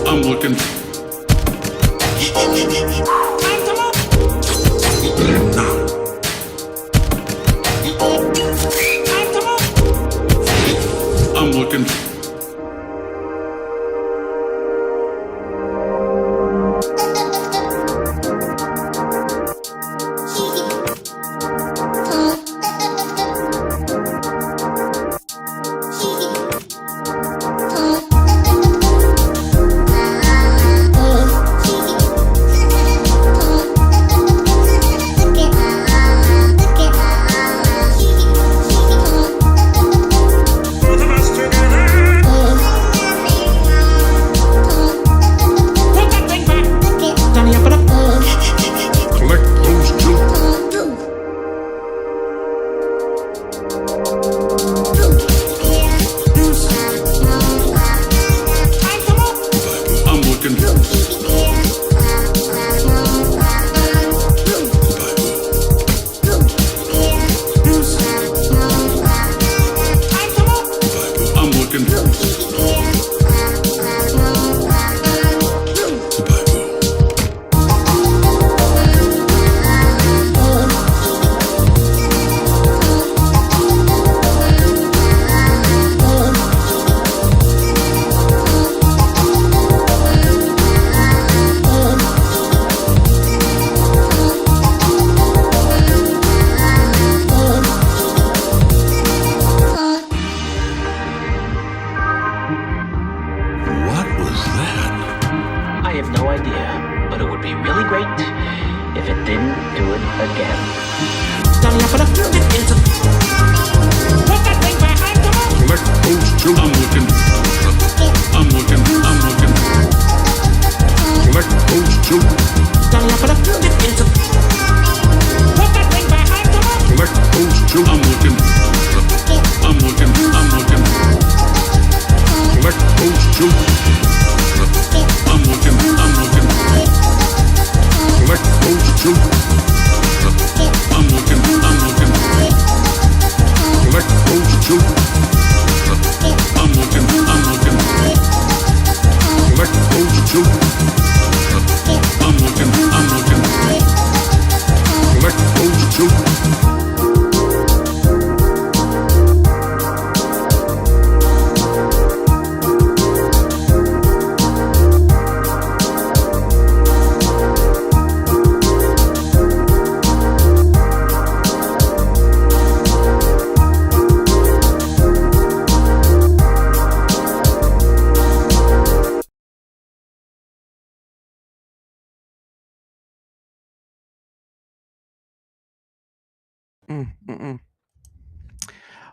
I'm looking. I'm looking.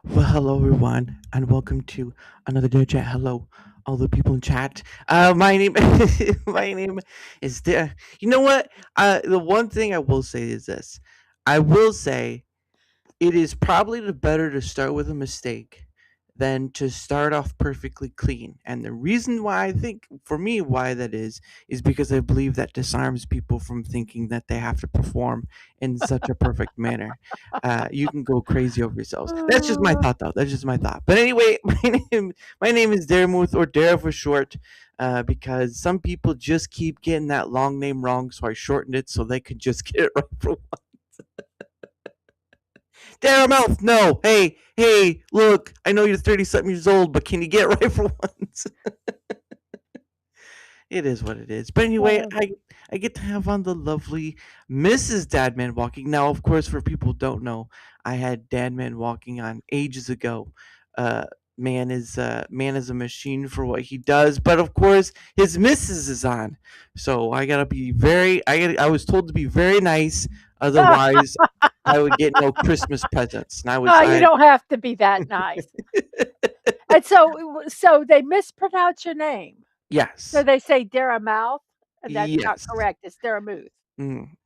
Well, hello everyone, and welcome to another DaraChat. Hello, all the people in chat. My name, my name is. You know what? The one thing I will say is this: I will say it is probably the better to start with a mistake than to start off perfectly clean. And the reason why I think, for me, why that is because I believe that disarms people from thinking that they have to perform in such a perfect manner. You can go crazy over yourselves. That's just my thought, though. That's just my thought. But anyway, my name is Daramuth, or Dara for short. Because some people just keep getting that long name wrong, so I shortened it so they could just get it right for once. Daramouth, no. Hey, look, I know you're 30-something years old, but can you get it right for once? It is what it is. But anyway, I get to have on the lovely MrsDadManWalking. Now, of course, for people who don't know, I had DadManWalking on ages ago. Man is a machine for what he does, but of course his missus is on, so I gotta be I was told to be very nice, otherwise I would get no Christmas presents. And you don't have to be that nice. And so they mispronounce your name. Yes. So they say DaraMouth, and that's not Yes. correct. It's DaraMouth.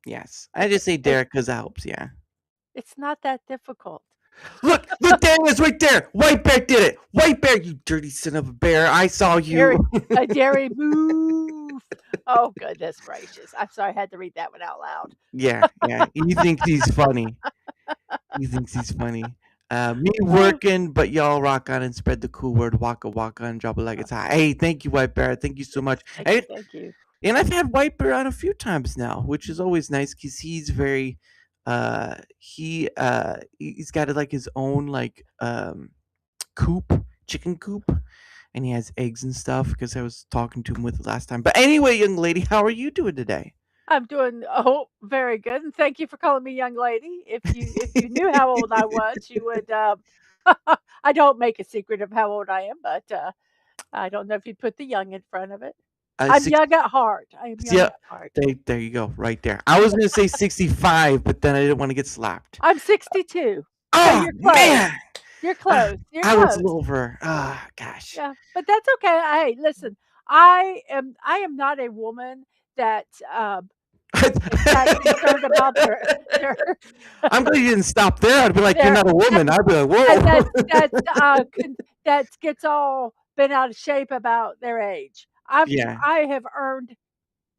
Yes. I just say Dara because it helps. Yeah. It's not that difficult. Look, there it is right there. White Bear did it. White Bear, you dirty son of a bear. I saw you. Dairy move. Oh, goodness gracious. I'm sorry, I had to read that one out loud. Yeah, yeah. He thinks he's funny. He thinks he's funny. Me Oh, working, but y'all rock on and spread the cool word, waka waka, and drop it like uh, it's hot. Hey, thank you, White Bear. Thank you so much. thank you, thank you. And I've had White Bear on a few times now, which is always nice because he's very, he's got like his own like coop, chicken coop, and he has eggs and stuff. Because I was talking to him with last time. But anyway, young lady, how are you doing today? I'm doing, oh, very good, and thank you for calling me young lady. If you knew how old I was, you would, I don't make a secret of how old I am, but, I don't know if you'd put the young in front of it. I'm Six. young at heart. I am young Yeah, at heart. there you go, right there. I was gonna say 65, but then I didn't want to get slapped. I'm 62, so Oh you're close. man, You're Ah, close. You're I was a close. little over. Ah, gosh. Yeah, but that's okay. Hey, listen, I am not a woman that, is that concerned about their I'm glad you didn't stop there. I'd be like, "You're their not a woman." I'd be like, and "Whoa." that gets all bent out of shape about their age. Yeah. I have earned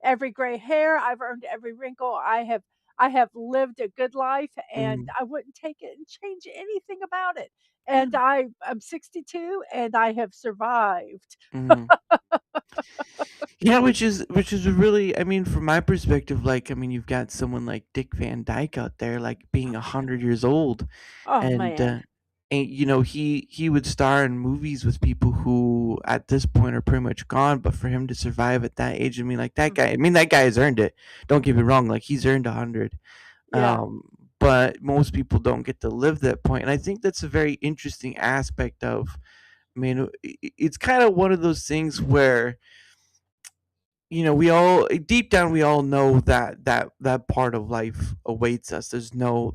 every gray hair, I've earned every wrinkle, I have lived a good life, and Mhm, I wouldn't take it and change anything about it. And I'm 62 and I have survived. mhm. Yeah, which is really, I mean, from my perspective, like, I mean, you've got someone like Dick Van Dyke out there, like, being Oh, yeah. 100 years old, Oh, and, man. he would star in movies with people who, at this point, are pretty much gone, but for him to survive at that age, I mean, like, that Mm, guy I mean, that guy has earned it. Don't get me wrong, like, he's earned 100, yeah. but most people don't get to live that point, and I think that's a very interesting aspect of, I mean, it's kinda one of those things where, we all deep down we all know that part of life awaits us. There's no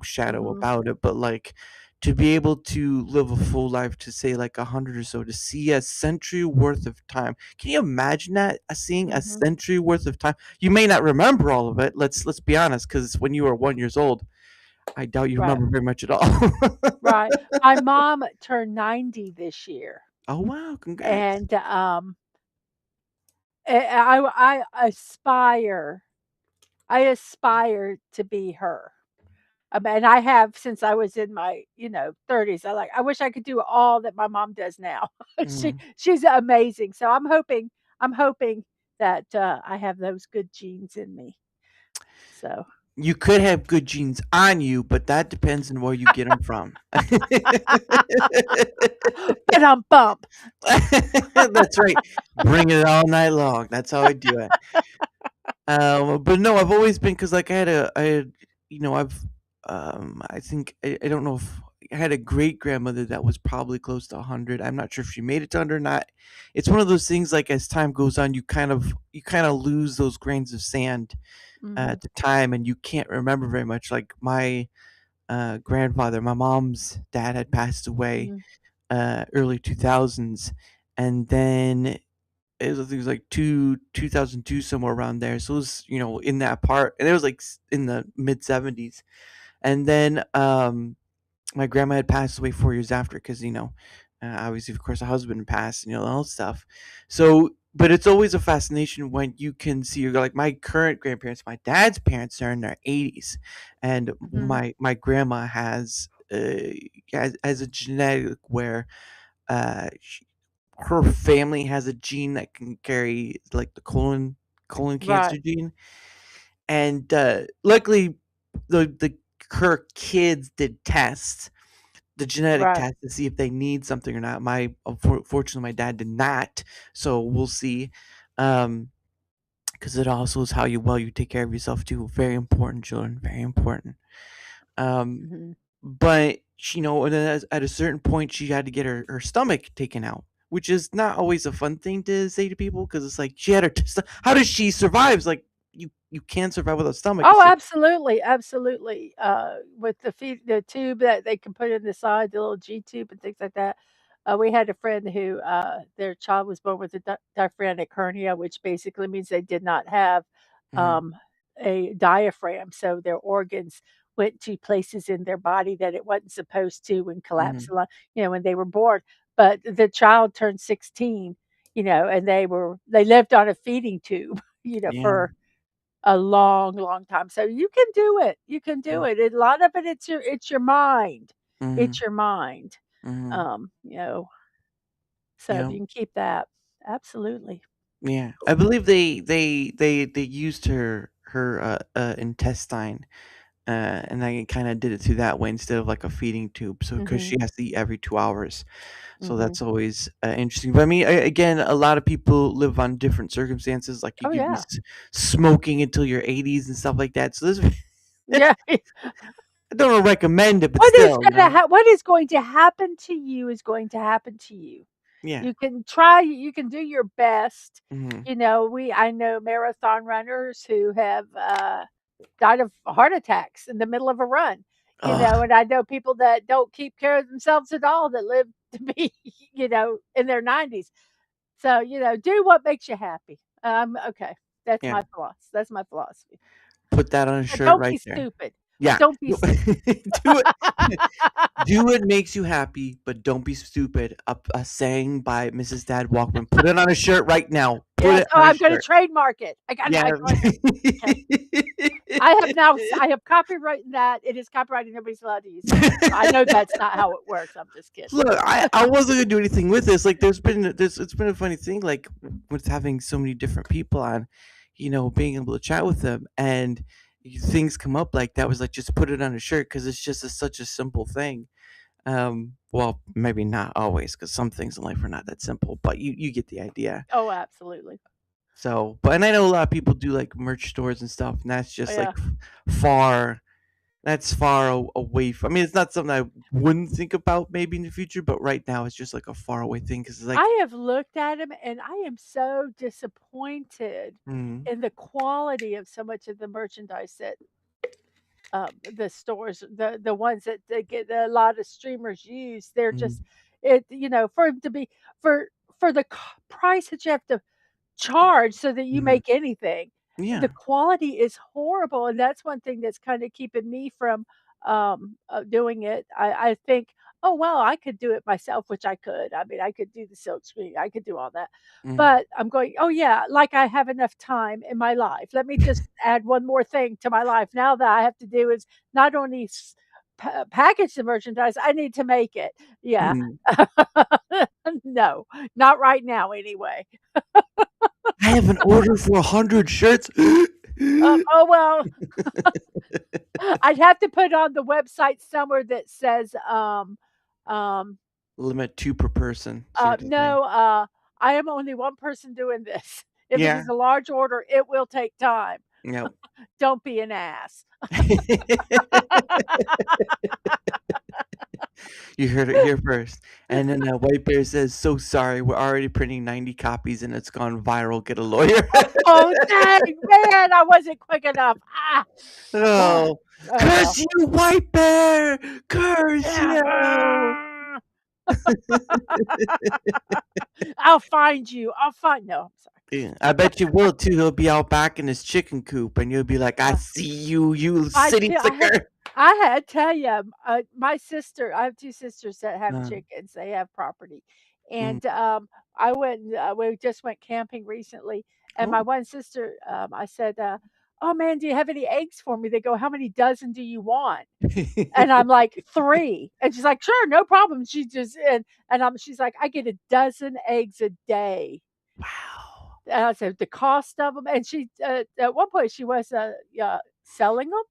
shadow Mhm, about it, but like to be able to live a full life to say like 100 or so, to see a century worth of time. Can you imagine that? Seeing a mhm. century worth of time. You may not remember all of it. Let's be honest, because when you were 1 years old, I doubt you Right, remember very much at all. right. My mom turned 90 this year, Oh wow, congrats. and, I aspire to be her. And I have since I was in my, 30s. I wish I could do all that my mom does now. Mm. She's amazing. So I'm hoping that, I have those good genes in me. So You could have good genes on you, but that depends on where you get them from. but I'm bump. That's right. Bring it all night long. That's how I do it. But no, I've always been because like I had, I've, I think I don't know if I had a great grandmother that was probably close to 100. I'm not sure if she made it to 100 or not. It's one of those things like as time goes on, you kind of lose those grains of sand Mhm, at the time, and you can't remember very much. Like my grandfather, my mom's dad had passed away mhm. early 2000s, and then I think it was like 2002, somewhere around there. So it was, in that part, and it was like in the mid 70s. And then my grandma had passed away 4 years after because, obviously, of course, a husband passed, all that stuff. So, but it's always a fascination when you can see, like my current grandparents, my dad's parents are in their 80s, and Mhm. my grandma has a genetic where her family has a gene that can carry like the colon Right, cancer gene, and luckily the her kids did tests, the genetic right. test to see if they need something or not. Fortunately, my dad did not, so we'll see. Um, because it also is how you take care of yourself too. Very important, children. Very important. Um, Mhm. but and then at a certain point, she had to get her stomach taken out, which is not always a fun thing to say to people because it's like she had her. How does she survive? It's like you can't survive without a stomach. Oh, It's like, absolutely, absolutely. With the tube that they can put in the side, the little G tube and things like that. We had a friend who, their child was born with a diaphragmatic hernia, which basically means they did not have, mhm, um, a diaphragm, so their organs went to places in their body that it wasn't supposed to and collapsed mhm, a lot, when they were born. But the child turned 16 and they lived on a feeding tube, Yeah. for a long, long time. So you can do it. You can do Mm. it. A lot of it, it's your mind. It's Mhm. your mind. Mhm. Um, you know, so if Yeah. you can keep that, absolutely. Yeah. I believe they used her intestine, and I kinda did it through that way instead of, like, a feeding tube, so because Mhm. she has to eat every 2 hours. So Mhm. that's always, interesting. But I mean, again, a lot of people live on different circumstances. Like you Oh could be yeah. smoking until your 80s and stuff like that. So this, Yeah. I don't recommend it, but still, What is going to happen to you is going to happen to you. yeah. You can do your best. Hmm. I know marathon runners who have died of heart attacks in the middle of a run, Ugh, and I know people that don't keep care of themselves at all that live to be, in their 90s. So, do what makes you happy. Okay. yeah. That's my philosophy. Put that on a But shirt don't right be there. stupid. But Yeah. don't be Do stupid. do it. Do what makes you happy, but don't be stupid. A saying by Mrs. Dad Walkman. Put it on a shirt right now. Put Yes. it Oh, on a I'm gonna shirt. trademark it. I Yeah. got okay. I have copyrighted that. It is copyrighted, nobody's allowed to use it. I know that's not how it works. I'm just kidding. Look, I wasn't gonna do anything with this. Like, there's it's been a funny thing, like with having so many different people on, being able to chat with them, and things come up like that. Was like just put it on a shirt because it's just such a simple thing. Well, maybe not always, because some things in life are not that simple, but you get the idea. Oh, absolutely. So, but and I know a lot of people do like merch stores and stuff, and that's Oh, just like yeah. far that's far away from. I mean, it's not something I wouldn't think about maybe in the future, but right now it's just like a far away thing because it's like, I have looked at them, and I am so disappointed mm, in the quality of so much of the merchandise that, the stores, the ones that they get a lot of streamers use. They're mm, just for 'em to be for the price that you have to charge so that you mhm, make anything. The yeah, quality is horrible, and that's one thing that's kinda keeping me from, doing it. I think, "Oh, well, I could do it myself," which I could. I mean, I could do the silk screen, I could do all that. mm. But I'm going, "Oh, yeah, like I have enough time in my life. Let me just add one more thing to my life. Now that I have to do is not only package the merchandise, I need to make it." Yeah. Mhm. No, not right now anyway. I have an order for 100 shirts. Oh, well, I'd have to put on the website somewhere that says, um, Limit 2 per person sort of thing. "No, I am only one person doing this. If it Yeah, is a large order, it will take time. yep. Don't be an ass." You heard it here first. And then White Bear says, "So sorry, we're already printing 90 copies and it's gone viral. Get a lawyer." Oh, dang, man, I wasn't quick enough. Ah. Oh, Oh, oh, well. curse you, White Bear! Curse Yeah. you! Ah. I'll find you. I'll find no, I'm Yeah, I bet you will too. He'll be out back in his chicken coop, and you'll be like, "I sorry. see you, you I city tell slicker." I had tell you, my sister I have 2 sisters that have Uh, chickens, they have property, mm. and, we just went camping recently, and Oh. my one sister, I said, "Oh, man, do you have any eggs for me?" They go, "How many dozen do you want?" And I'm like, "3." And she's like, "Sure, no problem." She's like, "I get a dozen eggs a day." Wow. And I said, "The cost of them." And at one point, she was, selling them,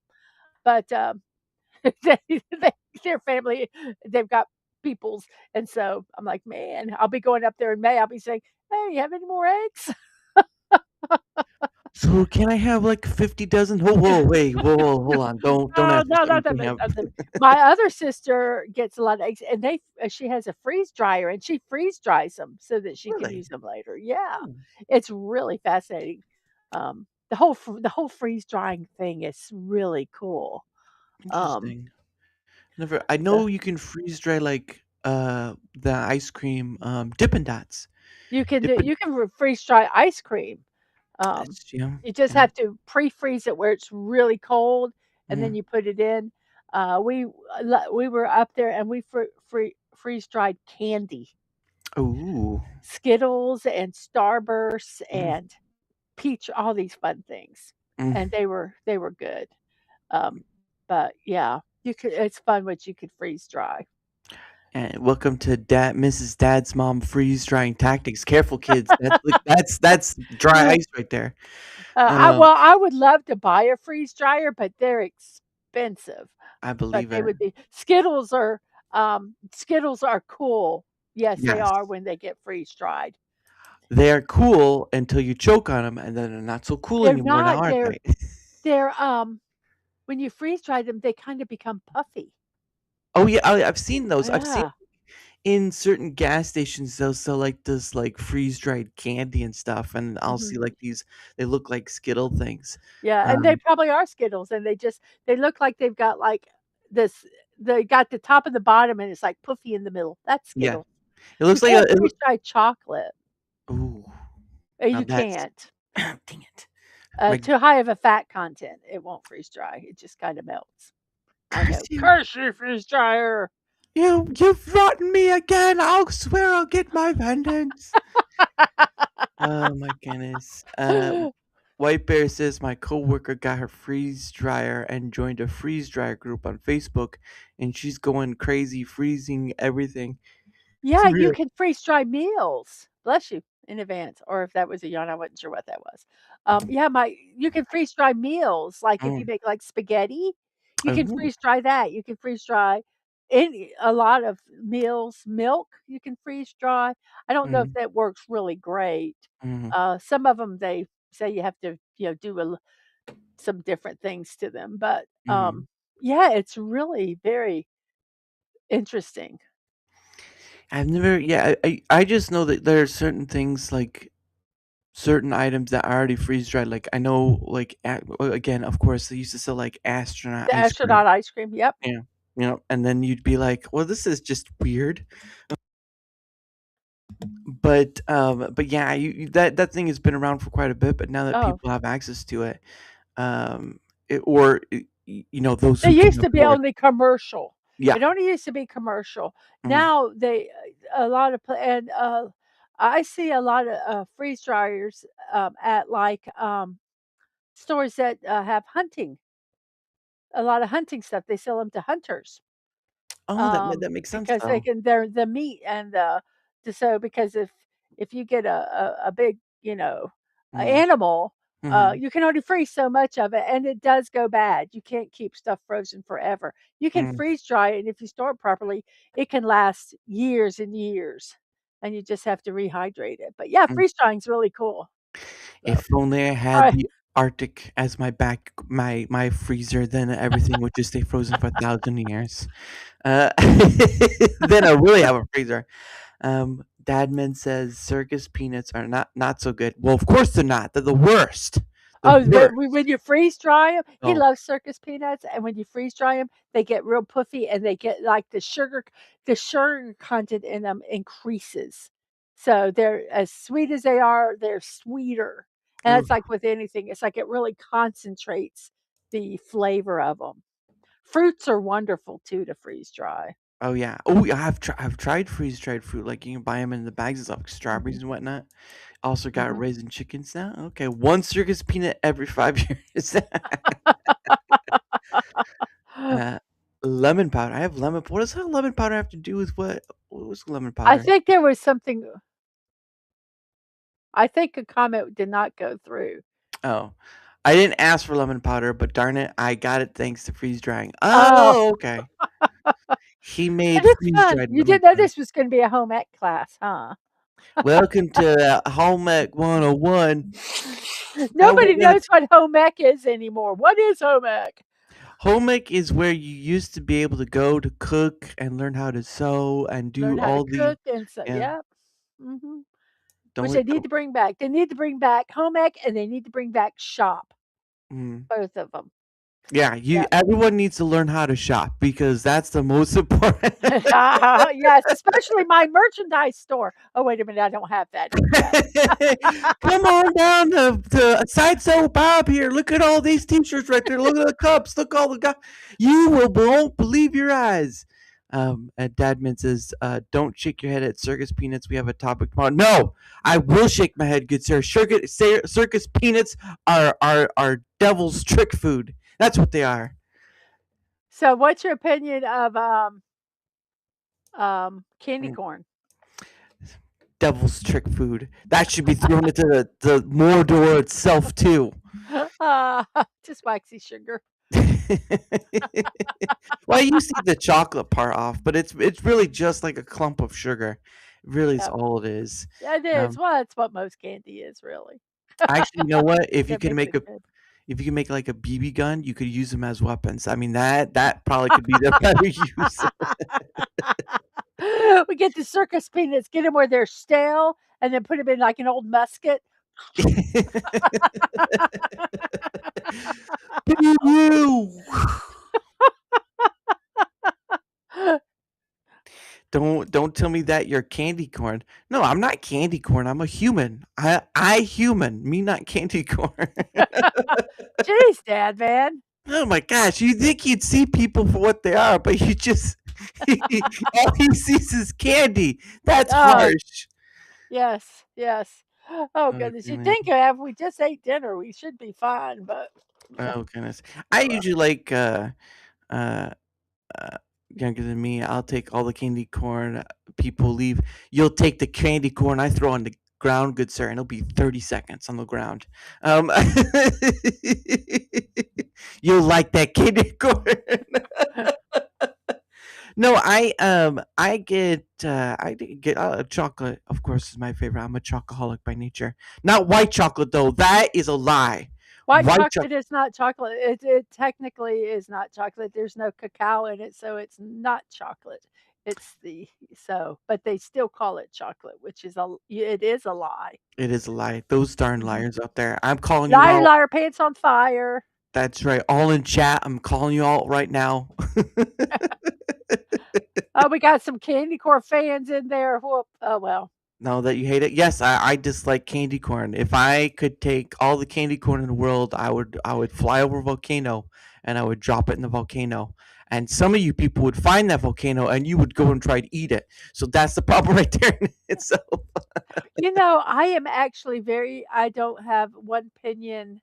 but, they their family, they've got peoples, and so I'm like, "Man," I'll be going up there in May, I'll be saying, "Hey, you have any more eggs?" So can I have like 50 dozen? Whoa, whoa, wait, whoa, hold on. Don't No, answer no, something not you that can't many, have. not that my other sister gets a lot of eggs, and she has a freeze dryer, and she freeze dries them so that she can Really? use them later. Yeah, Hmm, it's really fascinating. The whole freeze drying thing is really cool. Um, interesting. Never. I so know you can freeze dry like the ice cream Dippin' Dots. Dippin' you can freeze dry ice cream. Um, Dots, yeah. you just Yeah. have to pre-freeze it where it's really cold, and then Mhm. you put it in. We were up there and we freeze dried candy. Ooh. Skittles and Starbursts Mm, and peach, all these fun things, mm. and they were good. Um, but yeah, you could. It's fun what you could freeze dry. And welcome to Mrs. Dad's mom freeze drying tactics. Careful, kids. That's dry ice right there. Uh, I would love to buy a freeze dryer, but they're expensive. I But believe they it. would be Skittles are cool. Yes, they Yes, are when they get freeze dried. they're cool until you choke on them, and then they're not so cool They're anymore now, not. aren't they? They're when you freeze dry them, they kind of become puffy. Oh yeah, I've seen those. I've seen Yeah. in certain gas stations they'll sell like this like freeze dried candy and stuff, and I'll Mhm. see like these. They look like Skittle things. Yeah, and they Um, probably are Skittles, and they look like they've got, like, this they got the top and the bottom, and it's, like, puffy in the middle. That's yeah, Skittles. it You looks like a. can't freeze dry chocolate. Ooh, now You that's can't. dang it. My Too high of a fat content, it won't freeze dry. It just kinda melts. I curse know. you. Curse you, freeze dryer. You've rotten me again. I'll swear I'll get my vengeance. Oh my goodness. White Bear says my coworker got her freeze dryer and joined a freeze dryer group on Facebook, and she's going crazy, freezing everything. It's Yeah, you real. can freeze dry meals. Bless you in advance. Or if that was a yawn, I wasn't sure what that was. Yeah, my you can freeze dry meals. Like if you Mm. make like spaghetti, you can Oh. freeze dry that. You can freeze dry any a lot of meals. Milk you can freeze dry. I don't know if Mm, that works really great. mm, Some of them they say you have to do some different things to them, but mm. yeah, it's really very interesting. I've never. Yeah, I just know that there are certain things like certain items that are already freeze dried. Like I know, like again, of course, they used to sell like astronaut The ice cream. astronaut ice cream. Yep. Yeah, and then you'd be like, "Well, this is just weird." But yeah, that thing has been around for quite a bit. But now that Oh, people have access to it, um, or those it who used can to be afford, only commercial. yeah, It only used to be commercial. mm, Now a lot of pla and, I see a lot of, freeze dryers, at, like, stores that, have a lot of hunting stuff. They sell them to hunters. oh, that makes sense Because they though. can they're the meat and so because if you get a big, Mm, animal, mm, you can only freeze so much of it, and it does go bad. You can't keep stuff frozen forever. You can mm, freeze dry it, and if you store it properly, it can last years and years, and you just have to rehydrate it. But yeah, mm. freeze drying is really cool. So, If only I had alright. the Arctic as my freezer, then everything would just stay frozen for 1,000 years. Uh, then I really have a freezer. Dadman says circus peanuts are not so good. Well, of course they're not. They're the worst. The Oh, worst. when you freeze dry them, he Oh, loves circus peanuts, and when you freeze dry them, they get real puffy and they get like the sugar content in them increases. So they're as sweet as they are, they're sweeter. And ooh, it's like with anything, it's like it really concentrates the flavor of them. Fruits are wonderful too to freeze dry. oh yeah. Oh, yeah, I've tried freeze dried fruit. Like you can buy them in the bags and stuff, like Mhm, strawberries and whatnot. Also got mhm. raisin chickens now. Okay, one circus peanut every 5 years. uh, lemon powder. I have lemon. What does lemon powder have to do with what? What was lemon I powder? think there was something I think a comment did not go through. Oh, I didn't ask for lemon powder, but darn it, I got it thanks to freeze drying. Oh. Oh, okay. He And made it's freeze fun. dried You lemon didn't know powder. this was gonna be a home ec class, huh? Welcome to Home Ec 101. How we're Nobody gonna knows what home ec is anymore. What is home ec? Home ec is where you used to be able to go to cook and learn how to sew and do Learn how to all the cook and so yeah. yep. Mhm. Which Don't they need to bring back. They need to bring back home ec and they need to bring back shop, mm. both of them. Yeah, you Yep. everyone needs to learn how to shop because that's the most important. Yes, especially my merchandise store. Oh, wait a minute, I don't have that yet. Come on down to Sideshow Bob here. Look at all these T-shirts right there. Look at the cups. Look all the guys. You won't believe your eyes. DadMan says, "Don't shake your head at circus peanuts. We have a topic tomorrow." No, I will shake my head, good sir. Circus peanuts are devil's trick food. That's what they are. So, what's your opinion of candy Mm, corn? Devil's trick food. That should be thrown into the Mordor itself too. Just waxy sugar. Well, you see the chocolate part off, but it's really just like a clump of sugar. Really, is Yep. all it is. Yeah, it is. Um, Well, that's what most candy is, really. Actually, you know what? If you That can makes make it a good. if you can make like a BB gun, you could use them as weapons. I mean that probably could be the better use. We get the circus peanuts, get them where they're stale, and then put them in like an old musket. Pew! Don't tell me that you're candy corn. No, I'm not candy corn. I'm a human. I human. Me not candy corn. Jeez, Dad, man. Oh my gosh, you think you'd see people for what they are, but you just all he sees is candy. That's Oh, harsh. yes, yes. Oh, Oh goodness. You'd goodness. think if we just ate dinner, we should be fine, but Oh goodness. I oh, well. usually like uh uh, younger than me. I'll take all the candy corn people leave. You'll take the candy corn I throw on the ground, good sir, and it'll be 30 seconds on the ground. Um, you'll like that candy corn. No, I get chocolate. Of course, is my favorite. I'm a chocoholic by nature. Not white chocolate though. That is a lie. White White chocolate. chocolate is not chocolate. It technically is not chocolate. There's no cacao in it, so it's not chocolate. It's the so, but they still call it chocolate, which is it is a lie. It is a lie. Those darn Mhm. liars out there. I'm calling you Liar, out. liar, pants on fire. That's right. All in chat. I'm calling you out right now. Oh, we got some candy corn fans in there. Whoop. Oh well. No, that you hate it. Yes, I dislike candy corn. If I could take all the candy corn in the world, I would fly over a volcano and I would drop it in the volcano. And some of you people would find that volcano and you would go and try to eat it. So that's the problem right there in itself. I am actually I don't have one opinion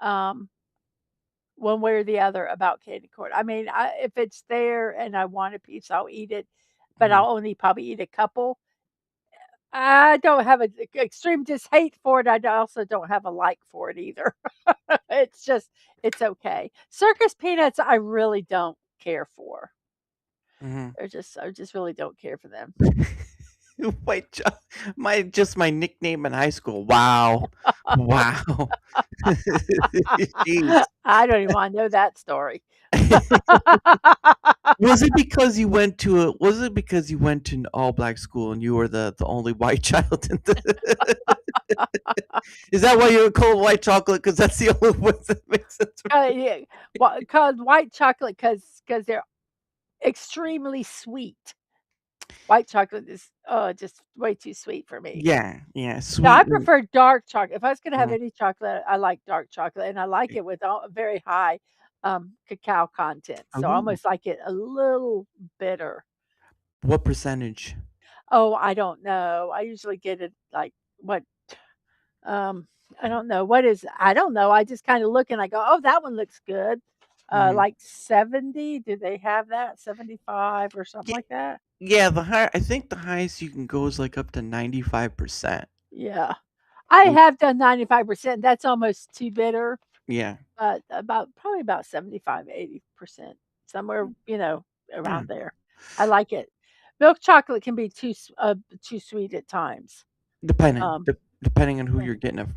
um one way or the other about candy corn. I mean, if it's there and I want a piece, I'll eat it, but Mhm, I'll only probably eat a couple. I don't have an extreme hate for it. Also don't have a like for it either. It's just it's okay. Circus peanuts, I really don't care for. mhm. I just really don't care for them. Wait, my nickname in high school. Wow. Wow. Jeez. I don't even wanna know that story. Was it because you went to an all black school and you were the only white child in the Is that why you were called white chocolate? Because that's the only one that makes sense. Yeah, called white chocolate because they're extremely sweet. White chocolate is, oh, just way too sweet for me. Yeah, yeah, No, I sweet and prefer dark chocolate. If I was gonna have mhm. any chocolate, I like dark chocolate, and I like it with a very high, cacao content, so I Ooh, almost like it a little bitter. what percentage? Oh, I don't know. I usually get it like what, um, I don't know. I don't know. I just kinda look and I go, "Oh, that one looks good." Mhm. Like 70, do they have that? 75 or something Ye like that? Yeah, I think the highest you can go is, like, up to 95%, Yeah. I which have done 95%. That's almost too bitter. yeah. About probably about 75, 80%, somewhere, Yeah, around there. I like it. Milk chocolate can be too sweet at times. Um, depending on who yeah. you're getting it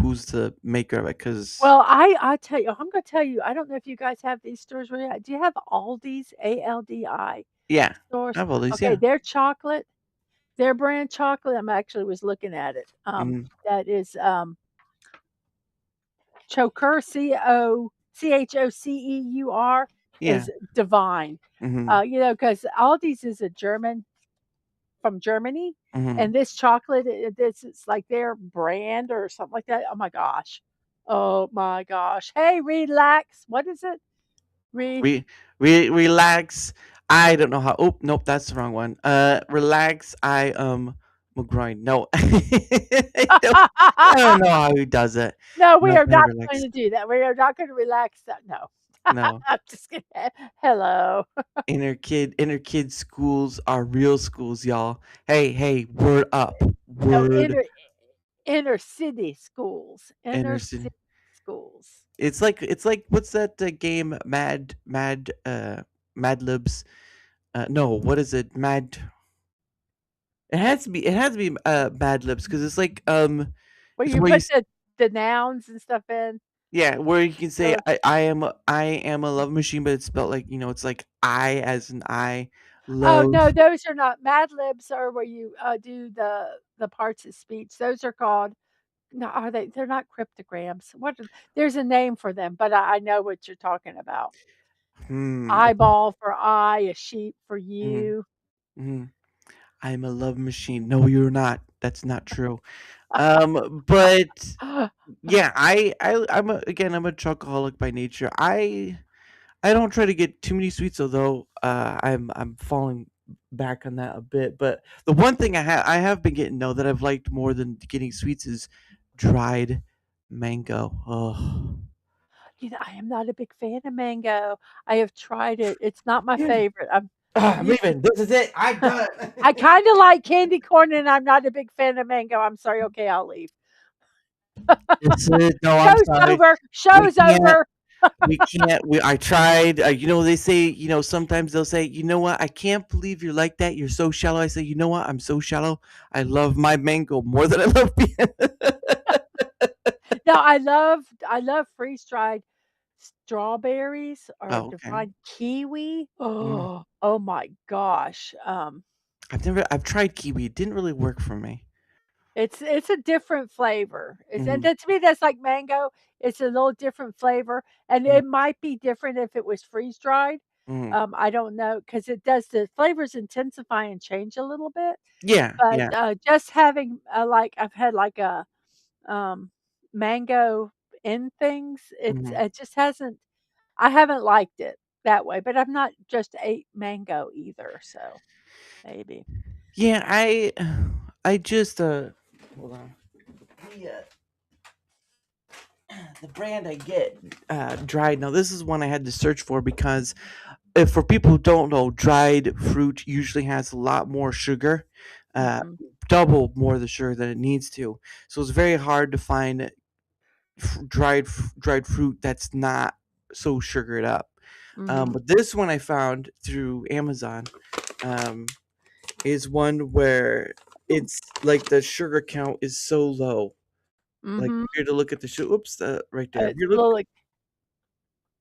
who's the maker of it. Cause Well, I tell you, I'm gonna tell you, I don't know if you guys have these stores where you're at. Do you have Aldi's, ALDI yeah, stores? I've always Okay, yeah. their brand chocolate, I'm actually was looking at it. Mhm. That is, Choker, Chochoceur Yeah, is divine. mhm, 'Cause Aldi's is a German from Germany, mhm. and this chocolate, this it's like their brand or something like that. Oh my gosh. Oh my gosh. Hey, relax. What is it? Re Relax. I don't know how. Oh, nope, that's the wrong one. Relax. McGroin. No, I don't know how he does it. No, we Not are gonna not going relax. to do that. We are not going to relax that. No. No, I'm just kidding. Hello. inner kid schools are real schools, y'all. Hey, hey, word up, No, word inner city schools. Inner Anderson. city schools. It's like what's that game? Mad Libs. No, what is it? Mad. It has to be Mad Libs because it's like Where it's you where you put the nouns and stuff in. yeah, where you can say So, I am a love machine, but it's spelled like it's like I as an I oh love. no, those are not Mad Libs are where you do the parts of speech. Those are called no, are they? They're not cryptograms. There's a name for them, but I know what you're talking about. Okay. Eyeball for I, a sheep for Mm, you. mm. I'm a love machine. No, you're not. That's not true. But yeah, I'm a chocoholic by nature. I don't try to get too many sweets, although I'm falling back on that a bit. But the one thing I have been getting though that I've liked more than getting sweets is dried mango. Oh, I am not a big fan of mango. I have tried it. It's not my favorite. I'm You leaving. This is it. I'm done. I kinda like candy corn, and I'm not a big fan of mango. I'm sorry, okay, I'll leave. This is no. I'm Show's sorry. over. We Show's can't. over. We can't. I tried. They say. Sometimes they'll say, you know what? I can't believe you're like that. You're so shallow. I say, you know what? I'm so shallow. I love my mango more than I love being. No, I love freeze-dried strawberries or Oh, okay. dried kiwi. Mm. Oh my gosh. I've tried kiwi. It didn't really work for me. It's a different flavor. It's and Mhm, that to me, that's like mango. It's a little different flavor, and mhm, it might be different if it was freeze-dried. mhm. I don't know because it does the flavors intensify and change a little bit, Yeah, but, yeah. just having, I've had like a, um, mango in things, Mhm. it just hasn't I haven't liked it that way, but I've not just ate mango either, so maybe. Yeah, I just hold on. The, the brand I get dried. Now this is one I had to search for because if for people who don't know, dried fruit usually has a lot more sugar, uh, Mhm, double more of the sugar than it needs to. So it's very hard to find dried fruit that's not so sugared up. mhm, But this one I found through Amazon um, is one where hmm, it's like the sugar count is so low. Like mhm. if you're to look at the sugar, oops, right there. If It's you a look, little like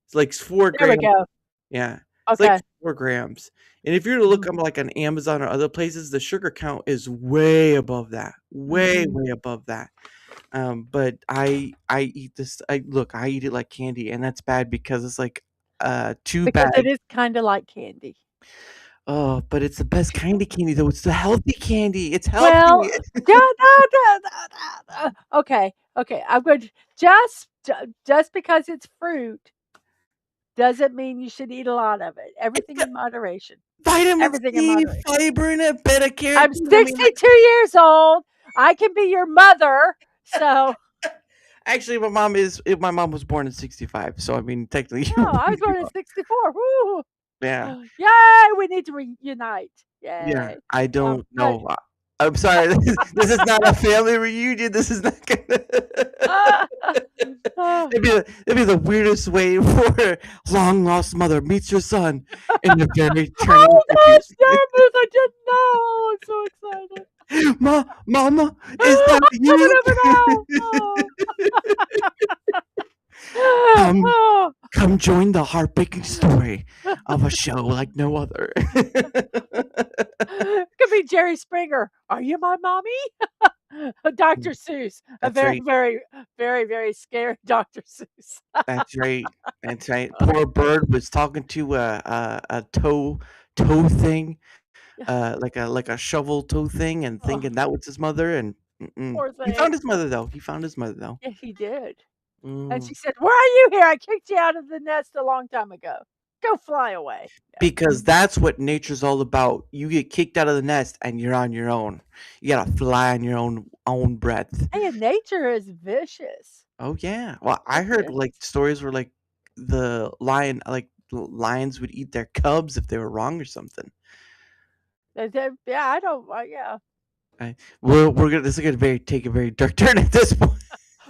it's like 4 there we grams. go. Yeah, it's like Okay. 4 grams. And if you're to look Mhm, on like on Amazon or other places, the sugar count is way above that, way mhm. way above that. But I eat this. I eat it like candy, and that's bad because it's like two Because it bags. is kinda like candy. Oh, but it's the best kind of candy though. It's the healthy candy. It's Well, healthy. da, da, da, da, da, da. Okay, okay, I'm going to just because it's fruit doesn't mean you should eat a lot of it. It's Everything got in moderation. vitamin Everything in C, moderation. fiber in it, beta I'm carotene. I mean, 62 years old. I can be your mother, so actually, my mom was born in '65, so I mean, technically, oh, I was born in '64. Woo! yeah, Yay! We need to reunite. yeah. Yay! I don't But know. I'm sorry. This is not a family reunion. This is not gonna. ah, It'd be the weirdest way for long lost mother meets your son in a very turning oh gosh, interviews. damn it! I didn't know. Oh, I'm so excited. Mama, is I'm that coming you? over now. Oh. come, Oh. come join the heartbreaking story of a show like no other. Could be Jerry Springer. Are you my mommy? Dr. Seuss, a That's very, right. very, very, very scary Dr. Seuss. That's right. That's right. Poor bird was talking to a toe thing, like a shovel toe thing, and Oh, thinking that was his mother. And mm-mm. poor He found thing. his mother though. He found his mother though. Yeah, he did. And Mm. she said, "Why are you here? I kicked you out of the nest a long time ago." Go fly away. Yeah. Because that's what nature's all about. You get kicked out of the nest and you're on your own. You gotta fly on your own breath. Hey, and nature is vicious. Oh yeah. Well, I It's heard like vicious. stories where like lions would eat their cubs if they were wrong or something. Yeah, I don't. Yeah, I, we're gonna this is gonna take a very dark turn at this point.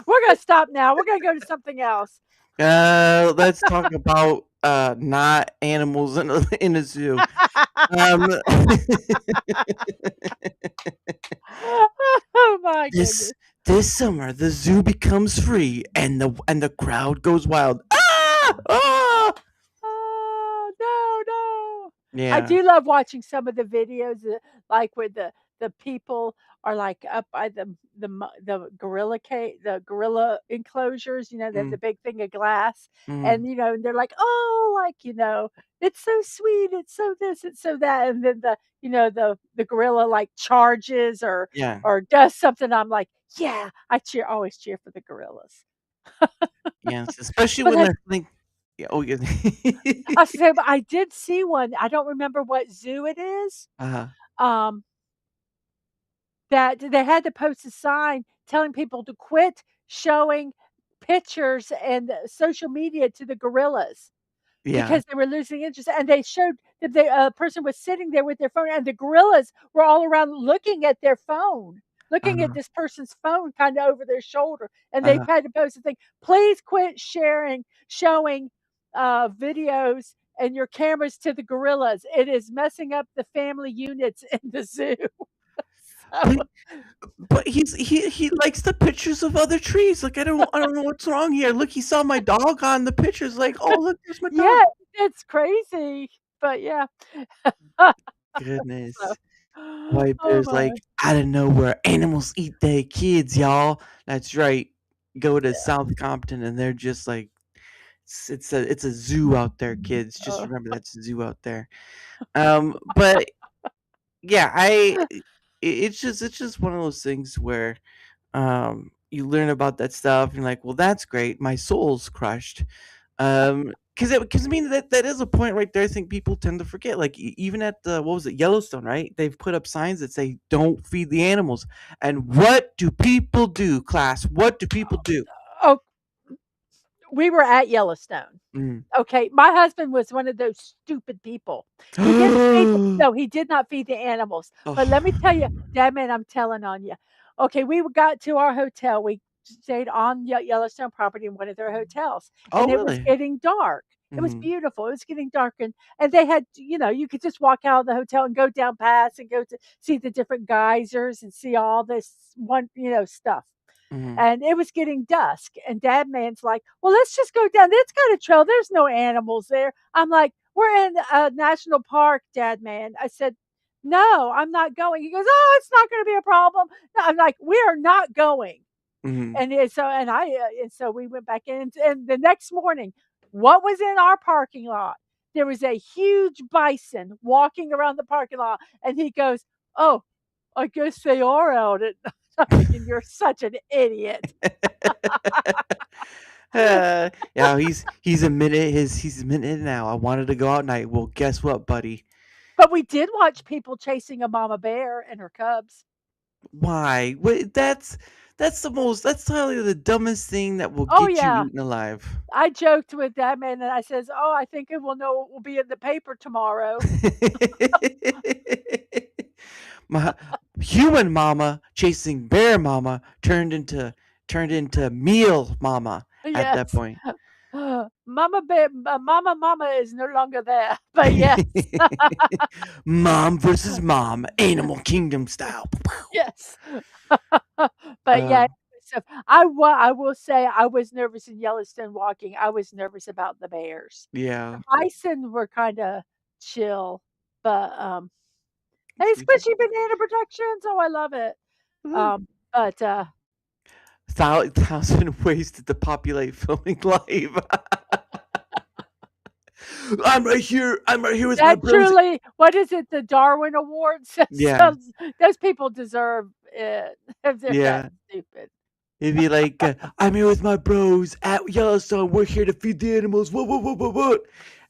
we're gonna stop now. We're gonna go to something else. Let's talk about not animals in in a zoo. Um, Oh my this goodness. this summer the zoo becomes free and the crowd goes wild. Ah! Ah! Oh, no, no. I Yeah. do love watching some of the videos, like, where the people are, like, up by the gorilla enclosures, they have the Mm, big thing of glass, and, mm, and they're like, "Oh," like, "It's so sweet, it's so this, it's so that," and then the gorilla, like, charges yeah. or does something, I'm like, "Yeah." Always cheer for the gorillas. Yes, especially But when I they're think yeah, oh yeah. I say, but I did see one, I don't remember what zoo it is, Uh-huh. um, that they had to post a sign telling people to quit showing pictures and social media to the gorillas. Yeah. Because they were losing interest, and they showed that the, person was sitting there with their phone, and the gorillas were all around looking at their phone, looking at Uh-huh. this person's phone kinda over their shoulder, and they Uh-huh. had to post a thing, "Please quit showing, videos and your cameras to the gorillas. It is messing up the family units in the zoo." So But he likes the pictures of other trees. Like I don't know what's wrong here. Look, he saw my dog on the pictures. Like, oh look, there's my dog. yeah, it's crazy, but yeah. So Goodness. White oh bears my. like out of nowhere. Animals eat their kids, y'all. That's right. Go to Yeah. South Compton and they're just like it's a zoo out there, kids. Just Oh. remember that's a zoo out there. But yeah, it's just one of those things where you learn about that stuff and you're like, well, that's great. My soul's crushed. Because I mean that is a point right there. I think people tend to forget. Like even at the what was it Yellowstone, right? They've put up signs that say "Don't feed the animals." And what do people do, class? What do people do? Oh, we were at Yellowstone. Mm. Okay, my husband was one of those stupid people. He didn't feed the no, he did not feed the animals, but let me tell you, Oh. Dad, man, I'm telling on you. Okay, we got to our hotel, we stayed on Yellowstone property in one of their hotels, and Oh, it was really? getting dark. It was Mhm. beautiful, it was getting dark, and they had you could just walk out of the hotel and go down past and go to see the different geysers and see all this stuff. Mhm. And it was getting dusk, and Dad Man's like, "Well, let's just go down. It's got a trail. There's no animals there." I'm like, "We're in a national park, Dad Man." I said, "No, I'm not going." He goes, "Oh, it's not going to be a problem." No, I'm like, "We are not going." Mhm. And so we went back in, and the next morning, what was in our parking lot? There was a huge bison walking around the parking lot, and he goes, "Oh, I guess they are out at." I'm thinking, "You're such an idiot." Yeah, he's admitted it now. I wanted to go out at night. Well, guess what, buddy? But we did watch people chasing a mama bear and her cubs. Why? Wait, that's probably the dumbest thing that will Oh, get you yeah. eaten alive. I joked with that man and I says, "Oh, I think it will know it will be in the paper tomorrow." My human mama chasing bear mama turned into meal mama at that Yes. point. Mama is no longer there, but yes. Mom versus mom, Animal Kingdom style. Yes. But Uh, yeah, so I will say I was nervous in Yellowstone walking. I was nervous about the bears. The yeah. bison were kinda chill, but, hey, Sweet. squishy banana protections, oh, I love it. But, 1,000 ways to depopulate filming live. I'm right here. I'm right here with my that bros. truly what is it, the Darwin Awards? Yeah, Those people deserve it if they're that yeah. stupid. It'd be like, I'm here with my bros at Yellowstone. We're here to feed the animals. What?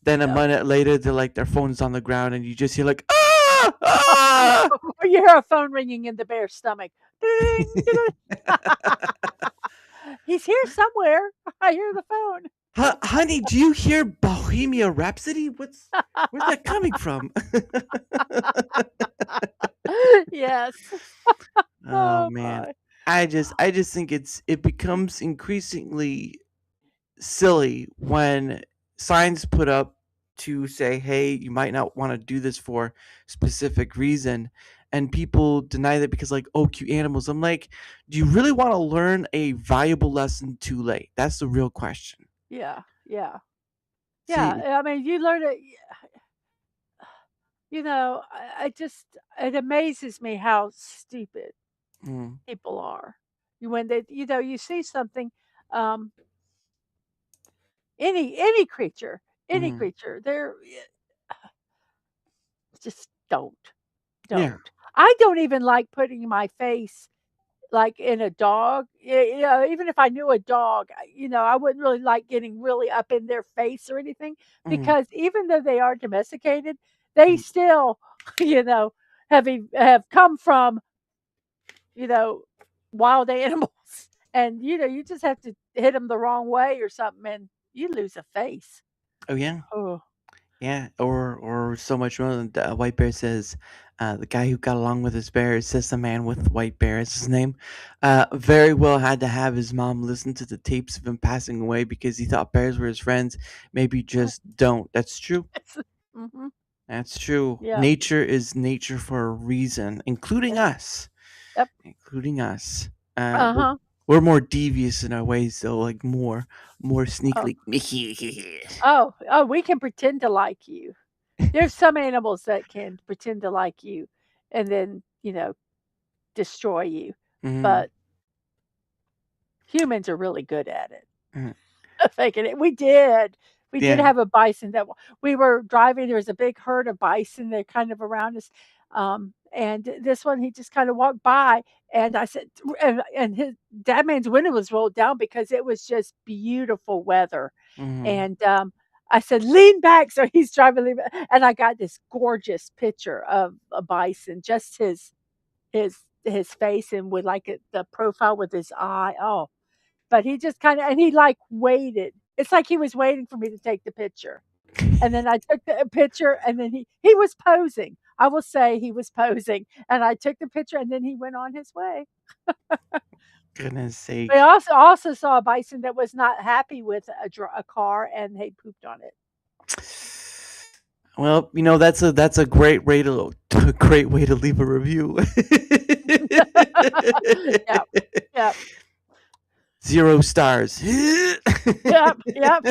Then a Yep. minute later, they're like their phone's on the ground, and you just hear like ah ah. Or you hear a phone ringing in the bear's stomach. Ding, ding. He's here somewhere. I hear the phone. Honey, do you hear Bohemia Rhapsody? Where's that coming from? Yes. Oh Oh man, my. I just think it becomes increasingly silly when signs put up to say, "Hey, you might not want to do this for specific reason," and people deny that because like, "Oh, cute animals." I'm like, do you really want to learn a valuable lesson too late? That's the real question. Yeah, yeah. See, Yeah, I mean, you learn it. I just it amazes me how stupid mm, people are. When you see something, um, any mm, creature, they're just yeah, don't. I don't even like putting my face like in a dog. Even if I knew a dog, I wouldn't really like getting really up in their face or anything mm, because even though they are domesticated, they mm, still, you know, have come from you know, wild animals. And, you just have to hit them the wrong way or something, and you lose a face. oh yeah. Oh, Yeah, or so much more than White Bear says. The guy who got along with his bear says the man with white bear is his name. Very well had to have his mom listen to the tapes of him passing away because he thought bears were his friends. Maybe just don't. That's true. it's mhm, That's true. yeah, Nature is nature for a reason, including yeah, us. yep, Including us. We're uh-huh, we're more devious in our ways, though. Like more oh, sneakily. oh, we can pretend to like you. There's some animals that can pretend to like you and then, destroy you, Mhm, but humans are really good at it. mhm. Faking it. We did. We did Yeah. have a bison that we were driving. There was a big herd of bison that kind of around us. And this one, he just kind of walked by, and I said, and his dad man's window was rolled down because it was just beautiful weather. Mhm. And I said, lean back. So he's driving, lean back. And I got this gorgeous picture of a bison, just his face and with like the profile with his eye. Oh, but he just kinda and he, like, waited. It's like he was waiting for me to take the picture, and then I took the picture, and then he was posing. I will say he was posing, and I took the picture, and then he went on his way. Goodness But I sake. also saw a bison that was not happy with a car, and they pooped on it. Well, that's a great way to a great way to leave a review. Yep, yep, 0 stars. yep, yep.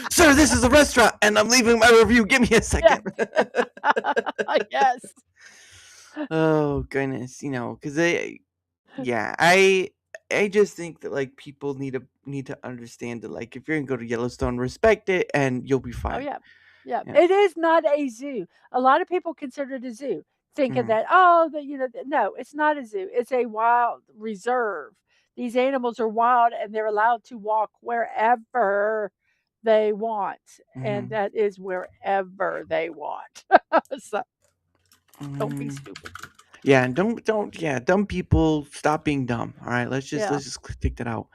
Sir, this is a restaurant and I'm leaving my review. Give me a Yeah. second. Yes. Oh goodness, because yeah, I just think that like people need to understand that like if you're gonna go to Yellowstone, respect it and you'll be Oh, fine. yeah. Yeah. Yeah. It is not a zoo. A lot of people consider it a zoo, thinking Mm, that, oh, no, it's not a zoo. It's a wild reserve. These animals are wild and they're allowed to walk wherever they want. And mhm, that is wherever they want. So don't be mm. stupid. Yeah, and don't yeah, dumb people stop being dumb. All right, let's just Yeah. let's just take that out.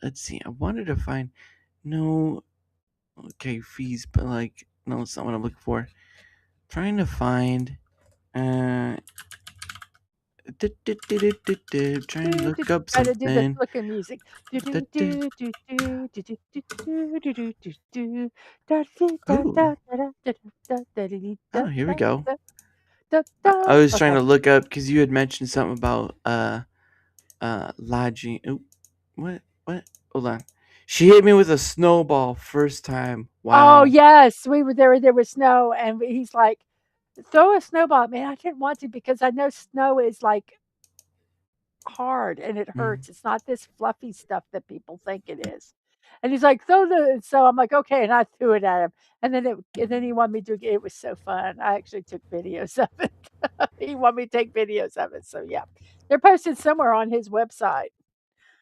Let's see. I wanted to find no okay fees, but like no, it's not what I'm looking for. Trying to find uh trying to look up Try to do the something. flicker music. Do do do do do do do do do do do do do da da Ooh, da da da da da oh, da here we da go. da da I da. was trying Okay. to look up because you had mentioned something about lodging. Oop, what? Hold on. She hit me with a snowball first time. Oh, Wow. yes, we were there was snow, and he's like, "Throw a snowball at me." I didn't want to because I know snow is, like, hard and it Mm, hurts. It's not this fluffy stuff that people think it is. And he's like, "Throw the," and so I'm like, "Okay," and I threw it at him, and then he wanted me to it was so fun. I actually took videos of it. He wanted me to take videos of it, so yeah. They're posted somewhere on his website.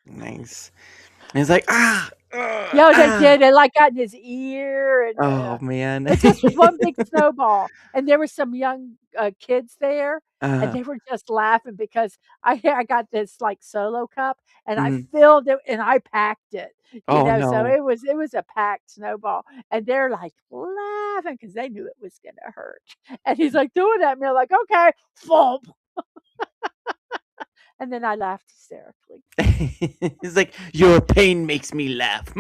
nice. And it's like, Yeah, they ah. did, it, like, got in his ear, and, Oh man. it just was one big snowball, and there were some young, kids there, and uh, they were just laughing because I got this, like, Solo cup, and I mhm. filled it and I packed it, Oh so no. it was a packed snowball, and they're, like, laughing because they knew it was gonna hurt, and he's, like, doing that, and they're like, "Okay," thump, and then I laughed hysterically. It's like your pain makes me laugh.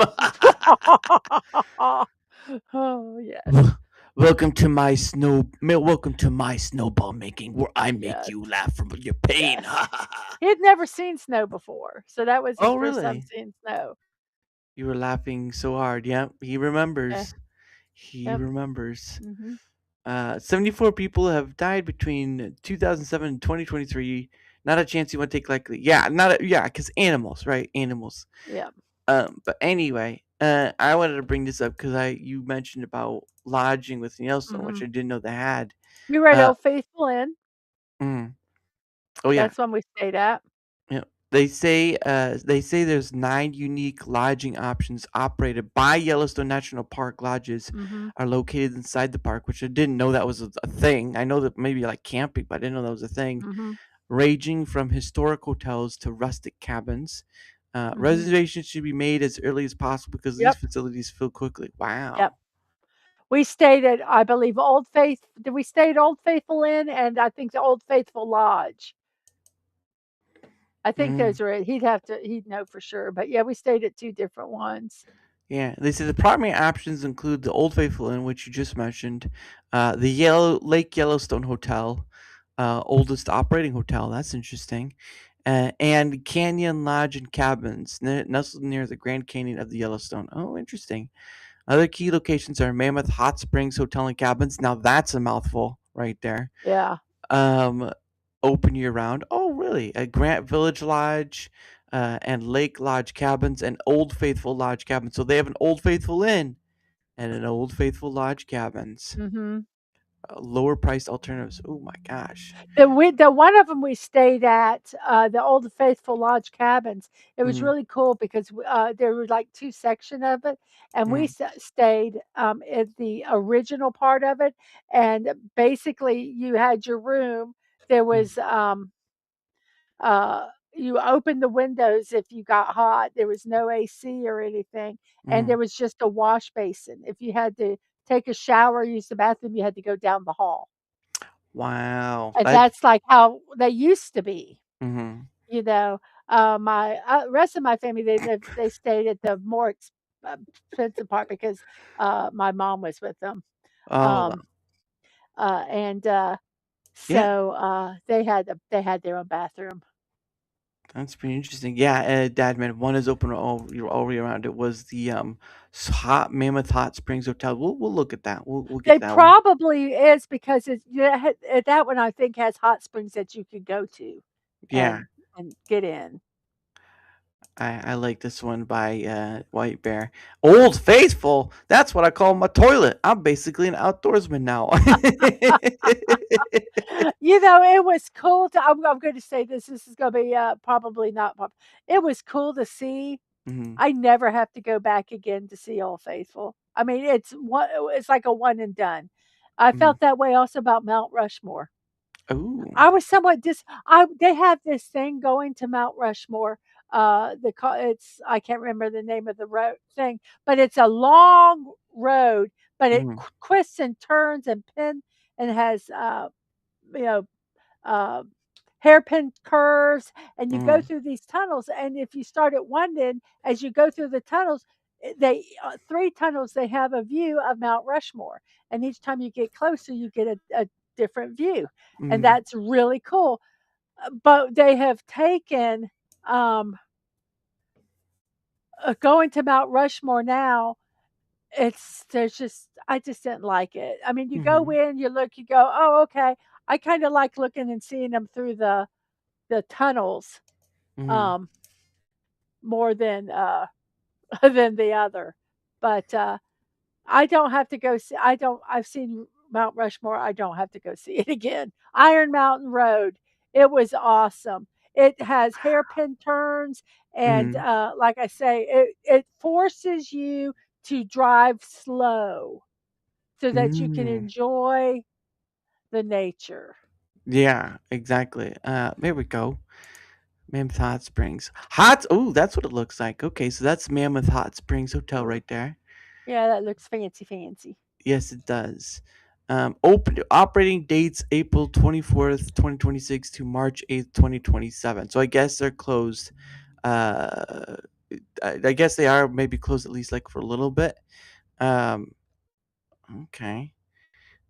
Oh, yes, Welcome to my snowball making, where I make yes, you laugh from your pain. yes. He had never seen snow before, so that was his Oh first time really? seeing snow. You were laughing so hard. Yep, he Yeah, remembers. He yep, remembers. mhm, 74 people have died between 2007 and 2023. Not a chance you want to take likely. Yeah, not a, yeah, because animals, right? Animals. yep, But anyway, I wanted to bring this up because you mentioned about lodging with Yellowstone, which mhm. I didn't know they had. We were at Uh, Old Faithful Inn, mm, oh yeah, that's one we stayed at. yeah. They say there's 9 unique lodging options operated by Yellowstone National Park. Lodges Mhm, are located inside the park, which I didn't know that was a thing. I know that maybe like camping, but I didn't know that was a thing. mhm, Ranging from historic hotels to rustic cabins. mhm. Reservations should be made as early as possible because these Yep, facilities fill quickly. yep. Wow. We stayed at, I believe, Old Faith did we stay at Old Faithful Inn and I think the Old Faithful Lodge. I think Mm. those are it. He'd know for sure, but yeah, we stayed at 2 different ones. Yeah, they say the primary options include the Old Faithful Inn, which you just mentioned, the Yellow Lake Yellowstone Hotel, oldest operating hotel. That's interesting, and Canyon Lodge and Cabins, nestled near the Grand Canyon of the Yellowstone. Oh, interesting. Other key locations are Mammoth Hot Springs Hotel and Cabins. Now that's a mouthful right there. Yeah, Um, Open year round. Oh, really? A Grant Village Lodge, and Lake Lodge Cabins, and Old Faithful Lodge Cabins. So they have an Old Faithful Inn and an Old Faithful Lodge Cabins. mhm. Lower priced alternatives. Oh my gosh. The one of them we stayed at, the Old Faithful Lodge Cabins, it was Mm, really cool because there were, like, 2 section of it, and we mm, stayed, at the original part of it, and basically, you had your room. There mm, was, you opened the windows if you got hot, there was no AC or anything, and mm. there was just a wash basin. If you had to take a shower, use the bathroom, you had to go down the hall. Wow. And That. that's like how they used to be, Mm-hmm. you know? My rest of my family, they stayed at the more expensive part because, my mom was with them. Oh, wow. Um, and, Yeah. so, they had their own bathroom. That's pretty interesting. Yeah, DadMan, one is open all year round. It was the Hot Mammoth Hot Springs Hotel. We'll look at that. We'll get They that one. probably is because it's yeah, that one I think has hot springs that you could go to Yeah, and get in. I like this one by White Bear. Old Faithful. That's what I call my toilet. I'm basically an outdoorsman now. It was cool to I'm gonna say this, this is gonna be, probably not it was cool to see. Mhm, I never have to go back again to see Old Faithful. I mean, it's like a one and done. I mhm. felt that way also about Mount Rushmore. Ooh. I was somewhat they have this thing going to Mount Rushmore, it's I can't remember the name of the road thing, but it's a long road, but it Mhm, twists and turns and has, you know, uh, hairpin curves, and you go mhm, through these tunnels. And if you start at one end, as you go through the tunnels, 3 tunnels, they have a view of Mount Rushmore. And each time you get closer, you get a different view. And mhm, that's really cool. But they have taken going to Mount Rushmore now. There's just I just didn't like it. I mean, you go mhm, in, you look, you go, oh, okay. I kind of like looking and seeing them through the tunnels, mhm, um, more than, than the other. But, I don't have to go see I've seen Mount Rushmore, I don't have to go see it again. Iron Mountain Road, it was awesome. It has hairpin turns, and Mhm. like I say, it forces you to drive slow so that you can Mm. enjoy the nature. Yeah, exactly. There we go. Mammoth Hot Springs. Hot. Oh, that's what it looks like. Okay, so that's Mammoth Hot Springs Hotel Ooh, right there. yeah, that looks fancy, fancy. Yes, it does. Open operating dates April 24th, 2026 to March 8th, 2027. So I guess they're closed. Uh, I guess they are maybe closed at least like for a little bit. Um, okay.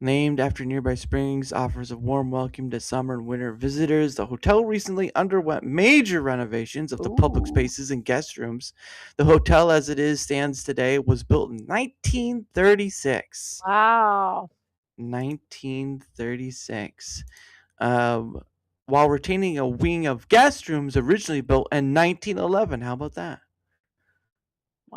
Named after nearby springs, offers a warm welcome to summer and winter visitors. The hotel recently underwent major renovations of the public Ooh, spaces and guest rooms. The hotel, as it is stands today, was built in 1936. wow, 1936. Um, while retaining a wing of guest rooms originally built in 1911. How about that?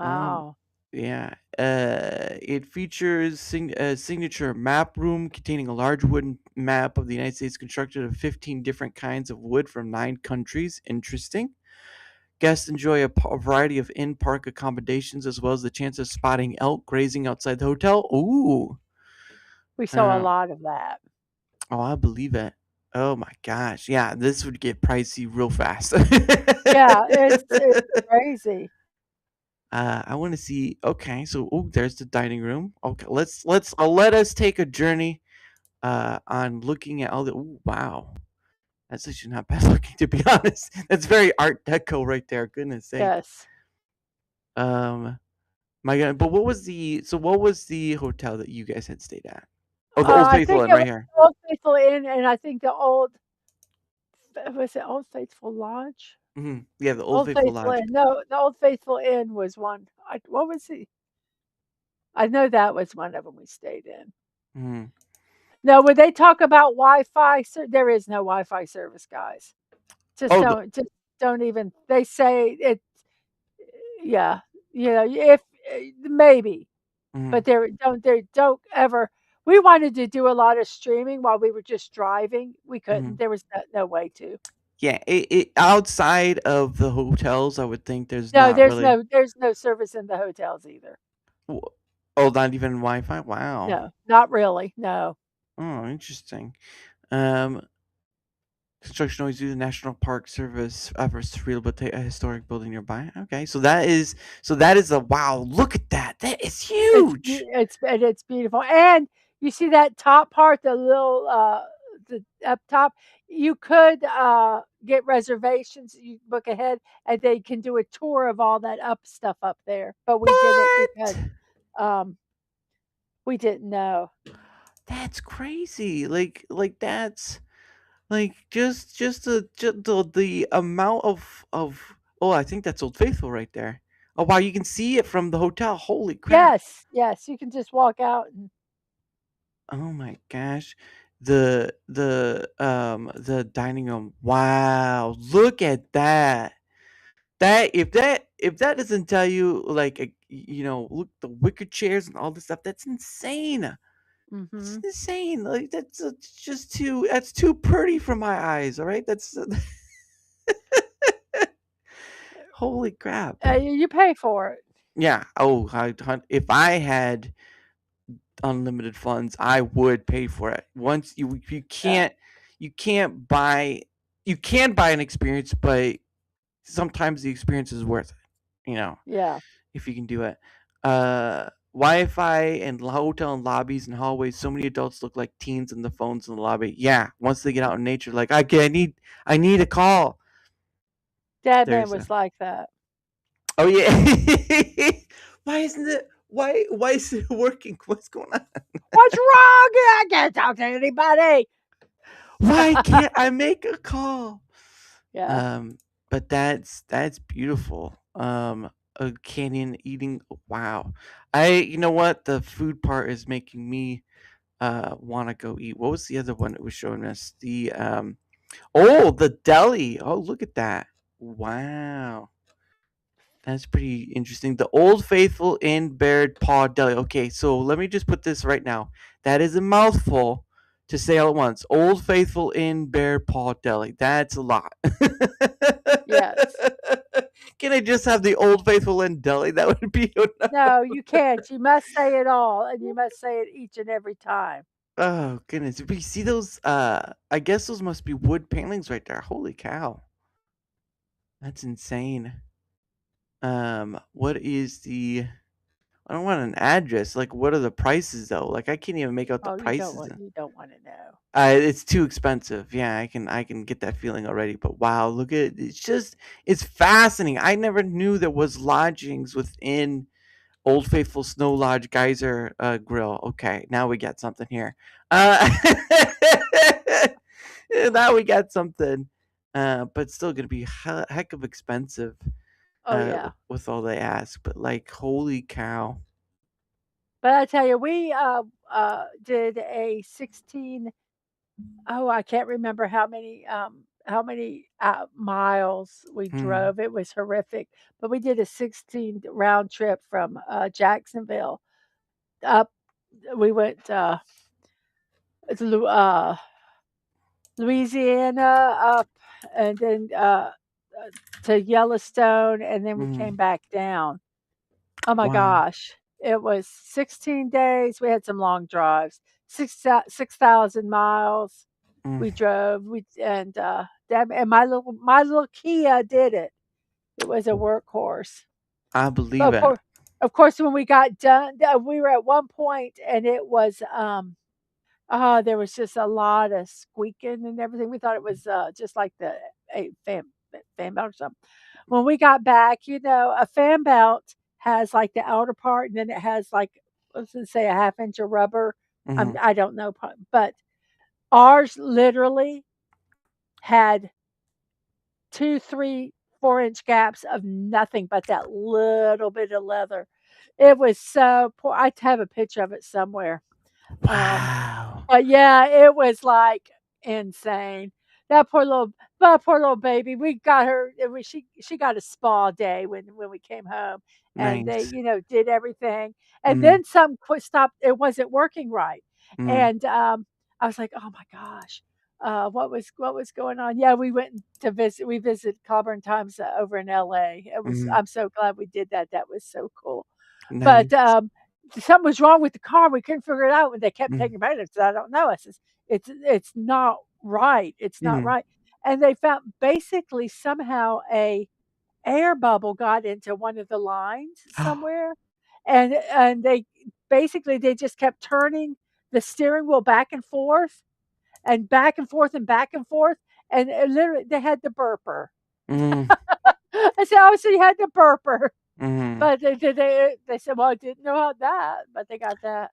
Um, wow. yeah. It features a signature map room containing a large wooden map of the United States constructed of 15 different kinds of wood from 9 countries. Interesting. Guests enjoy a variety of in-park accommodations as well as the chance of spotting elk grazing outside the hotel. Ooh. We saw a Uh, lot of that. oh, I believe it. Oh my gosh. Yeah, this would get pricey real fast. Yeah, it's crazy. I want to see. Okay, so there's the dining room. Okay, let's let us take a journey on looking at all the. Ooh, wow, that's actually not bad looking to be honest. That's very Art Deco right there. Goodness sake. Yes. Um, my God. But what was the hotel that you guys had stayed at? Oh, the Old I Faithful think Inn it right was here. Old Faithful Inn, and I think the old was it Old Faithful Lodge? Yeah, the Old Old Faithful Faithful Lodge. Inn. No, the Old Faithful Inn was one. What was he? I know that was one of them we stayed in. hmm No, when they talk about Wi-Fi, there is no Wi-Fi service, guys. Oh, the. Just don't even. They say it. Yeah, you know, if maybe, mhm, but they don't ever. We wanted to do a lot of streaming while we were just driving. We couldn't. mhm. There was no way to. Yeah, outside of the hotels, I would think there's No, not really. there's no service in the hotels either. w- Oh, not even Wi-Fi. Wow. No, not really. No. Oh, interesting. Um, construction always due to National Park Service efforts to rehabilitate a historic building nearby. Okay, so that is a wow. Look at that. That is huge. It's beautiful, and you see that top part, the little, the up top, you could, get reservations, you book ahead, and they can do a tour of all that up stuff up there, but we did it because, What? um, we didn't know. That's crazy. That's like just the amount of. Oh, I think that's Old Faithful right there. Oh wow, you can see it from the hotel. Holy crap. Yes, yes, you can just walk out and Oh my gosh. The dining room. Wow. Look at that. If that doesn't tell you like look the wicker chairs and all this stuff, that's insane. That's mhm. insane. Like that's too pretty for my eyes, all right? That's holy crap. You pay for it. Yeah. Oh, if I had unlimited funds, I would pay for it. Once Yeah, you can't buy you can buy an experience, but sometimes the experience is worth it, yeah, if you can do it. Wi-Fi and hotel and lobbies and hallways. So many adults look like teens in the phones in the lobby. Yeah, once they get out in nature, like I need a call. DadMan There's a was like that. oh yeah. Why isn't it? Why is it working? What's going on? "What's wrong? I can't talk to anybody." Why can't I make a call? Yeah, Um, but that's beautiful. A canyon eating. Wow. You know what? The food part is making me want to go eat. What was the other one that was showing us? The deli. Oh, look at that. Wow. That's pretty interesting. The Old Faithful in Baird Paw Deli. Okay, so let me just put this right now. That is a mouthful. to say all at once. Old Faithful in Bear Paw Deli. That's a lot. Yes. Can I just have the Old Faithful in Deli? That would be enough. No, you can't. You must say it all, and you must say it each and every time. Oh goodness. But you see those I guess those must be wood paintings right there. Holy cow. That's insane. What is the I don't want an address. Like what are the prices though? Like I can't even make out the Oh, prices. you don't wanna know. It's too expensive. Yeah, I can get that feeling already. But wow, look at it's fascinating. I never knew there was lodgings within Old Faithful Snow Lodge Geyser Grill. Okay, now we got something here. Now we got something. But still gonna be heck of expensive Oh, yeah. with all they ask. But like, holy cow. But I tell you, we, did a 16 oh, I can't remember how many, miles we Hmm. drove. It was horrific, but we did a 16 round trip from, Jacksonville up we went, to Louisiana, up, and then, to Yellowstone, and then we came Hmm. back down. Oh my Wow. gosh. It was 16 days. We had some long drives. 6,000 miles Mm, we drove. That and my little Kia did it. It was a workhorse. I But believe it. of course, when we got done, we were at one point and it was there was just a lot of squeaking and everything. We thought it was just like the a fan belt or something. When we got back, a fan belt has like the outer part and then it has like, let's just say a half inch of rubber. Hmm. I don't know, but ours literally had 2, 3, 4-inch gaps of nothing but that little bit of leather. It was so poor. I have a picture of it somewhere. Um, Wow. but yeah, it was, like, insane. That poor little baby, we got her it was she got a spa day when we came home, and they, Nice. did everything, and Mhm, then some quit stopped it wasn't working right, mhm. and, I was like, "Oh my gosh, what was going on?" Yeah, we visited Colburn Times, over in LA. Mhm. I'm so glad we did that, that was so cool. But, Nice. something was wrong with the car, we couldn't figure it out, and they kept Mm, taking it I said, "I don't know." I says, It's not right, it's not mhm. right." And they found basically somehow a air bubble got into one of the lines somewhere, and they just kept turning the steering wheel back and forth, and back and forth, and back and forth, and, literally they had the burper. Mhm, I said, "Oh, so you had the burper." mhm. But they said, "Well, I didn't know about that," but they got that.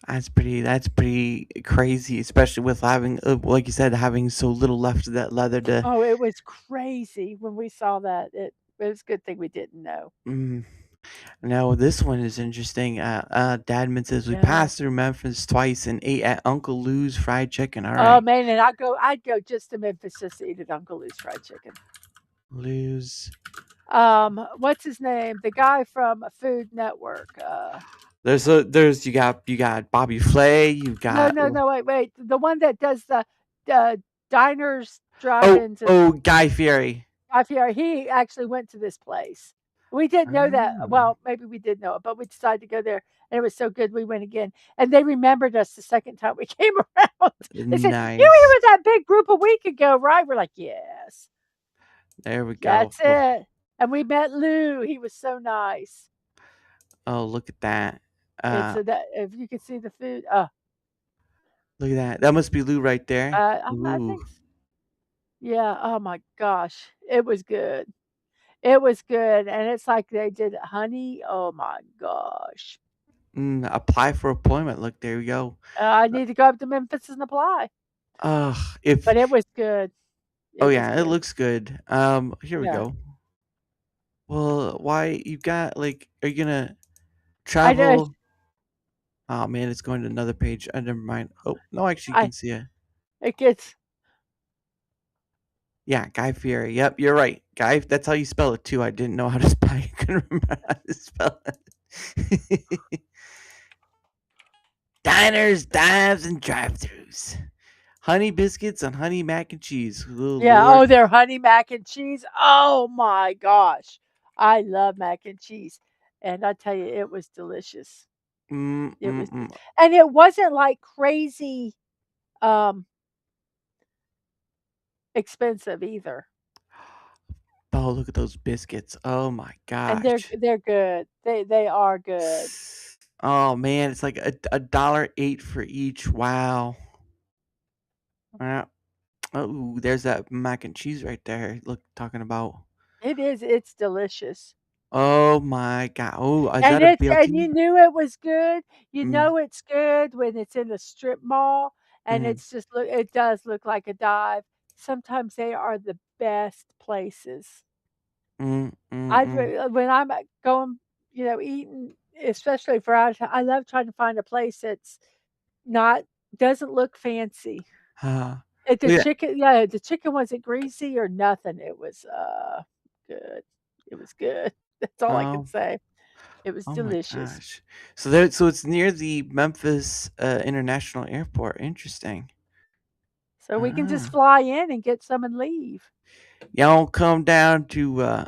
That's pretty crazy, especially with having, like you said, having so little left of that leather to Oh, it was crazy when we saw that. It was a good thing we didn't know. mm. Now this one is interesting. Dadman says, "We Yeah. passed through Memphis twice and ate at Uncle Lou's Fried Chicken." Oh, Alright. man, and I'd go just to Memphis just to eat at Uncle Lou's fried chicken. Lou's. What's his name? The guy from Food Network. You got Bobby Flay, you No, got no, no, wait. The one that does the diners, oh, drive-ins, and oh, Guy Fieri. IPR, he actually went to this place. We didn't know that Oh, well, maybe we did know it, but we decided to go there, and it was so good, we went again, and they remembered us the second time we came around. They said, "You were here nice. with that big group a week ago, right?" We're like, "Yes, There we go. that's it." And we met Lou, he was so nice. Oh, look at that. It's Uh, that if you could see the food, look at that. That must be Lou right there. I Ooh. think yeah, oh my gosh, it was good. It was good, and it's like they did honey, oh my gosh. Apply for employment. Look, there we go. I need to go up to Memphis and apply, If but it was good. oh It was yeah, it good. looks good. Here we Yeah. go. Well, why you got like? Are you gonna I know travel? Oh man, it's going to another page. Never mind. Oh no, actually, you I can see it. it gets Yeah, Guy Fieri. Yep, you're right. Guy. That's how you spell it too. I didn't know how to spell. I couldn't remember how to spell it. Diners, dives, and drive-thrus. Honey biscuits on honey mac and cheese. Oh Yeah, Lord. oh, their honey mac and cheese. Oh my gosh. I love mac and cheese. And I tell you, it was delicious. Mm, It mm, was mm. and it wasn't like crazy um expensive either. Oh, look at those biscuits. Oh my And gosh. they're good. They are good. Oh man, it's like a $1.08 for each. Wow. Wow. Oh, there's that mac and cheese right there. Look, talking about. It is. It's delicious. Oh my god. Oh, is And that a it's and BLT? you knew it was good. You Mm, know it's good when it's in a strip mall and mm, it's just look it does look like a dive. Sometimes they are the best places. mm, mm, mm. When I'm going, eating, especially for out of town, I love trying to find a place that's not doesn't look fancy. Ah. The Yeah. chicken, yeah, the chicken wasn't greasy or nothing. It was good. It was good. That's all I can Oh, say. It was oh my delicious. gosh. So there, so it's near the Memphis International Airport. Interesting. So we can just Ah. fly in and get some and leave. Y'all come down to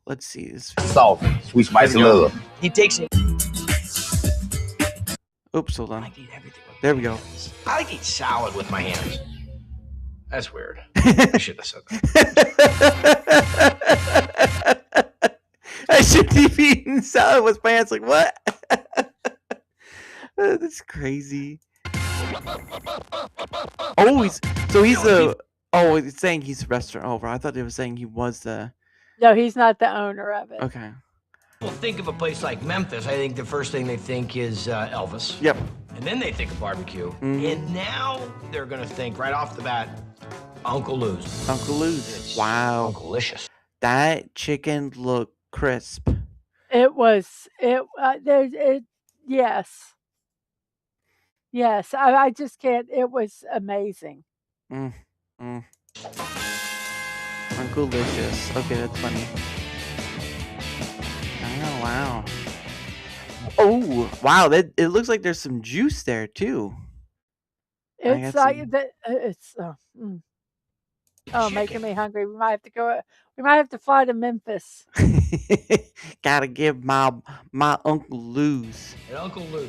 let's see this. Salt, sweet There we spicy go. love. He takes it. Oops, hold I on. like to eat everything with There my we go. hands. I like to eat salad with my hands. That's weird. I shouldn't have said that. I shouldn't be eating salad with my hands. Like what? That's crazy. Oh, he's the. Oh, it's saying he's the restaurant over. I thought they were saying he was the. No, he's not the owner of it. Okay. People think of a place like Memphis, I think the first thing they think is Elvis. Yep. And then they think of barbecue. Mhm. And now they're going to think right off the bat, Uncle Lou's. Uncle Lou's. It's Wow. Uncle-licious. That chicken looked crisp. It was there's it yes. Yes. I just can't it was amazing. Mm, mm. Uncle Licious. Okay, that's funny. Oh wow. Oh wow! That it looks like there's some juice there too. I It's got like some. that it's oh, making Chicken. me hungry. We might have to fly to Memphis. Gotta give my Uncle Lou's At Uncle Lou's.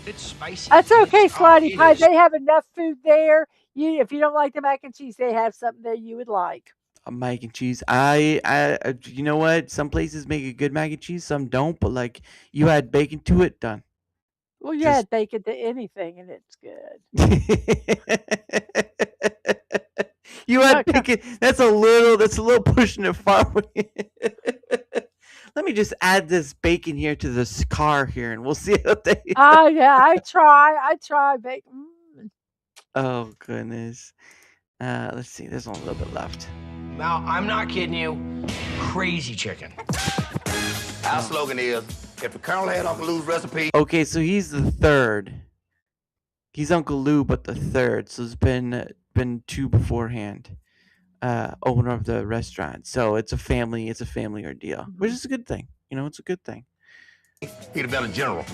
It's spicy. That's and okay, Slotty it Pie. is. They have enough food there. If you don't like the mac and cheese, they have something there you would like. mac and cheese. You know what? Some places make a good mac and cheese, some don't. But like, you add bacon to it, done. Well, you Just add bacon to anything and it's good. you add Okay. bacon. That's a little pushing it far. Let me just add this bacon here to this car here, and we'll see how they. Oh yeah, I try bacon. Oh goodness. Let's see. There's only a little bit left. Now, I'm not kidding you. Crazy chicken. Our slogan is, if the Colonel had Uncle Lou's recipe. Okay, so he's the third. He's Uncle Lou, but the third. So it's been two beforehand. Owner of the restaurant. So it's a family ordeal, which is a good thing. You know, it's a good thing. He'd have been a general.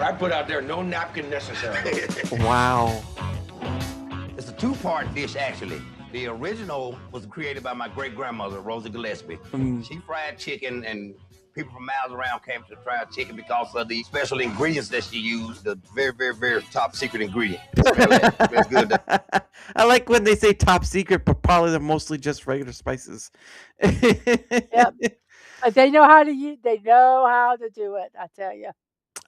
I put out there no napkin necessary. Wow. It's a two-part dish, actually. The original was created by my great-grandmother, Rosie Gillespie. She fried chicken, and people from miles around came to try chicken because of the special ingredients that she used, the very, very, very top secret ingredient. It's good. I like when they say top secret, but probably they're mostly just regular spices. Yep. But they know how to use. They know how to do it. I tell you.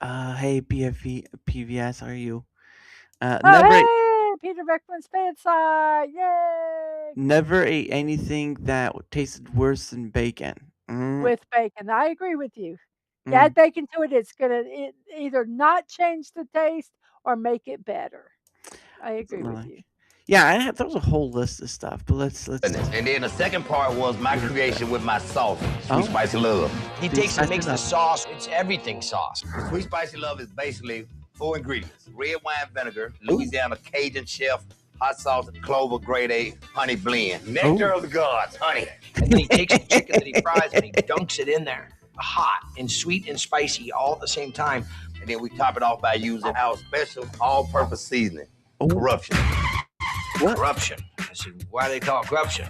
Hey PVS, how are you? Oh, Never hey, Peter Beckman's fan side. Yay! never ate anything that tasted worse than bacon. With bacon. I agree with you. Mm. Add bacon to it, it's gonna either not change the taste or make it better. I agree with you. Yeah, there was a whole list of stuff, but let's. And then the second part was my creation with my sauce, Sweet Spicy Love. He takes and makes the sauce. It's everything sauce. Sweet Spicy Love is basically 4 ingredients: red wine vinegar, Louisiana Cajun chef, hot sauce, clover, grade A, honey blend, nectar of the gods, honey. And then he takes the chicken that he fries and he dunks it in there. hot and sweet and spicy all at the same time. And then we top it off by using our special all-purpose seasoning. Oh. Corruption. What? Corruption. I said, why do they call it corruption?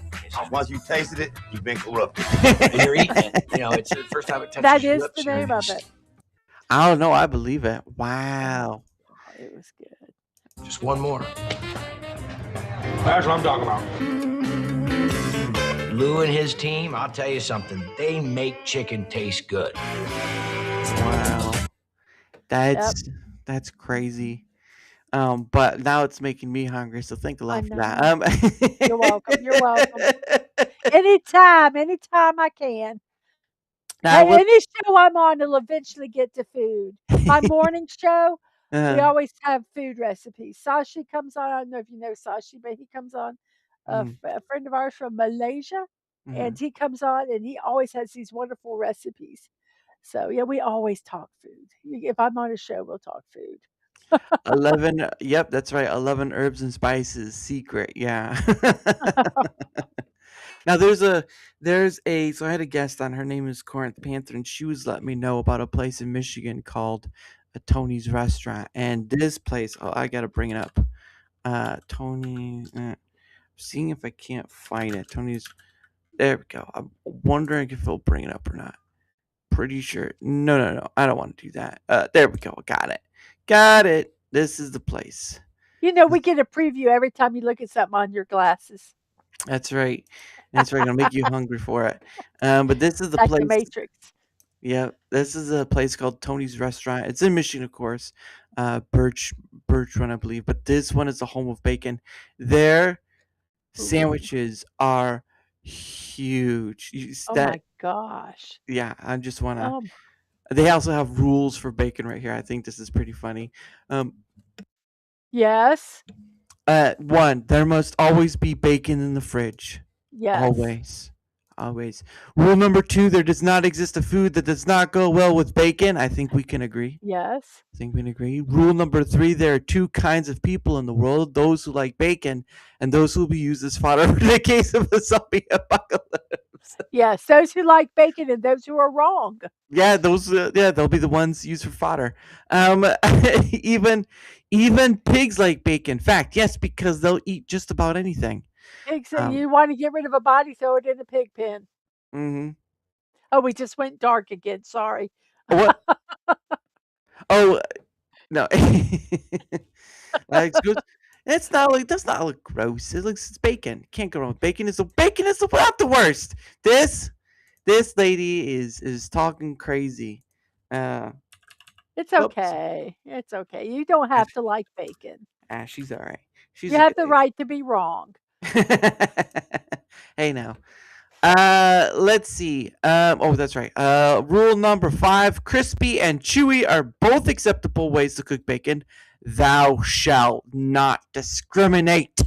Once you tasted it, you've been corrupted. And you're eating it. It's the first time it touches That your is lips. the name of it. I don't know. I believe it. Wow. Oh, it was good. Just one more. That's what I'm talking about. Lou and his team, I'll tell you something. They make chicken taste good. Wow. That's crazy. But now it's making me hungry, so thank a lot for that. You're welcome. You're welcome. Anytime I can. Now, Any show I'm on will eventually get to food. My morning show, we always have food recipes. Sashi comes on. I don't know if you know Sashi, but he comes on. A friend of ours from Malaysia, and he comes on, and he always has these wonderful recipes. So yeah, we always talk food. If I'm on a show, we'll talk food. 11. Yep, that's right. 11 herbs and spices secret. Yeah. Now there's a so I had a guest on. Her name is Corinth Panther, and she was letting me know about a place in Michigan called Tony's Restaurant. And this place, I gotta bring it up. Tony, seeing if I can't find it. Tony's. There we go. I'm wondering if he'll bring it up or not. Pretty sure. No. I don't want to do that. There we go. Got it. This is the place. We get a preview every time you look at something on your glasses. That's right. Gonna make you hungry for it. But this is the Like place. the Matrix. Yeah, this is a place called Tony's Restaurant. It's in Michigan, of course. Birch Run, I believe. But this one is the home of bacon. Their sandwiches are huge. My gosh. Yeah, I just want to. They also have rules for bacon right here. I think this is pretty funny. Yes. One, there must always be bacon in the fridge. Yes. Always. Rule number 2, there does not exist a food that does not go well with bacon. I think we can agree. Yes. I think we can agree. Rule number 3, there are 2 kinds of people in the world, those who like bacon and those who will be used as fodder in the case of a zombie apocalypse. Yes, those who like bacon and those who are wrong. Yeah, those they'll be the ones used for fodder. Even pigs like bacon. Fact, yes, because they'll eat just about anything. Pigs, you want to get rid of a body, throw it in a pig pen. Mm-hmm. Oh, we just went dark again. Sorry. What? Oh no. That's good. It's not like does not look gross. It looks it's bacon. Can't go wrong with bacon. Is not the worst. This lady is talking crazy. It's okay. It's okay. You don't have to like bacon. She's all right. You have the right to be wrong. Hey now. Let's see. That's right. Rule number 5: crispy and chewy are both acceptable ways to cook bacon. Thou shalt not discriminate.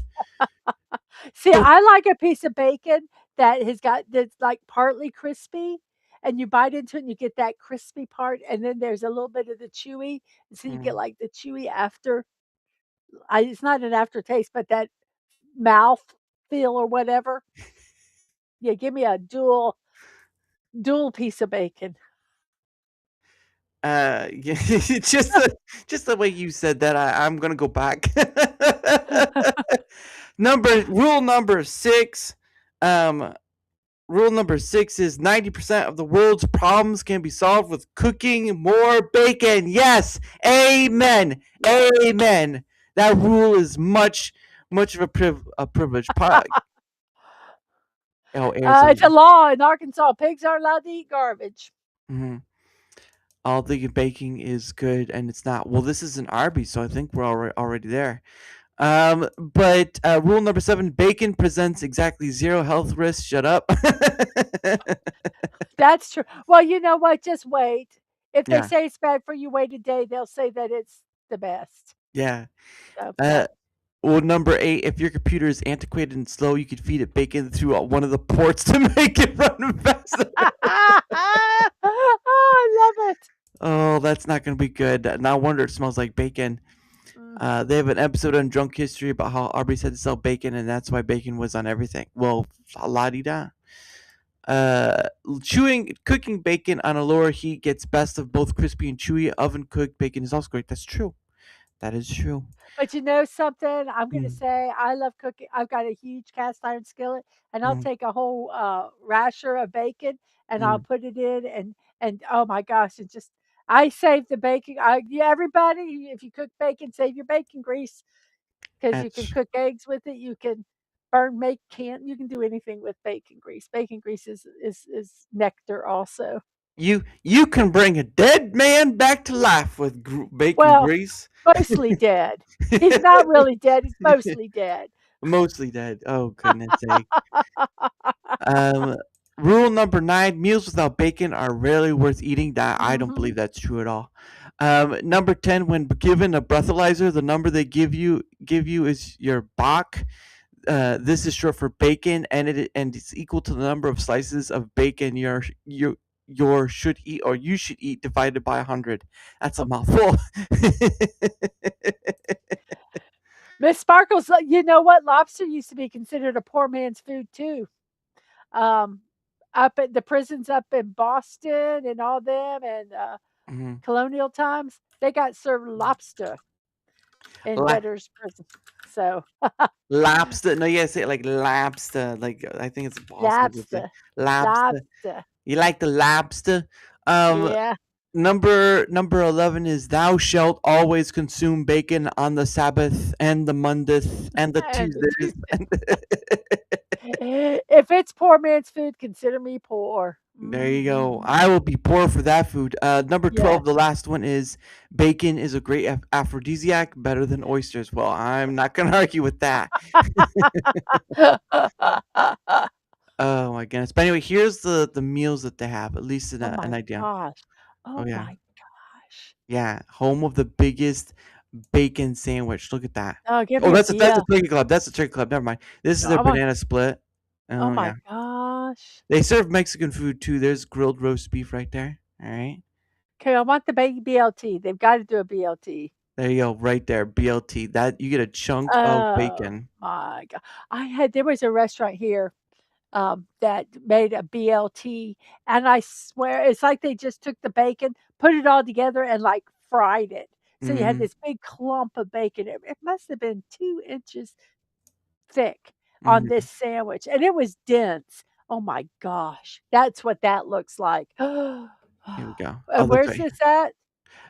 See, I like a piece of bacon that's like partly crispy, and you bite into it and you get that crispy part, and then there's a little bit of the chewy, and so you get like the chewy after. It's not an aftertaste, but that mouth feel or whatever. Yeah, give me a dual piece of bacon. Yeah, just the way you said that, I'm gonna go back. Rule number 6. Rule number 6 is 90% of the world's problems can be solved with cooking more bacon. Yes, amen, amen. That rule is much of a privilege. It's a law in Arkansas. Pigs aren't allowed to eat garbage. Mm-hmm. All the baking is good, and it's not. Well, this is an Arby's, so I think we're already there. But rule number 7: bacon presents exactly 0 health risks. Shut up. That's true. Well, you know what? Just wait. If they Yeah. say it's bad for you, wait a day. They'll say that it's the best. Yeah. So, Well, number 8: if your computer is antiquated and slow, you could feed it bacon through one of the ports to make it run faster. I love it. Oh, that's not going to be good. No wonder it smells like bacon. They have an episode on Drunk History about how Arby's had to sell bacon, and that's why bacon was on everything. Well, la-di-da. Cooking bacon on a lower heat gets best of both crispy and chewy. Oven cooked bacon is also great. That's true. That is true. But you know something? I'm gonna Mm, say I love cooking. I've got a huge cast iron skillet, and I'll mm, take a whole rasher of bacon and I'll mm. put it in, and oh my gosh, it just I save the bacon. Yeah, everybody, if you cook bacon, save your bacon grease because you can That's cook eggs with it. You can burn, make can. You can do anything with bacon grease. Bacon grease is nectar also. you can bring a dead man back to life with bacon Well, grease. mostly dead. He's not really dead. He's mostly dead. Mostly dead. Oh goodness sake. Um, Rule number 9: meals without bacon are rarely worth eating. That I don't Mhm. believe that's true at all. Number 10: when given a breathalyzer, the number they give you is your Bach. This is short for bacon, and it's equal to the number of slices of bacon your should eat or you should eat divided by 100. That's a mouthful. Miss Sparkles, you know what? Lobster used to be considered a poor man's food too. Um, up at the prisons up in Boston and all them and Mhm. colonial times, they got served lobster in La- debtors' prison. So Lobster. No, you gotta say it like lobster. Like I think it's Boston. Would say lobster, lobster. lobster. You like the lobster? Um, Yeah. number 11 is thou shalt always consume bacon on the Sabbath and the Mondays and the And the Tuesdays. if it's poor man's food, consider me poor. There you go. Mhm. I will be poor for that food. Number Yeah. 12, the last one is bacon is a great aphrodisiac, better than oysters. Well, I'm not going to argue with that. Oh my goodness. But anyway, here's the meals that they have, at least Oh an my idea. gosh. Oh Oh yeah. my gosh. Yeah, home of the biggest bacon sandwich. Look at that. Oh, give Oh, me a that's a deal. turkey club. That's a turkey club. Never mind. This is their Oh my banana split. oh Oh my yeah. gosh. They serve Mexican food too. There's grilled roast beef right there. All right. Okay, I want the BLT. They've got to do a BLT. There you go, right there. BLT. That you get a chunk of Oh bacon. my god. There was a restaurant here that made a BLT, and I swear it's like they just took the bacon, put it all together, and like fried it. So you had Mhm. this big clump of bacon. It must have been 2 inches thick on Mhm. this sandwich, and it was dense. Oh my gosh, that's what that looks like. Here we go. Oh, And that's where's right. this at?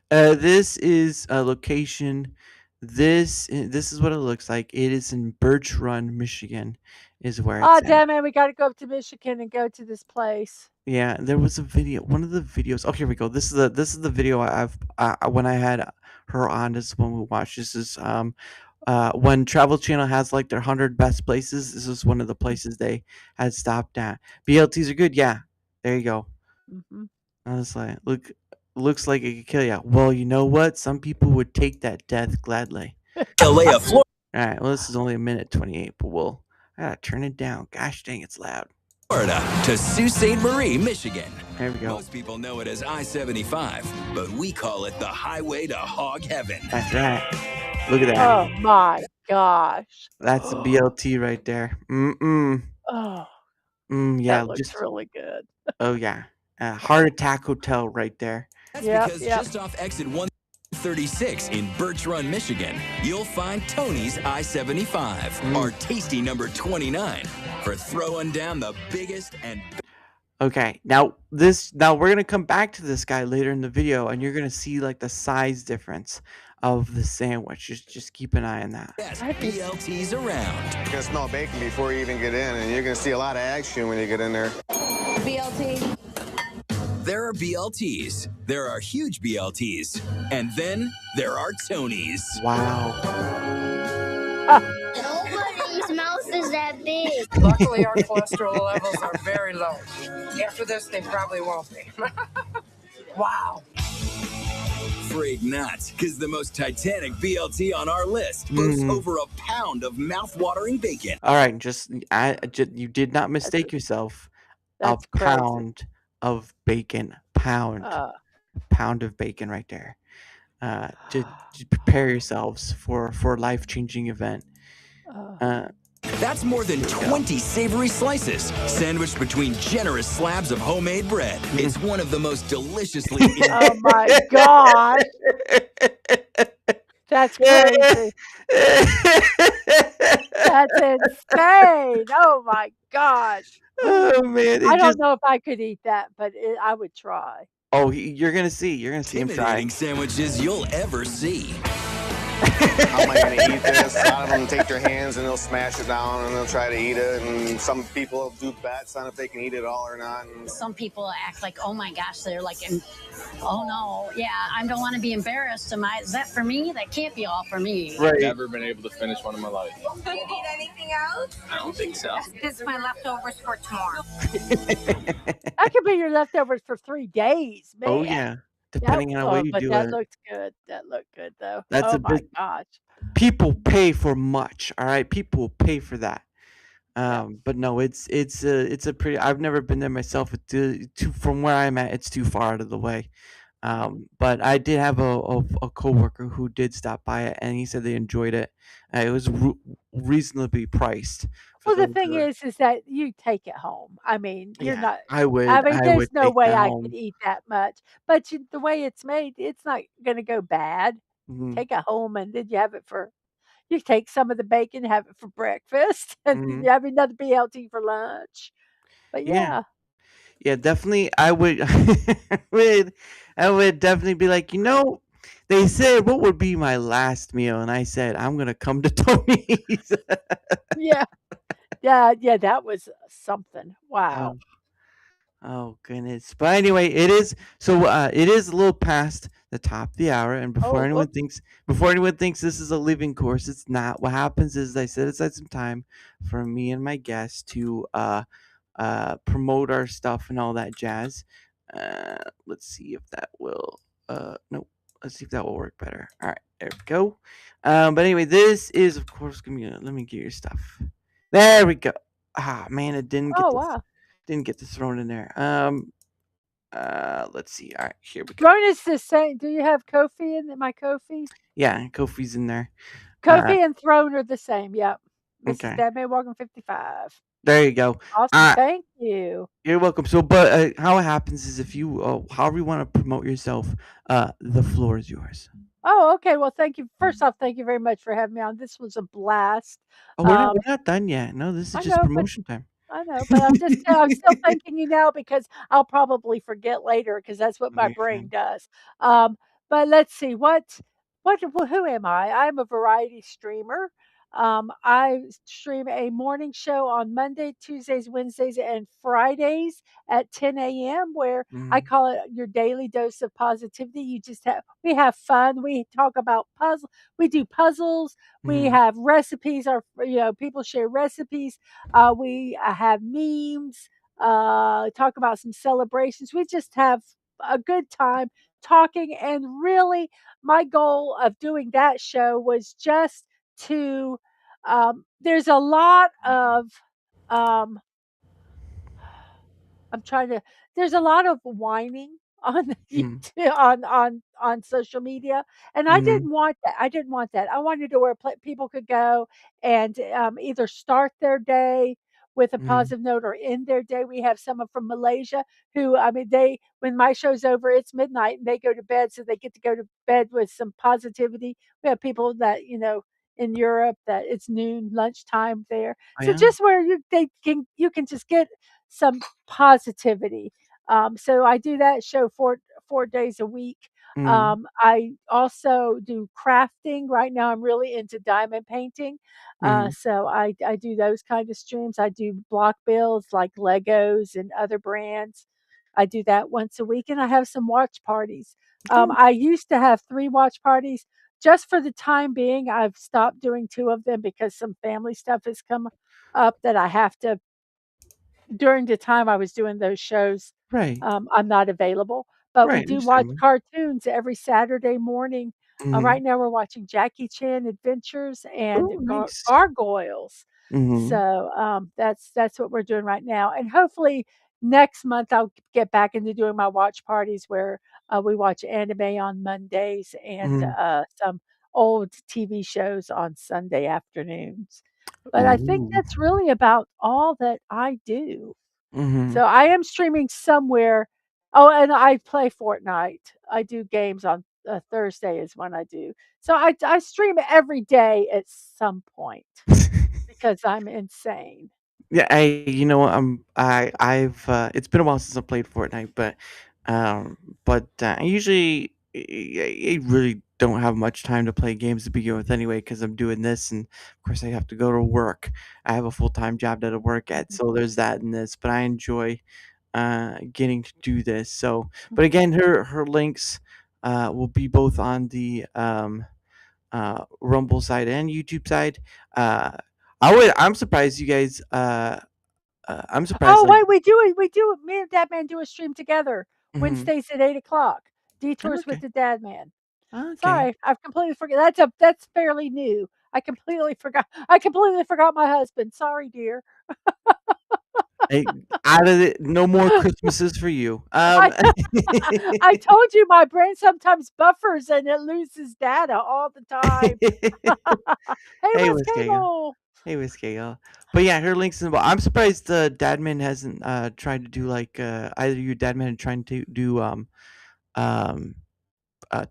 This is a location. This is what it looks like. It is in Birch Run, Michigan, is where Oh, it's at. damn it, we gotta go up to Michigan and go to this place. Yeah, there was a video. One of the videos. Oh, here we go. This is the video when I had her on. This is when we watched. This is when Travel Channel has like their 100 best places. This is one of the places they had stopped at. BLTs are good. Yeah, there you go. Mhm. I was like, looks like it could kill you. Well, you know what? Some people would take that death gladly. LA, Florida. All right. Well, this is only a minute 28, but I gotta turn it down. Gosh dang, it's loud. To Sault Ste. Marie, Michigan. There we go. Most people know it as I-75, but we call it the highway to hog heaven. That's right. Look at that. Oh my gosh. That's a BLT right there. Oh, Yeah. that looks really good. Oh yeah. Heart Attack Hotel right there. That's Yep, because yep. just off exit 136 in Birch Run, Michigan, you'll find Tony's I-75, our tasty number 29, for throwing down the biggest and Okay. Now we're gonna come back to this guy later in the video, and you're gonna see like the size difference of the sandwich. Just keep an eye on that. best BLTs around. You're gonna smell bacon before you even get in, and you're gonna see a lot of action when you get in there. BLT. There are BLTs, there are huge BLTs, and then there are Tonys. Wow. Nobody's mouth is that big. Luckily, our cholesterol levels are very low. After this, they probably won't be. Wow. Afraid not, because the most titanic BLT on our list boasts over a pound of mouth-watering bacon. All right. You did not mistake yourself. That's a crazy. pound of bacon. Pound of bacon right there. To prepare yourselves for a life-changing event. That's more than 20 savory slices, sandwiched between generous slabs of homemade bread. It's one of the most deliciously... Oh my gosh. That's crazy. That's insane. Oh my gosh. Oh man, I it don't just know if I could eat that, but I would try. you're gonna see him try. Intimidating sandwiches you'll ever see. How am I going to eat this? A lot of them take their hands and they'll smash it down and they'll try to eat it. And some people do bets on if they can eat it all or not. And some people act like, oh my gosh, they're like, oh no, yeah, I don't want to be embarrassed. Is that for me? That can't be all for me. Right. I've never been able to finish one in my life. Do you need anything else? I don't think so. This is my leftovers for tomorrow. That could be your leftovers for 3 days, man. Oh yeah, depending on the way you but do that it. looked good. That looked good though. That's oh a my big. gosh. People pay for much. All right, people pay for that. But no, it's a pretty. I've never been there myself. From where I'm at, it's too far out of the way. But I did have a coworker who did stop by it, and he said they enjoyed it. It was reasonably priced. Well, the thing is that you take it home. I mean, you're Yeah, not. I would. I mean, I there's would no take way that I home. could eat that much. But the way it's made, it's not going to go bad. Mhm, Take it home, and then you have it for. You take some of the bacon, have it for breakfast, and then mhm. you have another BLT for lunch. But Yeah, yeah, definitely. I would. I would definitely be like, they said what would be my last meal, and I said I'm gonna come to Tony's. yeah, yeah. That was something. Wow. Oh, oh goodness. But anyway, it is so. It is a little past the top of the hour, and Oh, whoop. before anyone thinks this is a living course, it's not. What happens is I set aside some time for me and my guests to promote our stuff and all that jazz. Let's see if that will nope. Let's see if that will work better. All right, there we go. But anyway, this is of course gonna be. Let me get your stuff. There we go. Ah man, it didn't get Oh this wow. thrown in there. Let's see. All right, here we go. Join us the same. Do you have Kofi in my Kofi? Yeah, Kofi's in there. Kofi and Throne are the same. Yep. Okay. Mrs. DadManWalking 55. There you go. Awesome. Thank you. You're welcome. So, but how it happens is if you, however you want to promote yourself, the floor is yours. Oh, okay. Well, thank you. First off, thank you very much for having me on. This was a blast. Oh, we're not done yet. No, this is I just know, but promotion time. I know, but I'm still thanking you now because I'll probably forget later because that's what my Yeah. brain does. But let's see, who am I? I'm a variety streamer. I stream a morning show on Monday, Tuesdays, Wednesdays, and Fridays at 10 a.m. where I Mhm. call it your daily dose of positivity. We have fun. We talk about we do puzzles. We Mhm. have recipes. People share recipes. We have memes, talk about some celebrations. We just have a good time talking. And really, my goal of doing that show was just to, there's a lot of, um, I'm trying to there's a lot of whining on Mhm. YouTube, on social media, and I Mhm. didn't want that. I didn't want that. I wanted to where people could go and either start their day with a Mhm. positive note or end their day. We have someone from Malaysia who, I mean, they when my show's over, it's midnight and they go to bed, so they get to go to bed with some positivity. We have people that in Europe that it's noon lunchtime there, Oh, so yeah. just where you can just get some positivity. So I do that show 4 days a week. Mhm. I also do crafting. Right now, I'm really into diamond painting. Mhm. So I do those kind of streams. I do block builds like Legos and other brands. I do that once a week, and I have some watch parties. Oh. I used to have 3 watch parties. Just for the time being, I've stopped doing 2 of them because some family stuff has come up that I have to during the time I was doing those shows, Right. I'm not available, but we Right. do watch Understandable. cartoons every Saturday morning. Mhm. Right now we're watching Jackie Chan Adventures and Oh, nice. Gargoyles. Mhm. So, that's what we're doing right now, and hopefully next month I'll get back into doing my watch parties where, we watch anime on Mondays and, Mhm. some old TV shows on Sunday afternoons. But I think Ooh. that's really about all that I do. Mhm. So I am streaming somewhere. Oh, and I play Fortnite. I do games on Thursday is when I do. So I stream every day at some point because I'm insane. Yeah, you know what, it's been a while since I played Fortnite, um, I usually I really don't have much time to play games to begin with anyway because I'm doing this, and of course I have to go to work. I have a full-time job that I work at, so there's that and this, but I enjoy getting to do this. So, but again, her links will be both on the Rumble side and YouTube side. Uh, I'm surprised you guys. I'm surprised. Oh Like, wait, we do me and DadMan do a stream together mhm. Wednesdays at 8 o'clock. Detours with Okay, the DadMan. okay. Sorry, I've completely forgot. That's fairly new. I completely forgot. I completely forgot my husband. Sorry, dear. Hey, out of it. No more Christmases for you. I I told you my brain sometimes buffers and it loses data all the time. Hey, Hey, West Whiskey. Cable. Hey, Whiskey. But yeah, her links in the. I'm surprised Dadman hasn't tried to do like either you Dadman trying to do um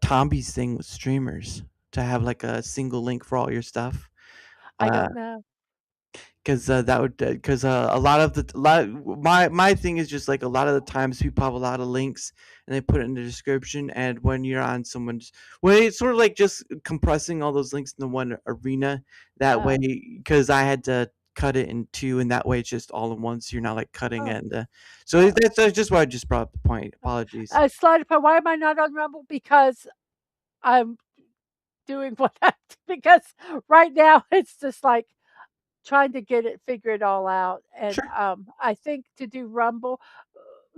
Tomby's thing with streamers to have like a single link for all your stuff. I Uh, don't know. because that would because a lot of my thing is just like a lot of the times people have a lot of links and they put it in the description, and when you're on someone's, well, it's sort of like just compressing all those links into one arena that way, Oh, because I had to cut it in two, and that way it's just all in one, so you're not like cutting oh, it into, so oh. that's just why I just brought up the point. Apologies. Slide upon. Why am I not on Rumble? Because I'm doing what I because right now it's just like trying to get it figure it all out. And Sure. I think to do Rumble,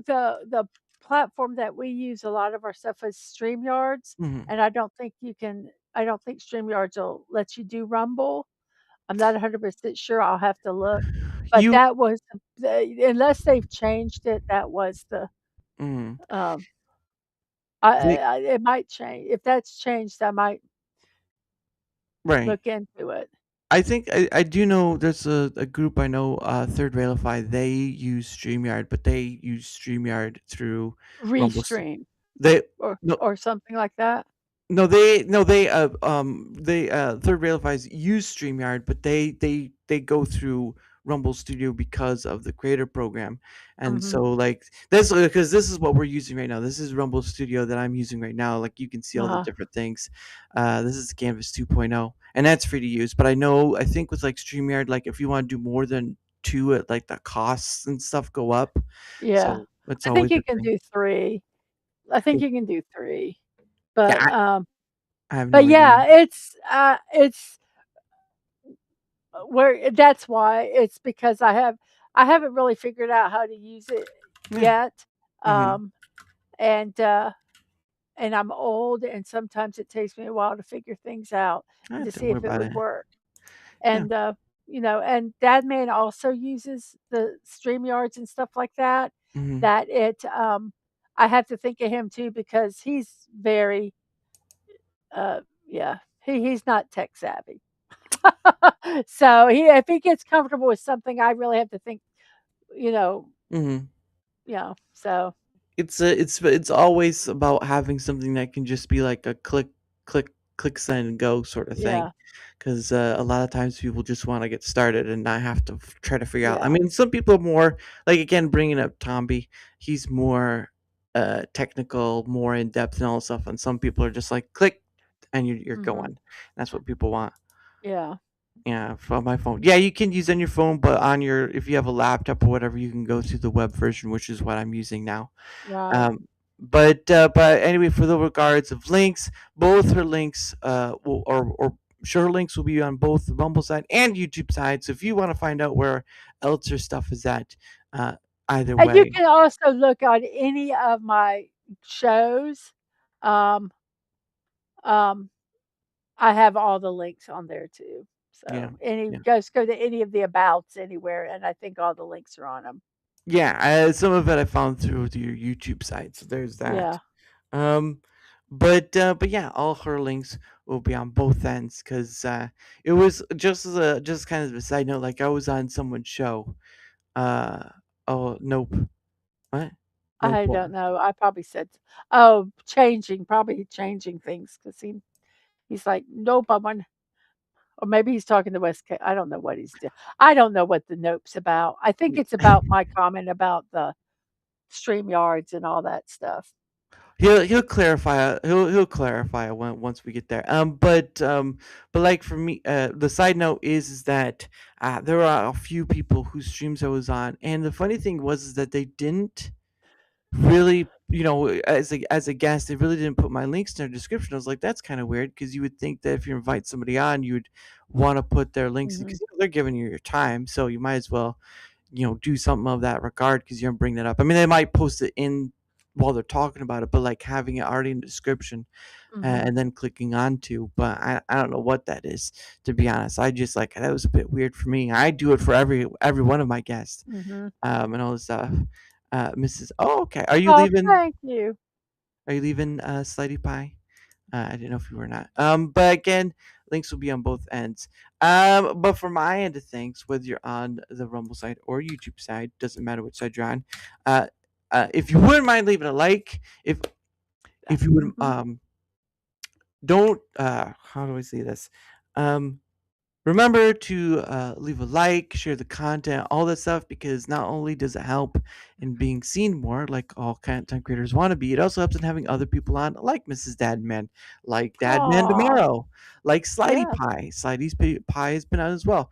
the platform that we use a lot of our stuff is StreamYards, Hmm. and I don't think you can. I don't think StreamYards will let you do Rumble. I'm not 100% sure. I'll have to look. But You. that was unless they've changed it. That was the Mhm. um. They, It might change. If that's changed, I might right. look into it. I think I do know there's a group I know, Third Railify. They use StreamYard, but they use StreamYard through Rumble. Restream They no or something like that. they Third Railify use StreamYard, but they go through Rumble Studio because of the creator program, and so Mhm. like this, because this is what we're using right now. This is Rumble Studio that I'm using right now. Like you can see all the Uh-huh. different things. This is Canvas 2.0, and that's free to use. But I think with like StreamYard, like if you want to do more than two, it like the costs and stuff go up. Yeah. So it's I think always you a can thing. do 3. I think you can do 3. Yeah, But, I have but no idea. yeah, it's where that's why it's because I haven't really figured out how to use it Yeah. yet. Hmm. Um, and, uh, and I'm old, and sometimes it takes me a while to figure things out and to Don't see worry if it about would it. work. Yeah. And, and DadMan also uses the StreamYards and stuff like that, Hmm. that I have to think of him too because he's very, yeah, he's not tech savvy. So if he gets comfortable with something, I really have to think, you know, Hmm. so It's always about having something that can just be like a click, send, and go sort of thing. yeah, Because a lot of times people just want to get started and not have to try to figure out. I yeah, mean, some people are more like, again, bringing up Tomby. He's more technical, more in depth, and all that stuff. And some people are just like click, and you're mhm, going. That's what people want. yeah, Yeah, from my phone. Yeah, you can use on your phone, but on your, if you have a laptop or whatever, you can go through the web version, which is what I'm using now. right. But anyway, for the regards of links, both her links or sure, her links will be on both the Rumble side and YouTube side. So if you want to find out where else her stuff is at, uh, either And you way. can also look on any of my shows. Um, um, I have all the links on there too. Yeah, So any yeah, just go to any of the abouts anywhere, and I think all the links are on them. yeah. Some of it I found through your YouTube site, so there's that. Yeah. Um, but yeah, all her links will be on both ends because it was just kind of a side note. Like I was on someone's show. Uh oh nope. What? Nope. I What? don't know. I probably said, oh, probably changing things because he's like, nope, I'm on. Or maybe he's talking to West Coast. I don't know what he's doing. I don't know what the nope's about. I think it's about my comment about the StreamYards and all that stuff. He'll clarify. He'll clarify once we get there. But like for me, the side note is that there are a few people whose streams I was on, and the funny thing was is that they didn't really, as a guest, they really didn't put my links in their description. I was like, that's kind of weird because you would think that if you invite somebody on, you'd want to put their links Mhm. because they're giving you your time, so you might as well, do something of that regard because you're gonna bring that up. I mean, they might post it in while they're talking about it, but like having it already in the description Mhm. and then clicking onto. But I don't know what that is, to be honest. I just like that was a bit weird for me. I do it for every one of my guests, Mhm. and all this stuff. Mrs. Oh, okay. Are you Oh, leaving? thank you. Are you leaving, Slidey Pie? I didn't know if you were not. But again, links will be on both ends. But for my end of things, whether you're on the Rumble side or YouTube side, doesn't matter which side you're on. Uh, if you wouldn't mind leaving a like, if you would Mhm. don't how do I say this? Um, Remember to leave a like, share the content, all that stuff, because not only does it help in being seen more, like all content creators want to be, it also helps in having other people on, like Mrs. Dadman, like Dadman Aw, tomorrow, like Slidey yeah. Pie. Pie has been on as well.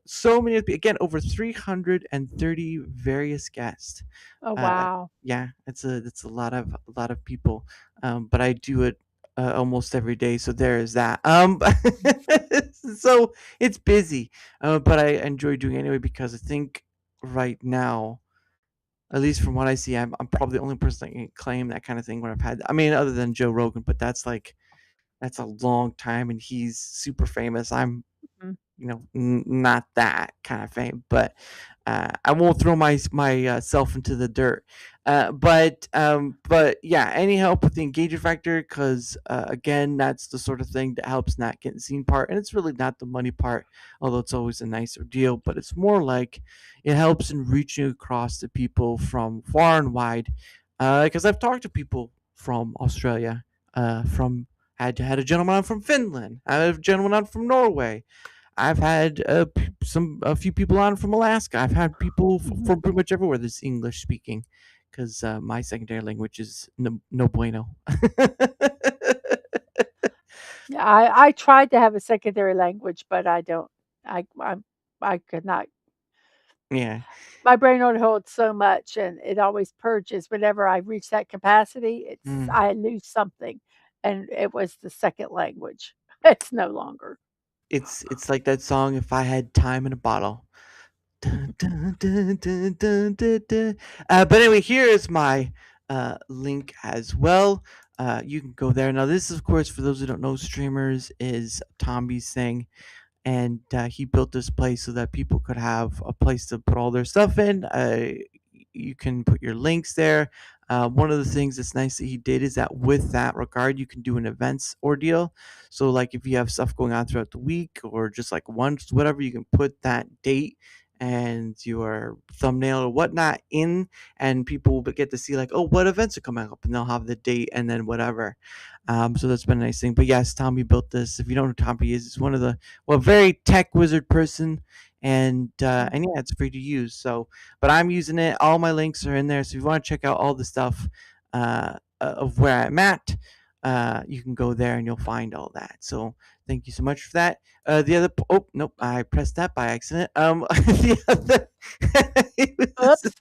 So many, again, over 330 various guests. Oh, Uh, wow. yeah, it's a lot of people. But I do it almost every day, so there is that. So it's busy, but I enjoy doing it anyway because I think right now, at least from what I see, I'm probably the only person that can claim that kind of thing where I've had. I mean, other than Joe Rogan, but that's a long time, and he's super famous. I'm Mhm. not that kind of fame, but I won't throw my self into the dirt. But yeah, any help with the engagement factor, because again, that's the sort of thing that helps not getting seen part, and it's really not the money part, although it's always a nicer deal. But it's more like it helps in reaching across to people from far and wide, because I've talked to people from Australia, from had a gentleman on from Finland, I had a gentleman on from Norway. I've had a few people on from Alaska. I've had people Mhm. from pretty much everywhere that's English speaking, because my secondary language is no bueno. Yeah, I tried to have a secondary language, but I don't. I could not. Yeah. My brain only holds so much, and it always purges whenever I reach that capacity. Mm. I lose something, and it was the second language. It's no longer. It's like that song, "If I Had Time in a Bottle." Dun, dun, dun, dun, dun, dun, dun. But anyway, here is my link as well. You can go there. Now, this, of course, for those who don't know, streamers is Tomby's thing, and he built this place so that people could have a place to put all their stuff in. You can put your links there. One of the things that's nice that he did is that with that regard, you can do an events ordeal. So, like if you have stuff going on throughout the week or just like once, whatever, you can put that date and your thumbnail or whatnot in, and people will get to see like, oh, what events are coming up, and they'll have the date and then whatever. So that's been a nice thing. But yes, Tommy built this. If you don't know who Tommy is, he's one of the very tech wizard person, and Mhm. yeah, it's free to use. So, but I'm using it. All my links are in there. So if you want to check out all the stuff of where I'm at, you can go there and you'll find all that. So thank you so much for that. The other oh nope, I pressed that by accident. The other Oops.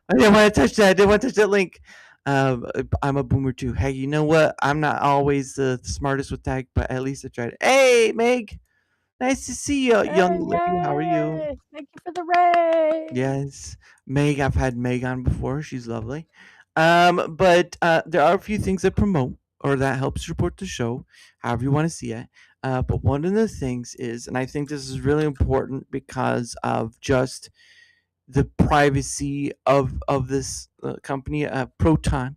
I didn't want to touch that. I didn't want to touch that link. I'm a boomer too. Hey, you know what? I'm not always the smartest with tech, but at least I tried. Hey, Meg. Nice to see you, young Hey, lady. How are you? yay! Thank you for the raid. Yes, Meg. I've had Meg on before. She's lovely. But there are a few things that promote or that helps support the show, however you want to see it. But one of the things is, and I think this is really important because of just the privacy of this company, Proton.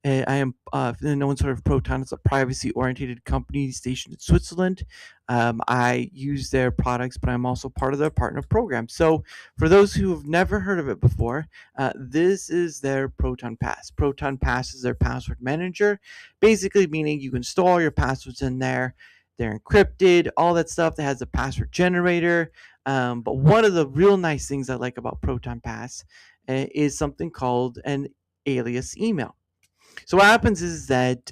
I am, no one's heard of Proton. It's a privacy-oriented company stationed in Switzerland. I use their products, but I'm also part of their partner program. So, for those who have never heard of it before, this is their Proton Pass. Proton Pass is their password manager, basically meaning you install your passwords in there. They're encrypted, all that stuff that has a password generator. But one of the real nice things I like about Proton Pass is something called an alias email. So what happens is that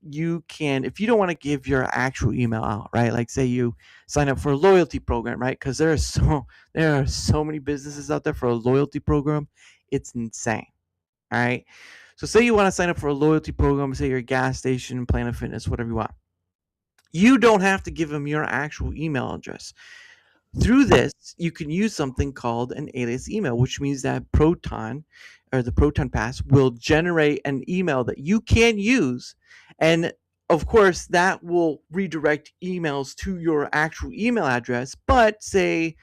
you can, if you don't want to give your actual email out, right? Like say you sign up for a loyalty program, right? Because there are so many businesses out there for a loyalty program, it's insane. All right. So say you want to sign up for a loyalty program, say you're a gas station, Planet Fitness, whatever you want. You don't have to give them your actual email address. Through this, you can use something called an alias email, which means that Proton or the Proton Pass will generate an email that you can use. And of course, that will redirect emails to your actual email address. But say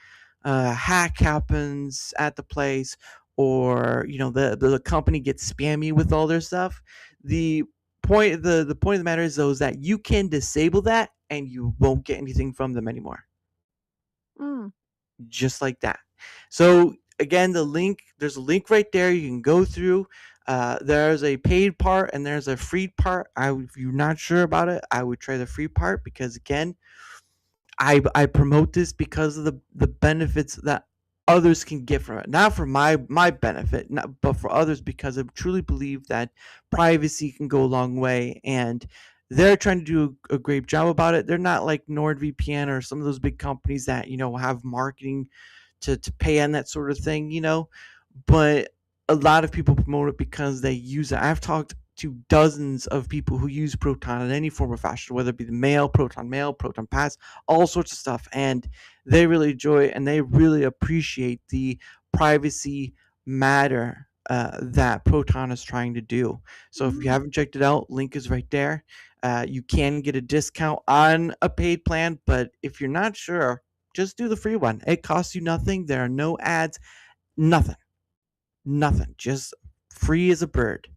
a hack happens at the place, or the company gets spammy with all their stuff. The point of the matter is though is that you can disable that and you won't get anything from them anymore. Mm. Just like that. So again, there's a link right there you can go through. There's a paid part and there's a free part. If you're not sure about it, I would try the free part because again, I promote this because of the benefits that others can get from it. Not for my benefit, but for others, because I truly believe that privacy can go a long way, and they're trying to do a great job about it. They're not like NordVPN or some of those big companies that have marketing to pay on that sort of thing, but a lot of people promote it because they use it. I've talked to dozens of people who use Proton in any form or fashion, whether it be the mail, Proton Pass, all sorts of stuff, and they really enjoy it and they really appreciate the privacy matter that Proton is trying to do. So if you haven't checked it out, link is right there. You can get a discount on a paid plan, but if you're not sure, just do the free one. It costs you nothing. There are no ads, nothing, just free as a bird.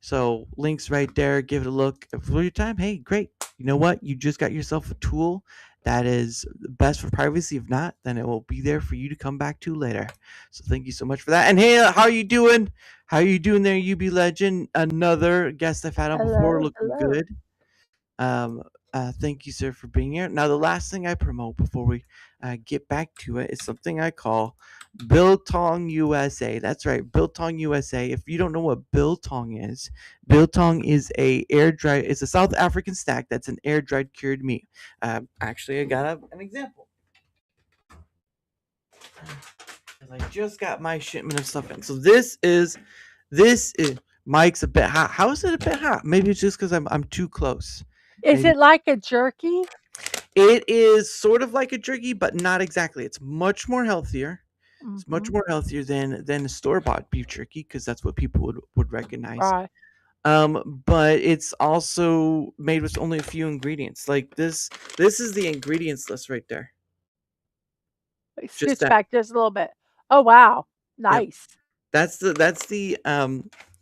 So links right there. Give it a look. For your time, hey, great. You know what? You just got yourself a tool that is best for privacy. If not, then it will be there for you to come back to later. So thank you so much for that. And hey, how are you doing? How are you doing there, UB Legend? Another guest I've had on before, looking good. Thank you, sir, for being here. Now, the last thing I promote before we get back to it is something I call Biltong USA. That's right, Biltong USA. If you don't know what Biltong is a air dried. It's a South African snack that's an air dried cured meat. Actually, I got an example. I just got my shipment of stuff in. So this is Mike's a bit hot. How is it a bit hot? Maybe it's just because I'm too close. Is it like a jerky? It is sort of like a jerky, but not exactly. It's much more healthier. Mm-hmm. It's much more healthier than a store-bought beef jerky because that's what people would recognize. Right. But it's also made with only a few ingredients. Like this is the ingredients list right there. Scooch back just a little bit. Oh wow, nice. Yep.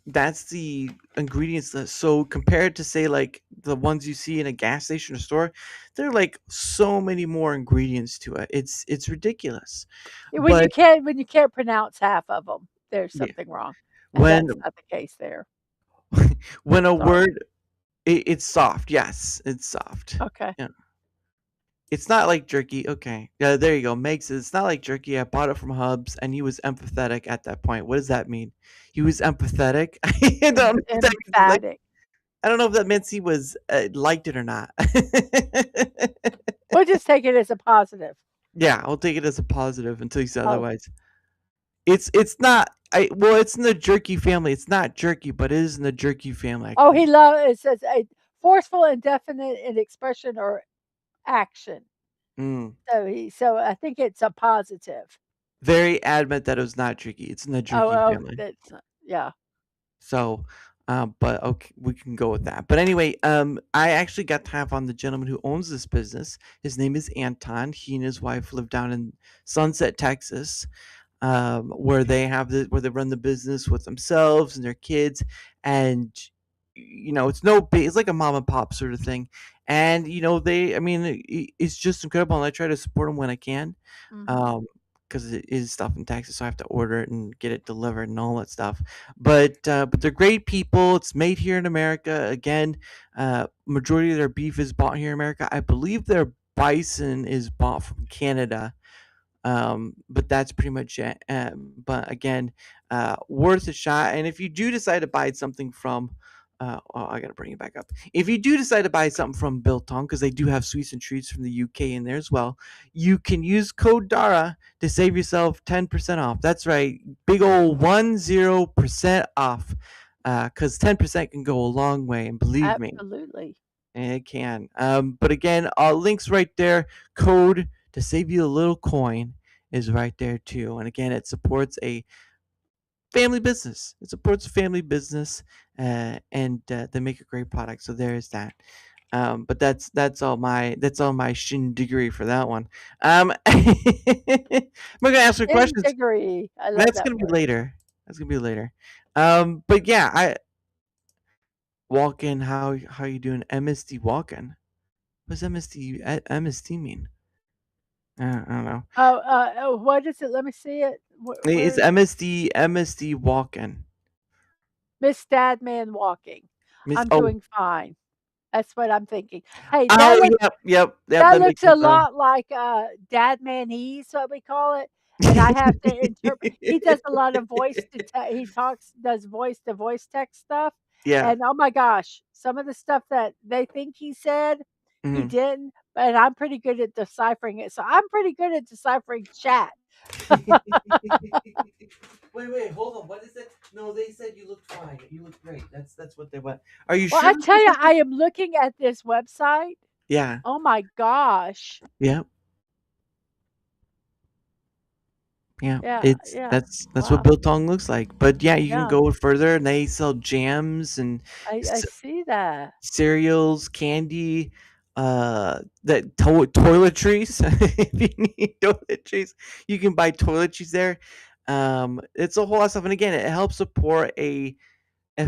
That's the ingredients list. So compared to say like the ones you see in a gas station or store, there are like so many more ingredients to it. It's ridiculous. When you can't pronounce half of them, there's something wrong. And that's not the case there. When a word, it's soft. Yes, it's soft. Okay. Yeah. It's not like jerky. Okay. Yeah, there you go. Makes it. It's not like jerky. I bought it from Hubs, and he was empathetic at that point. What does that mean? He was empathetic. Empathetic. I don't know if that means he was liked it or not. We'll just take it as a positive. Yeah, I'll take it as a positive until you say otherwise. It's not. It's in the jerky family. It's not jerky, but it is in the jerky family. Oh, it says a forceful, indefinite in expression or action. So I think it's a positive. Very adamant that it was not jerky. It's in the jerky family. Yeah. So, but okay, we can go with that. But anyway, I actually got to have on the gentleman who owns this business. His name is Anton. He and his wife live down in Sunset, Texas. where they where they run the business with themselves and their kids, and it's no big, it's like a mom and pop sort of thing, and I mean, it's just incredible, and I try to support them when I can, Mhm. because it is stuff in Texas, so I have to order it and get it delivered and all that stuff. But they're great people. It's made here in America. Again, majority of their beef is bought here in America. I believe their bison is bought from Canada, but that's pretty much it. But again, worth a shot. And if you do decide to buy something from, I gotta bring it back up. If you do decide to buy something from Biltong, because they do have sweets and treats from the UK in there as well, you can use code Dara to save yourself 10% off. That's right, big old 10% off. Because 10% can go a long way, and believe me, Absolutely. it can. But again, links right there. Code to save you a little coin is right there too. And again, it supports a family business. It supports a family business, and they make a great product. So there's that. But that's all my shindiggery for that one. I'm gonna ask some questions. Integry. I love That's that gonna be word. later. That's gonna be later. But yeah, I walk in. How you doing, MSD walking? What's MSD mean? I don't know. Oh, what is it? Let me see it. It's Where MSD walking. MrsDadManWalking. Miss I'm Oh. doing fine. That's what I'm thinking. Hey, Oh, yep. that That makes looks a sense now. lot like DadMan. He's what we call it, and I have to interpret. He does a lot of does voice to voice text stuff, Yeah. and oh my gosh, some of the stuff that they think he said, he Mhm. didn't. But I'm pretty good at deciphering it, so I'm pretty good at deciphering chat. Wait, hold on. What is it? No, they said you looked fine. You look great. That's what they want. Are you Well, sure I that's tell what you, they I said? am looking at this website. Yeah. Oh my gosh. Yep. Yeah. Yeah, It's yeah. that's what Wow. biltong looks like. But yeah, you can Yeah, go further, and they sell jams and I see that. cereals, candy, that toiletries. If you need toiletries, you can buy toiletries there. It's a whole lot of stuff, and again, it helps support a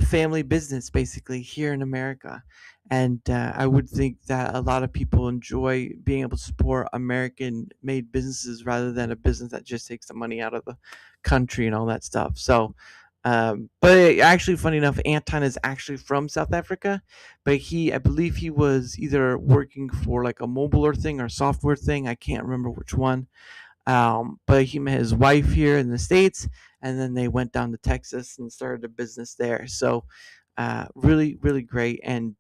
family business basically here in America. And I would think that a lot of people enjoy being able to support American made businesses rather than a business that just takes the money out of the country and all that stuff. So, but actually, funny enough, Anton is actually from South Africa, but I believe he was either working for like a mobile thing or software thing. I can't remember which one, but he met his wife here in the States, and then they went down to Texas and started a business there. So, really, really great. And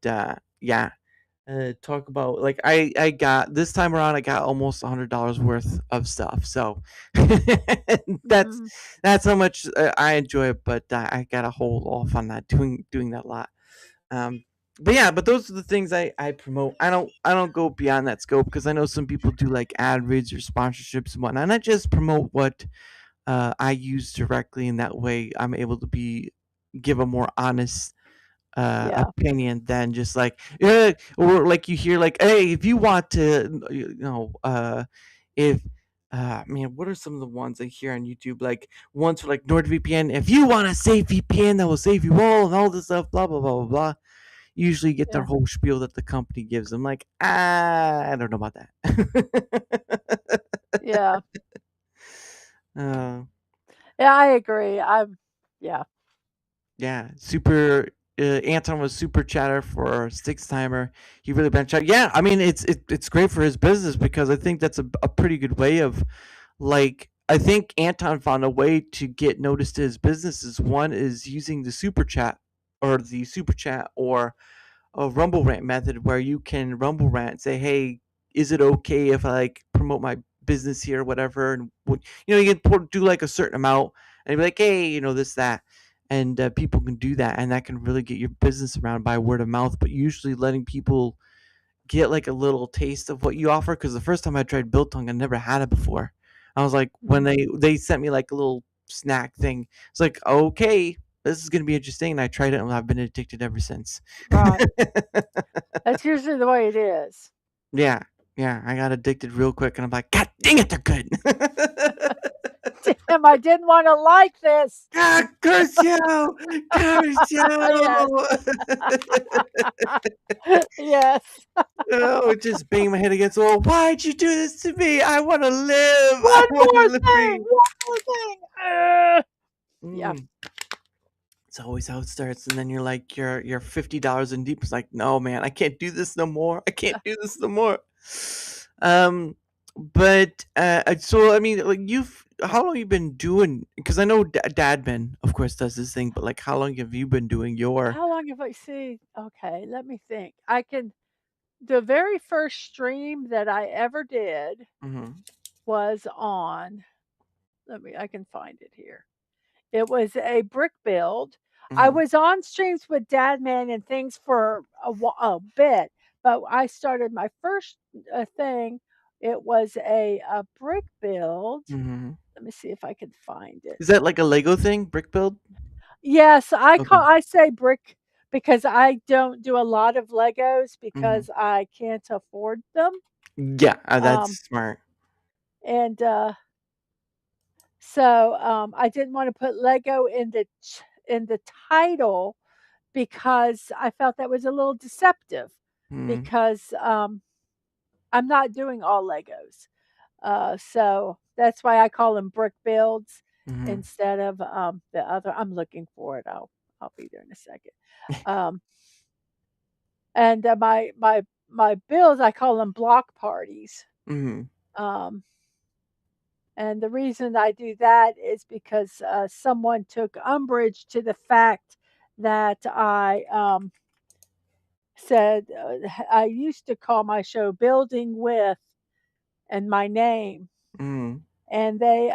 yeah, talk about like I got this time around, I got almost $100 worth of stuff. So that's Mhm. that's how much I enjoy it. But I got a hold off on that doing that a lot. Um, but yeah, but those are the things I promote. I don't go beyond that scope because I know some people do like ad reads or sponsorships and whatnot. And I just promote what I use directly, and that way I'm able to give a more honest Yeah. opinion than just like or like you hear like, hey, if you want to if man, what are some of the ones I hear on YouTube? Like ones for like NordVPN. If you want a safe VPN that will save you all and all this stuff, blah blah blah blah blah. Usually get their Yeah. whole spiel that the company gives them. Like, I don't know about that. Yeah. uh, Yeah, I agree. Yeah. yeah, super. Anton was super chatter for six timer. He really branched out. Yeah, I mean it's great for his business because I think that's a pretty good way of like I think Anton found a way to get noticed to his businesses. One is using the super chat or a Rumble Rant method where you can Rumble Rant and say, "Hey, is it okay if I like promote my business here, or whatever?" And you can do like a certain amount, and be like, "Hey, this that," and people can do that, and that can really get your business around by word of mouth. But usually, letting people get like a little taste of what you offer, because the first time I tried Biltong, I never had it before. I was like, when Mhm. they sent me like a little snack thing, it's like, okay, this is gonna be interesting, and I tried it, and I've been addicted ever since. Right. That's usually the way it is. Yeah, yeah, I got addicted real quick, and I'm like, God dang it, they're good. Damn, I didn't want to like this. Ah, curse you! Curse Yes. you! Yes. Oh, just bang my head against the wall. Why'd you do this to me? I want to live. I One want to more live thing. free. One more thing. Yeah. It's always how it starts, and then you're like, you're $50 in deep. It's like, no, man, I can't do this no more. I can't do this no more. But so I mean, like, how long you been doing? Because I know DadMan, of course, does this thing, but like, how long have you been doing your? How long have I see? Okay, let me think. The very first stream that I ever did was on. I can find it here. It was a brick build. I was on streams with DadMan and things for a bit, but I started my first thing. It was a brick build. Let me see if I can find it. Is that like a Lego thing, brick build? Yes, I say brick because I don't do a lot of Legos because I can't afford them. Yeah, that's smart. And so I didn't want to put Lego in the title because I felt that was a little deceptive because I'm not doing all Legos. So that's why I call them brick builds instead of the other. I'm looking for it. I'll be there in a second. And my builds, I call them block parties. And the reason I do that is because someone took umbrage to the fact that I said I used to call my show Building With and my name. And they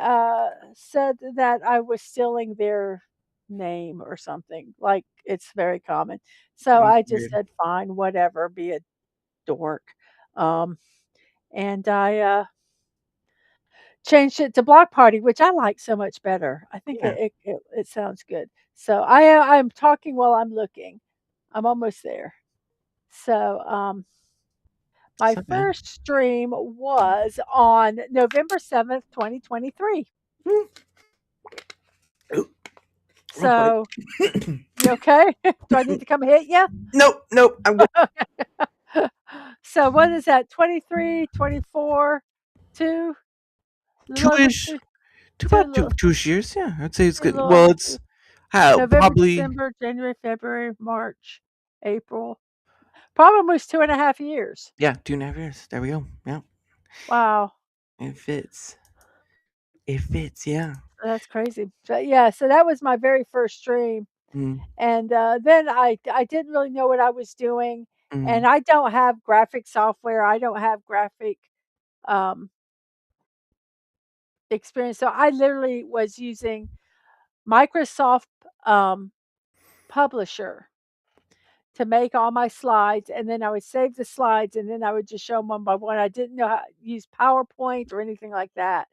said that I was stealing their name or something. Like, it's very common. So I just said, fine, whatever, be a dork. And I changed it to block party, which I like so much better. I think it sounds good. So I'm talking while I'm looking. I'm almost there. So my first stream was on November 7th, 2023. So, you okay? Do I need to come hit you? Nope. I'm good. So what is that? 23, 24, 2? Two-ish. About 2-ish years. Yeah, I'd say it's good. Well, it's November, probably December, January, February, March, April. Probably almost 2.5 years. Yeah, 2.5 years. There we go. Yeah. Wow. It fits. Yeah. That's crazy. So yeah, so that was my very first stream. And then I didn't really know what I was doing. And I don't have graphic software. I don't have graphic experience. So I literally was using Microsoft Publisher to make all my slides, and then I would save the slides, and then I would just show them one by one. I didn't know how to use PowerPoint or anything like that.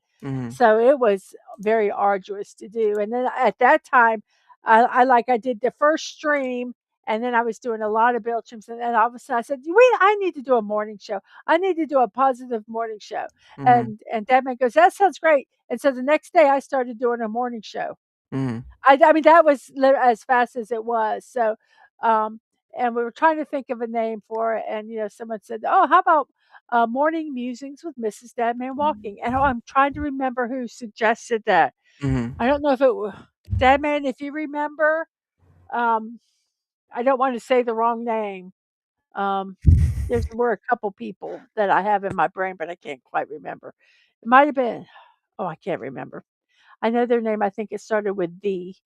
So it was very arduous to do. And then at that time, I did the first stream, and then I was doing a lot of build streams, and then all of a sudden I said, "Wait, I need to do a morning show. I need to do a positive morning show." And DadMan goes, "That sounds great." And so the next day I started doing a morning show. I mean, that was as fast as it was. So, and we were trying to think of a name for it, and someone said, "Oh, how about morning musings with MrsDadManWalking?" And I'm trying to remember who suggested that. I don't know if it was DadMan. If you remember, I don't want to say the wrong name. There were a couple people that I have in my brain, but I can't quite remember. It might have been. Oh, I can't remember. I know their name. I think it started with D.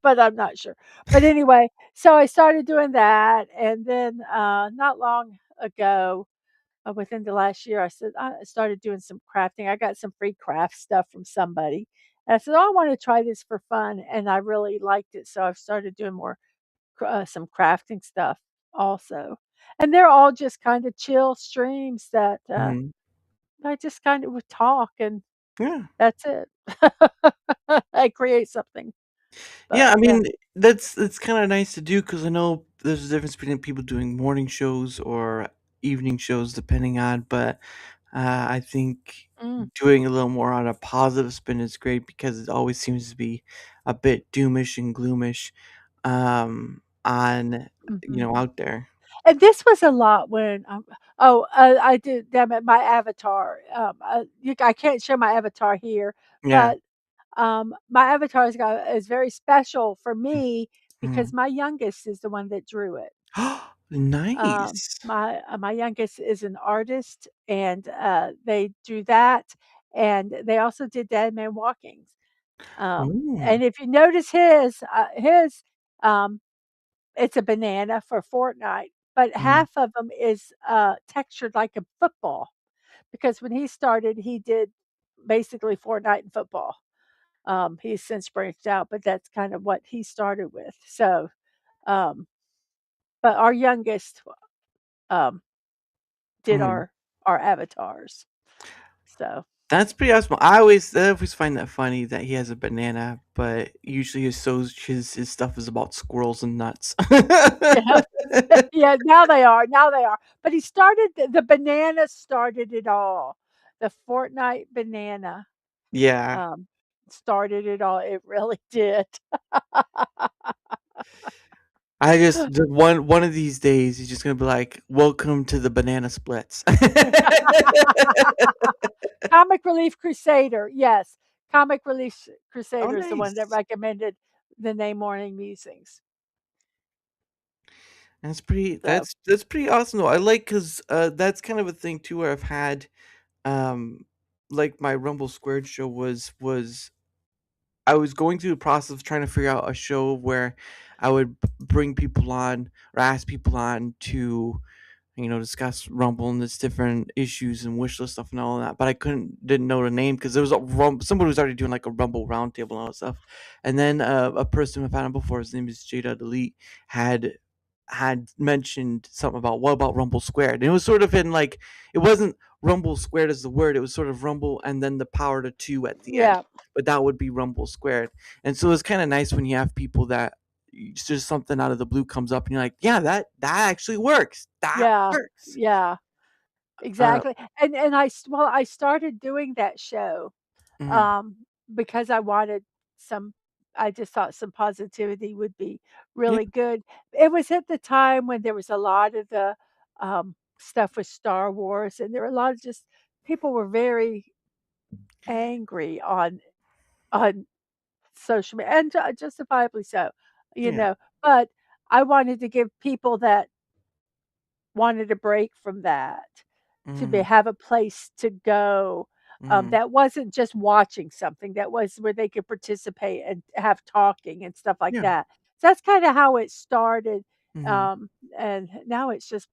But I'm not sure. But anyway, so I started doing that, and then not long ago, within the last year, I started doing some crafting. I got some free craft stuff from somebody, and I said, "Oh, I want to try this for fun," and I really liked it, so I've started doing more some crafting stuff also, and they're all just kind of chill streams that I just kind of would talk, and that's it. I create something. Yeah, I But, yeah. mean, that's kind of nice to do because I know there's a difference between people doing morning shows or evening shows, depending on. But I think Mm. doing a little more on a positive spin is great because it always seems to be a bit doomish and gloomish on Mhm. out there. And this was a lot when, I did, damn it, my avatar. I can't show my avatar here, Yeah. but my avatar is very special for me because Mhm. my youngest is the one that drew it. Nice. My youngest is an artist, and they drew that, and they also did DadManWalking. Ooh. And if you notice um, it's a banana for Fortnite, but Mhm. half of them is textured like a football because when he started, he did basically Fortnite and football. He's since branched out, but that's kind of what he started with. So, um, but our youngest um, did Mhm. our avatars. So That's pretty awesome. I always find that funny that he has a banana, but usually his stuff is about squirrels and nuts. yes, yeah. Now they are. But he started the banana started it all. The Fortnite banana Yeah. um, started it all. It really did. I just one of these days he's just gonna be like, "Welcome to the banana splits." Comic Relief Crusader, yes. Comic Relief Oh, Crusader is the one that nice. recommended the name Morning Musings. So, That's pretty awesome though. I like because that's kind of a thing too where I've had um like my Rumble Squared show was I was going through the process of trying to figure out a show where I would bring people on or ask people on to discuss Rumble and its different issues and wish list stuff and all that. But I didn't know the name because there was somebody was already doing like a Rumble roundtable and all that stuff. And then a person I found out before, his name is Jada Delete, had mentioned something about what about Rumble Squared. And it was sort of in like it wasn't Rumble Squared as the word, it was sort of Rumble and then the power to two at the end. yeah, But that would be Rumble Squared. And so it's kind of nice when you have people that it's just something out of the blue comes up and you're like, yeah, that actually works. That yeah, works. yeah, Uh, exactly. And I started doing that show mhm. um, because some, I just thought some positivity would be Yeah, really good. It was at the time when there was a lot of the stuff with Star Wars, and there were a lot of just people were very angry on social media, and justifiably so, you yeah. know. But I wanted to give people that wanted a break from that Mhm, have a place to go, mhm. that wasn't just watching something, that was where they could participate and have talking and stuff like Yeah, that. So that's kinda how it started, mhm. um, and now it's just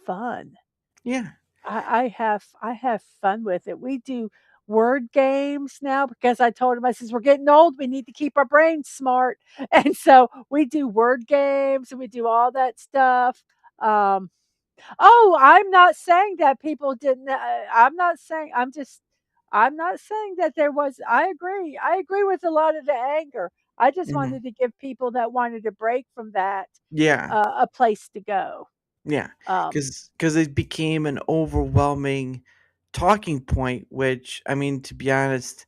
fun. Yeah, I have fun with it. We do word games now because I told him, I says, "We're getting old, we need to keep our brains smart." And so we do word games and we do all that stuff. Um Oh, I'm not saying that people didn't. I'm not saying. I'm not saying that there was. I agree. I agree with a lot of the anger. I just mhm. wanted to give people that wanted a break from that Yeah, a place to go. yeah. Um, Because it became an overwhelming talking point, which, I mean, to be honest,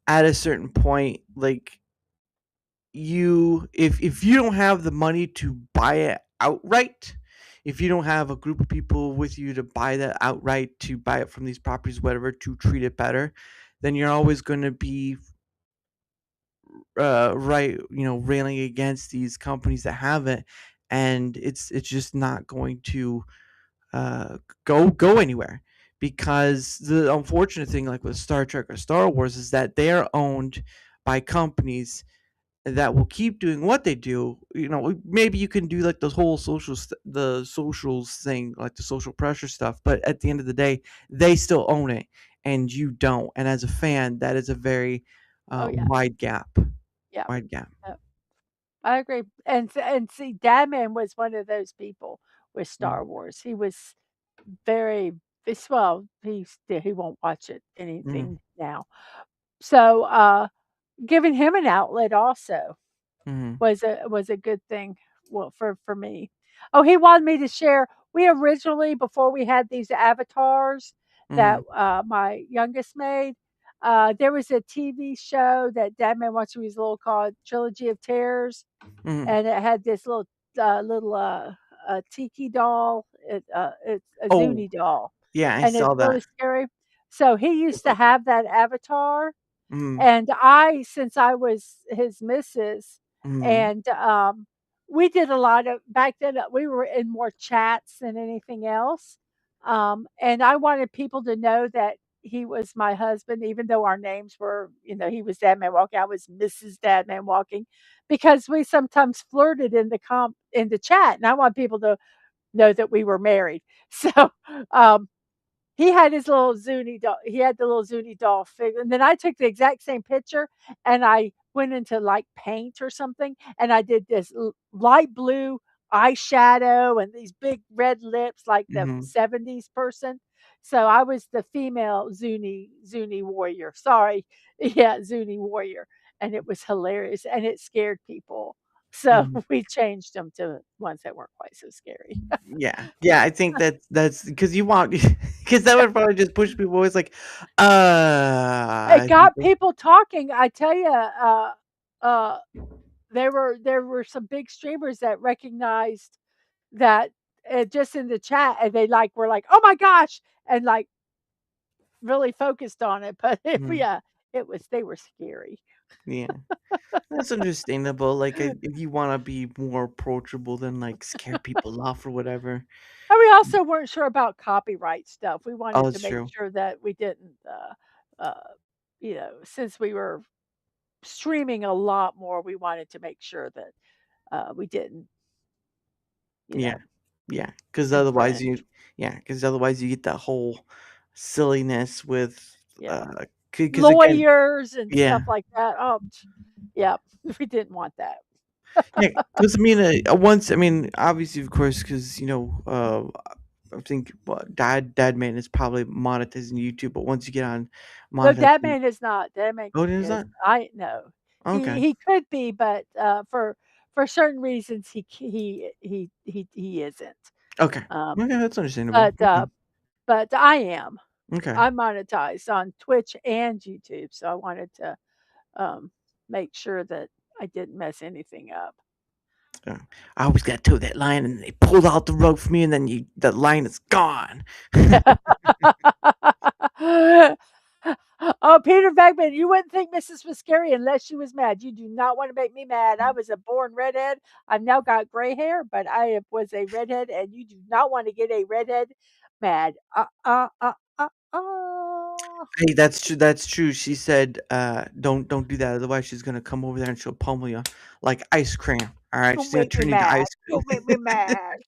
at a certain point, like, if you don't have the money to buy it outright, if you don't have a group of people with you to buy that outright, to buy it from these properties, whatever, to treat it better, then you're always gonna be right, railing against these companies that have it, and it's just not going to uh, go anywhere. Because the unfortunate thing, like with Star Trek or Star Wars, is that they are owned by companies that will keep doing what they do. Maybe you can do like the whole the socials thing, like the social pressure stuff, but at the end of the day, they still own it, and you don't. And as a fan, that is a very oh yeah, wide gap. yeah, Wide gap. yeah, I agree. And see, Dadman was one of those people with Mm, Star Wars. He was very well. He won't watch it mhm, anything now. So giving him an outlet also mhm. was a good thing, well, for me. Oh, he wanted me to share. We originally, before we had these avatars, that Mhm. my youngest made. There was a TV show that DadMan watched when he was little called Trilogy of Terrors, Mhm. and it had this little tiki doll. It's a Oh, Zuni doll, yeah, I and it's saw really that. scary. So he used to have that avatar, Mhm. and since I was his missus, Mhm. and we did a lot of back then. We were in more chats than anything else, and I wanted people to know that he was my husband, even though our names were, he was Dadman Walking, I was Mrs. Dadman Walking, because we sometimes flirted in the chat, and I want people to know that we were married. So, um, he had his little Zuni doll. He had the little Zuni doll figure, and then I took the exact same picture, and I went into like paint or something, and I did this light blue eyeshadow and these big red lips, like the Mhm. '70s person. So I was the female Zuni warrior. Sorry, yeah, Zuni warrior, and it was hilarious, and it scared people. So Mhm. we changed them to ones that weren't quite so scary. Yeah. Yeah, I think that's because you want because that would probably just push people always like, It I think got people talking. I tell you, uh, there were some big streamers that recognized that just in the chat, and they were like, "Oh my gosh!" and like really focused on it. But Mhm. yeah, it was they were scary. Yeah. That's understandable. Like, if you wanna be more approachable than, like, scare people off or whatever. And we also weren't sure about copyright stuff. We Oh, wanted to it's make true. sure that we didn't, since we were streaming a lot more, we wanted to make sure that we didn't, you Yeah. know, Yeah. Because otherwise you infringe. yeah, because otherwise you get that whole silliness with, Yeah. because again Lawyers and yeah. stuff like that. Oh, yeah, we didn't want that. Yeah. Because I mean, once I mean, obviously, of course, because, I think, what, DadMan is probably monetizing YouTube, but once you get on No, monetizing DadMan is not. DadMan oh, it is is not? I no. He Okay. he could be, but for certain reasons he isn't. Okay. Um, Okay, that's understandable. but Okay. but I am. Okay. I'm monetized on Twitch and YouTube, so I wanted to um, make sure that I didn't mess anything up. Yeah. I always got to toe that line, and they pulled out the rug for me, and then the line is gone. Oh, Peter Beckman, you wouldn't think Mrs. was scary unless she was mad. You do not want to make me mad. I was a born redhead. I've now got gray hair, but was a redhead, and you do not want to get a redhead mad. Hey, that's true. That's true. She said, don't do that. Otherwise, she's gonna come over there and she'll pummel you like ice cream. All right, Don't she's gonna make me turn you into mad. ice cream. Don't make me mad.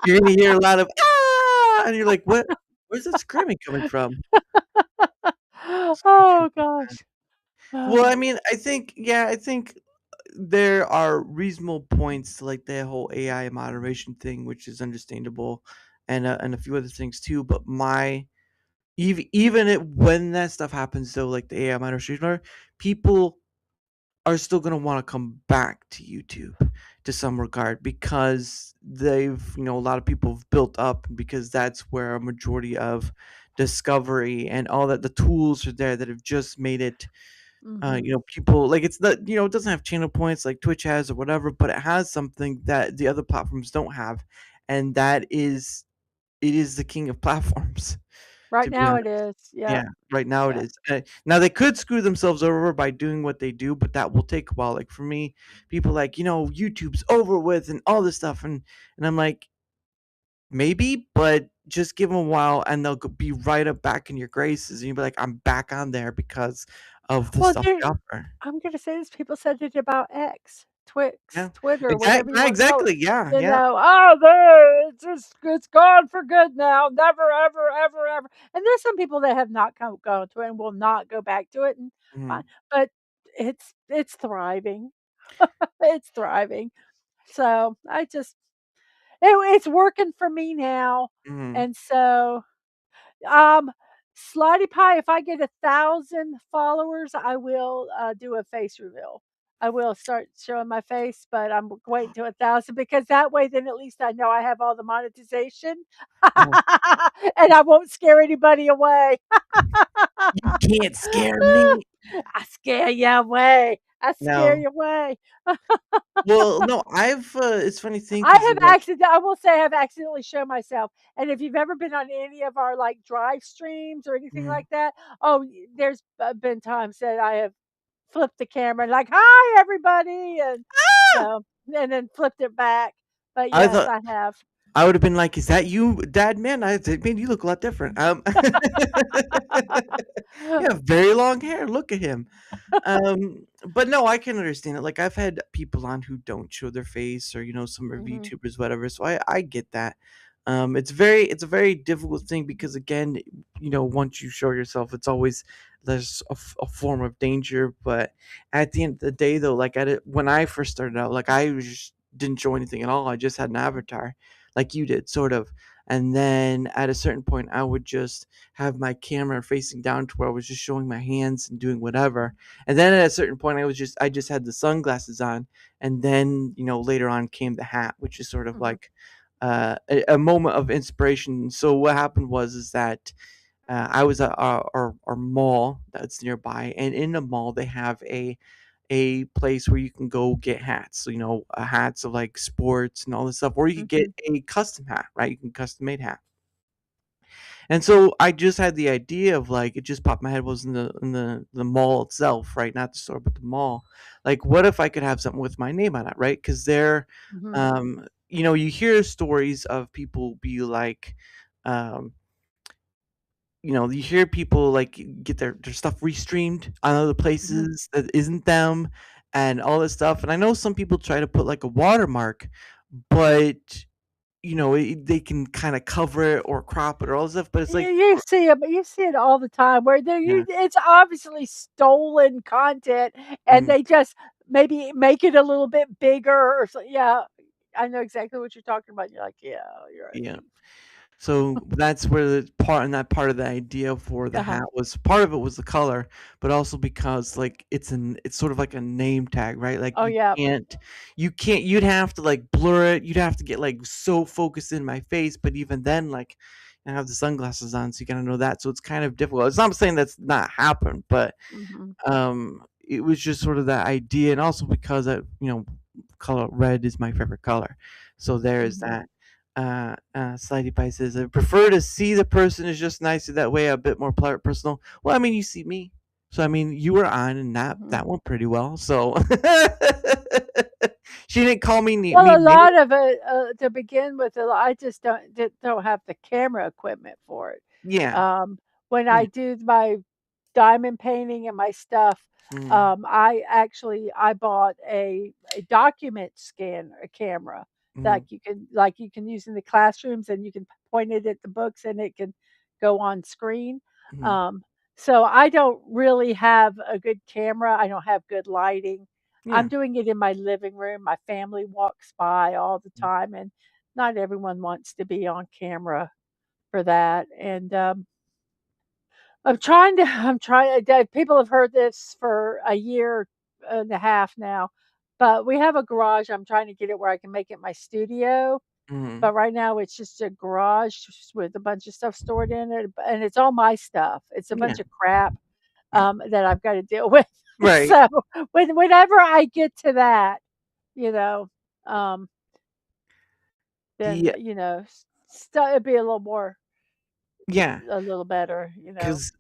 You're gonna hear a lot of ah, and you're like, what? Where's that screaming coming from? It's gonna turn Oh you gosh. mad. Well, I Oh. mean, I think there are reasonable points to like the whole AI moderation thing, which is understandable, and a few other things too. But when that stuff happens, though, like the AI moderation, people are still going to want to come back to YouTube to some regard because a lot of people have built up because that's where a majority of discovery and all that the tools are there that have just made it Mhm. people like it's not it doesn't have channel points like Twitch has or whatever, but it has something that the other platforms don't have, and that is it is the king of platforms. Right To be now honest. it is. Yeah, Yep. right now it Yeah. is. Now they could screw themselves over by doing what they do, but that will take a while. Like for me, people like, YouTube's over with and all this stuff, and I'm like, maybe, but just give them a while, and they'll be right up back in your graces, and you'll be like, I'm back on there because of the Well, stuff they offer. I'm gonna say this, people said it about X, Twix, Yeah, Twitter, whatever you wanna call it. exactly. Yeah, You yeah. know, "Oh, there it's gone for good now, never, ever, ever, ever." And there's some people that have not gone to it and will not go back to it, and fine, Mhm, but it's thriving. It's thriving. So, it's working for me now, mhm. and so, um, Slotty Pie, if I get 1,000 followers, I will, do a face reveal. I will start showing my face, but I'm waiting to 1,000 because that way, then at least I know I have all the monetization, Oh, and I won't scare anybody away. you can't scare me. I scare you away. I scare No. you away. Well, no, it's funny thing I 'cause, have like I will say I've accidentally shown myself. And if you've ever been on any of our like drive streams or anything Mhm. like that, there's been times that I have flipped the camera like, "Hi, everybody," and Ah! so and then flipped it back. But I yes, thought I have. I would have been like, "Is that you, Dad man?" I said, "Man, you look a lot different." You have very long hair. Look at him. But no, I can understand it. Like I've had people on who don't show their face, or some of Mhm, YouTubers, whatever. So I get that. It's a very difficult thing because again, once you show yourself, it's always there's a form of danger. But at the end of the day, though, like when I first started out, like didn't show anything at all. I just had an avatar, like you did, sort of. And then at a certain point, I would just have my camera facing down to where I was just showing my hands and doing whatever. And then at a certain point, I just had the sunglasses on, and then later on came the hat, which is sort of mhm, like a moment of inspiration. So what happened was is that I was at our mall that's nearby, and in the mall they have a place where you can go get hats. So hats of like sports and all this stuff, or you could get mhm, a custom hat, right? You can custom made hat. And so I just had the idea of like it just popped in my head was in the mall itself, right? Not the store, but the mall. Like, what if I could have something with my name on it, right? Because mhm. you hear stories of people be like, um, you hear people like get their stuff restreamed on other Mhm. places that isn't them, and all this stuff. And I know some people try to put like a watermark, but they can kind of cover it or crop it or all this stuff. But it's like, You see it all the time where yeah. it's obviously stolen content, and Mhm. they just maybe make it a little bit bigger or so. Yeah, I know exactly what you're talking about. You're like, yeah, you're a Yeah. thief. So that's where that part of the idea for the Uh-huh. hat was part of it was the color, but also because like it's sort of like a name tag, right? Like Oh yeah. you'd have to like blur it, you'd have to get like so focused in my face, but even then like I have the sunglasses on, so you gotta know that. So it's kind of difficult. It's not saying that's not happened, but Mhm. it was just sort of that idea, and also because color red is my favorite color, so there is Mhm. that. Slidey Pie says, I prefer to see the person is just nicer that way, a bit more personal. Well, I mean, you see me, so I mean, you were on, and that Mhm. went pretty well. So she didn't call me Well, a mean. lot of it, to begin with, I just don't have the camera equipment for it. Yeah, Um, when yeah, I do my diamond painting and my stuff, mm, I bought a document scanner camera that mm, you can use in the classrooms, and you can point it at the books and it can go on screen. mm, Um, so I don't really have a good camera. I don't have good lighting. I'm yeah, doing it in my living room. My family walks by all the time, and not everyone wants to be on camera for that. And I'm trying. People have heard this for a year and a half now, but we have a garage. I'm trying to get it where I can make it my studio. mm, But right now it's just a garage just with a bunch of stuff stored in it, and it's all my stuff. It's a yeah, bunch of crap that I've got to deal with. right, So whenever I get to that, you know, um, then the it'd be a little more, yeah. a little better,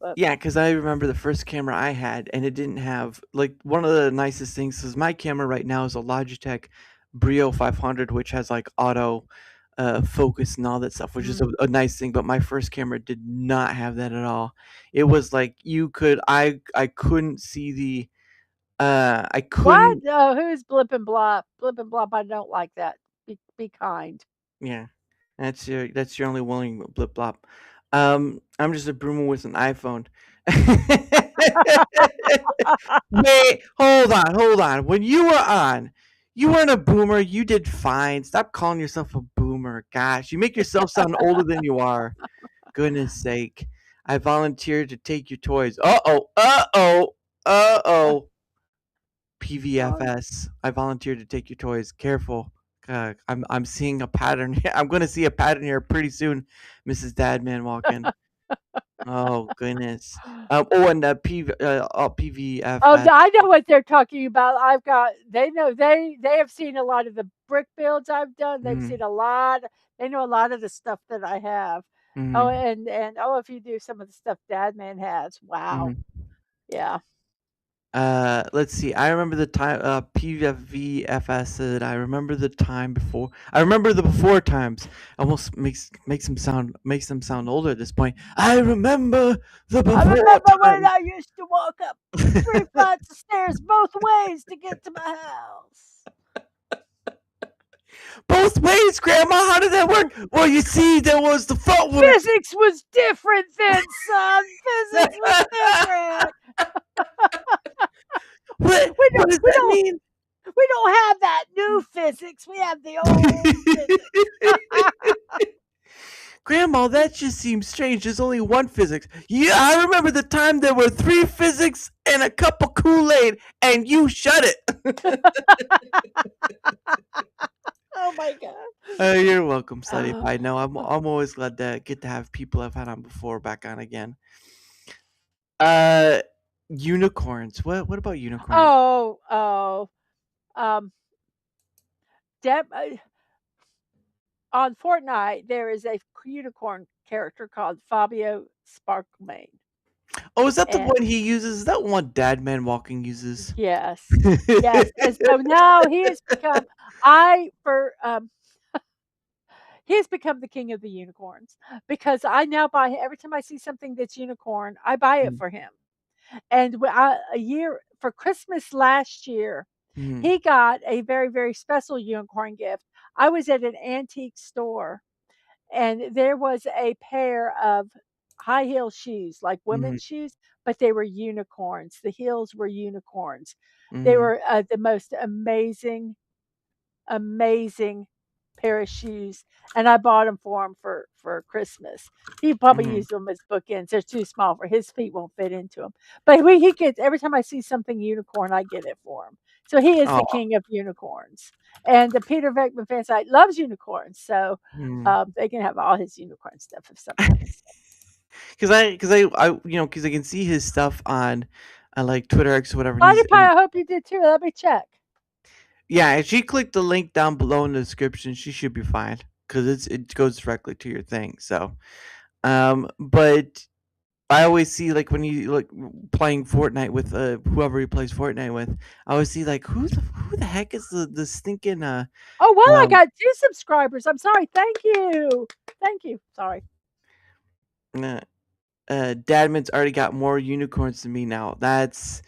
But Cause I remember the first camera I had, and it didn't have like one of the nicest things is my camera right now is a Logitech Brio 500, which has like auto focus and all that stuff, which is mm. a nice thing. But my first camera did not have that at all. It was like I couldn't see I What? couldn't. Who's Blip and Blop? Blip and Blop, I don't like that. Be kind. Yeah, that's your only willing blip blop. I'm just a boomer with an iPhone. Wait, hold on. When you were on, you weren't a boomer. You did fine. Stop calling yourself a boomer. Gosh, you make yourself sound older than you are. Goodness sake. I volunteered to take your toys. Uh oh. Uh oh. Uh oh. PVFS. I volunteered to take your toys. Careful. I'm seeing a pattern here. I'm going to see a pattern here pretty soon, Mrs. DadManWalking. Oh goodness. And PVFS. Oh, I know what they're talking about. They know they have seen a lot of the brick builds I've done. They've seen a lot. They know a lot of the stuff that I have. Oh, and if you do some of the stuff DadMan has, wow, yeah. Let's see. I remember the time. PVFS said, "I remember the time before. I remember the before times." Almost makes them sound older at this point. I remember the before I remember when times. I used to walk up 3 flights of stairs both ways to get to my house. Both ways, Grandma. How did that work? Well, you see, there was the front one. Physics was different then, son. Physics was different. What does that mean? We don't have that new physics. We have the old physics. Grandma, that just seems strange. There's only one physics. Yeah, I remember the time there were 3 physics and a cup of Kool-Aid, and you shut it. Oh my God. You're welcome, Sunny Pie. No, I'm always glad to get to have people I've had on before back on again. Unicorns. What about unicorns? On Fortnite, there is a unicorn character called Fabio Sparklemane. Oh, is that the one he uses? Is that one DadManWalking uses? Yes. Yes. And so now he has become he has become the king of the unicorns, because I now buy, every time I see something that's unicorn, I buy it for him. And for Christmas last year, he got a very, very special unicorn gift. I was at an antique store, and there was a pair of high heel shoes, like women's shoes, but they were unicorns. The heels were unicorns. They were the most amazing pair of shoes, and I bought them for him for Christmas. He probably used them as bookends. They're too small for his feet; won't fit into them. But he gets, every time I see something unicorn, I get it for him. So he is the king of unicorns, and the Peter Venkman fan site loves unicorns. So they can have all his unicorn stuff if somebody. Because I can see his stuff on like Twitter X or whatever. Pie, I hope you did too. Let me check. Yeah, if she clicked the link down below in the description, she should be fine, because it goes directly to your thing. So, but I always see, like, when you like playing Fortnite with whoever he plays Fortnite with, I always see like who the heck is the stinking Oh well, I got 2 subscribers. I'm sorry. Thank you. Sorry. Dadman's already got more unicorns than me now. That's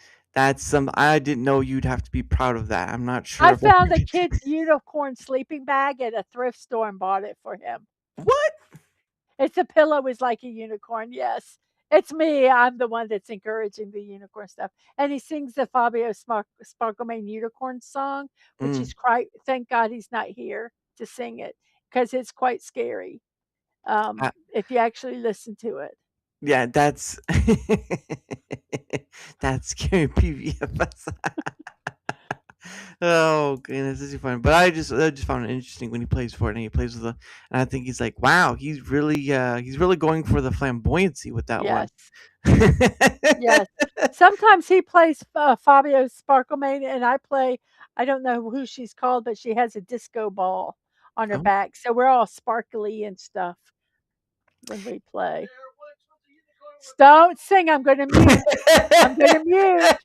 some. I didn't know you'd have to be proud of that. I'm not sure. I found a kid's unicorn sleeping bag at a thrift store and bought it for him. What? It's a pillow is like a unicorn. Yes, it's me. I'm the one that's encouraging the unicorn stuff. And he sings the Fabio Sparklemane unicorn song, which is quite. Thank God he's not here to sing it, because it's quite scary. If you actually listen to it. Yeah, that's scary PVFS. Oh goodness, this is fun. But I just found it interesting when he plays Fortnite. He plays with and I think he's like, wow, he's really going for the flamboyancy with that one. Yes. Sometimes he plays Fabio Sparklemane, and I play. I don't know who she's called, but she has a disco ball on her back, so we're all sparkly and stuff when we play. Don't sing. I'm going to mute.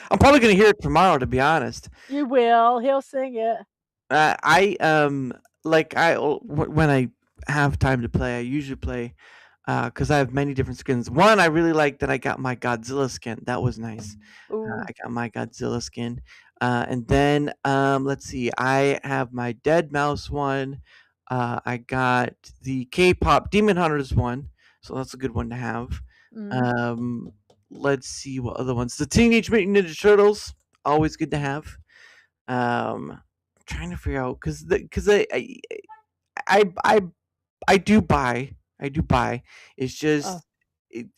I'm probably going to hear it tomorrow, to be honest. You will. He'll sing it. When I have time to play, I usually play because I have many different skins. One, I really like that I got my Godzilla skin. That was nice. I got my Godzilla skin. And then let's see. I have my Dead Mouse one. I got the K-pop Demon Hunters one. So that's a good one to have. Let's see what other ones. The Teenage Mutant Ninja Turtles, always good to have. I'm trying to figure out because I do buy. It's just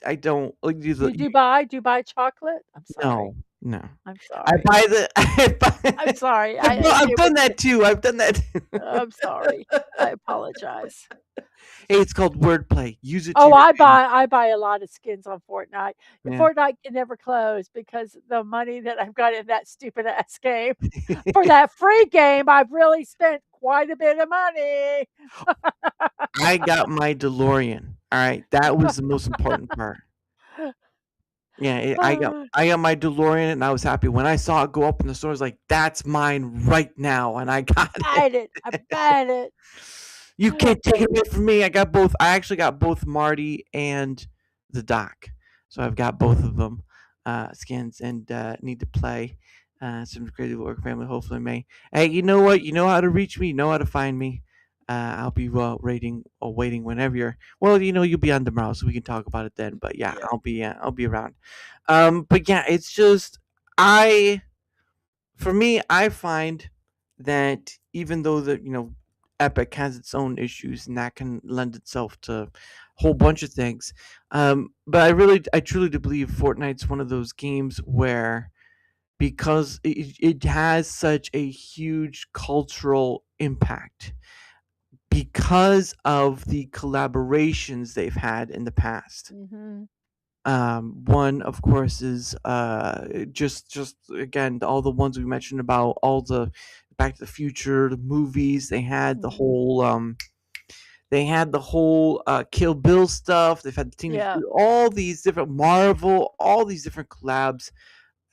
I don't like. Do you buy chocolate? I'm sorry. No, No. I'm I sorry. buy the. I'm sorry. I've done that too. I've done that. I'm sorry. I apologize. Hey, it's called wordplay. Use it to Oh, your advantage. I buy a lot of skins on Fortnite. And Yeah. Fortnite can never close because the money that I've got in that stupid ass game. For that free game, I've really spent quite a bit of money. I got my DeLorean. All right, that was the most important part. Yeah, I got my DeLorean, and I was happy when I saw it go up in the store. I was like, "That's mine right now," and I got it. Buying it. I bought it. You can't take it away from me. I got both. I actually got both Marty and the Doc, so I've got both of them skins, and need to play some Crazy Work Family. Hopefully, May. Hey, you know what? You know how to reach me. You know how to find me. I'll be waiting whenever you're. Well, you'll be on tomorrow, so we can talk about it then. But yeah, I'll be around. But yeah, it's just for me, I find that even though Epic has its own issues and that can lend itself to a whole bunch of things, but I truly do believe Fortnite's one of those games where because it has such a huge cultural impact because of the collaborations they've had in the past. Mm-hmm. One, of course, is just again all the ones we mentioned about all the Back to the Future, the movies. They had the whole Kill Bill stuff. They've had the Teenage all these different Marvel, all these different collabs.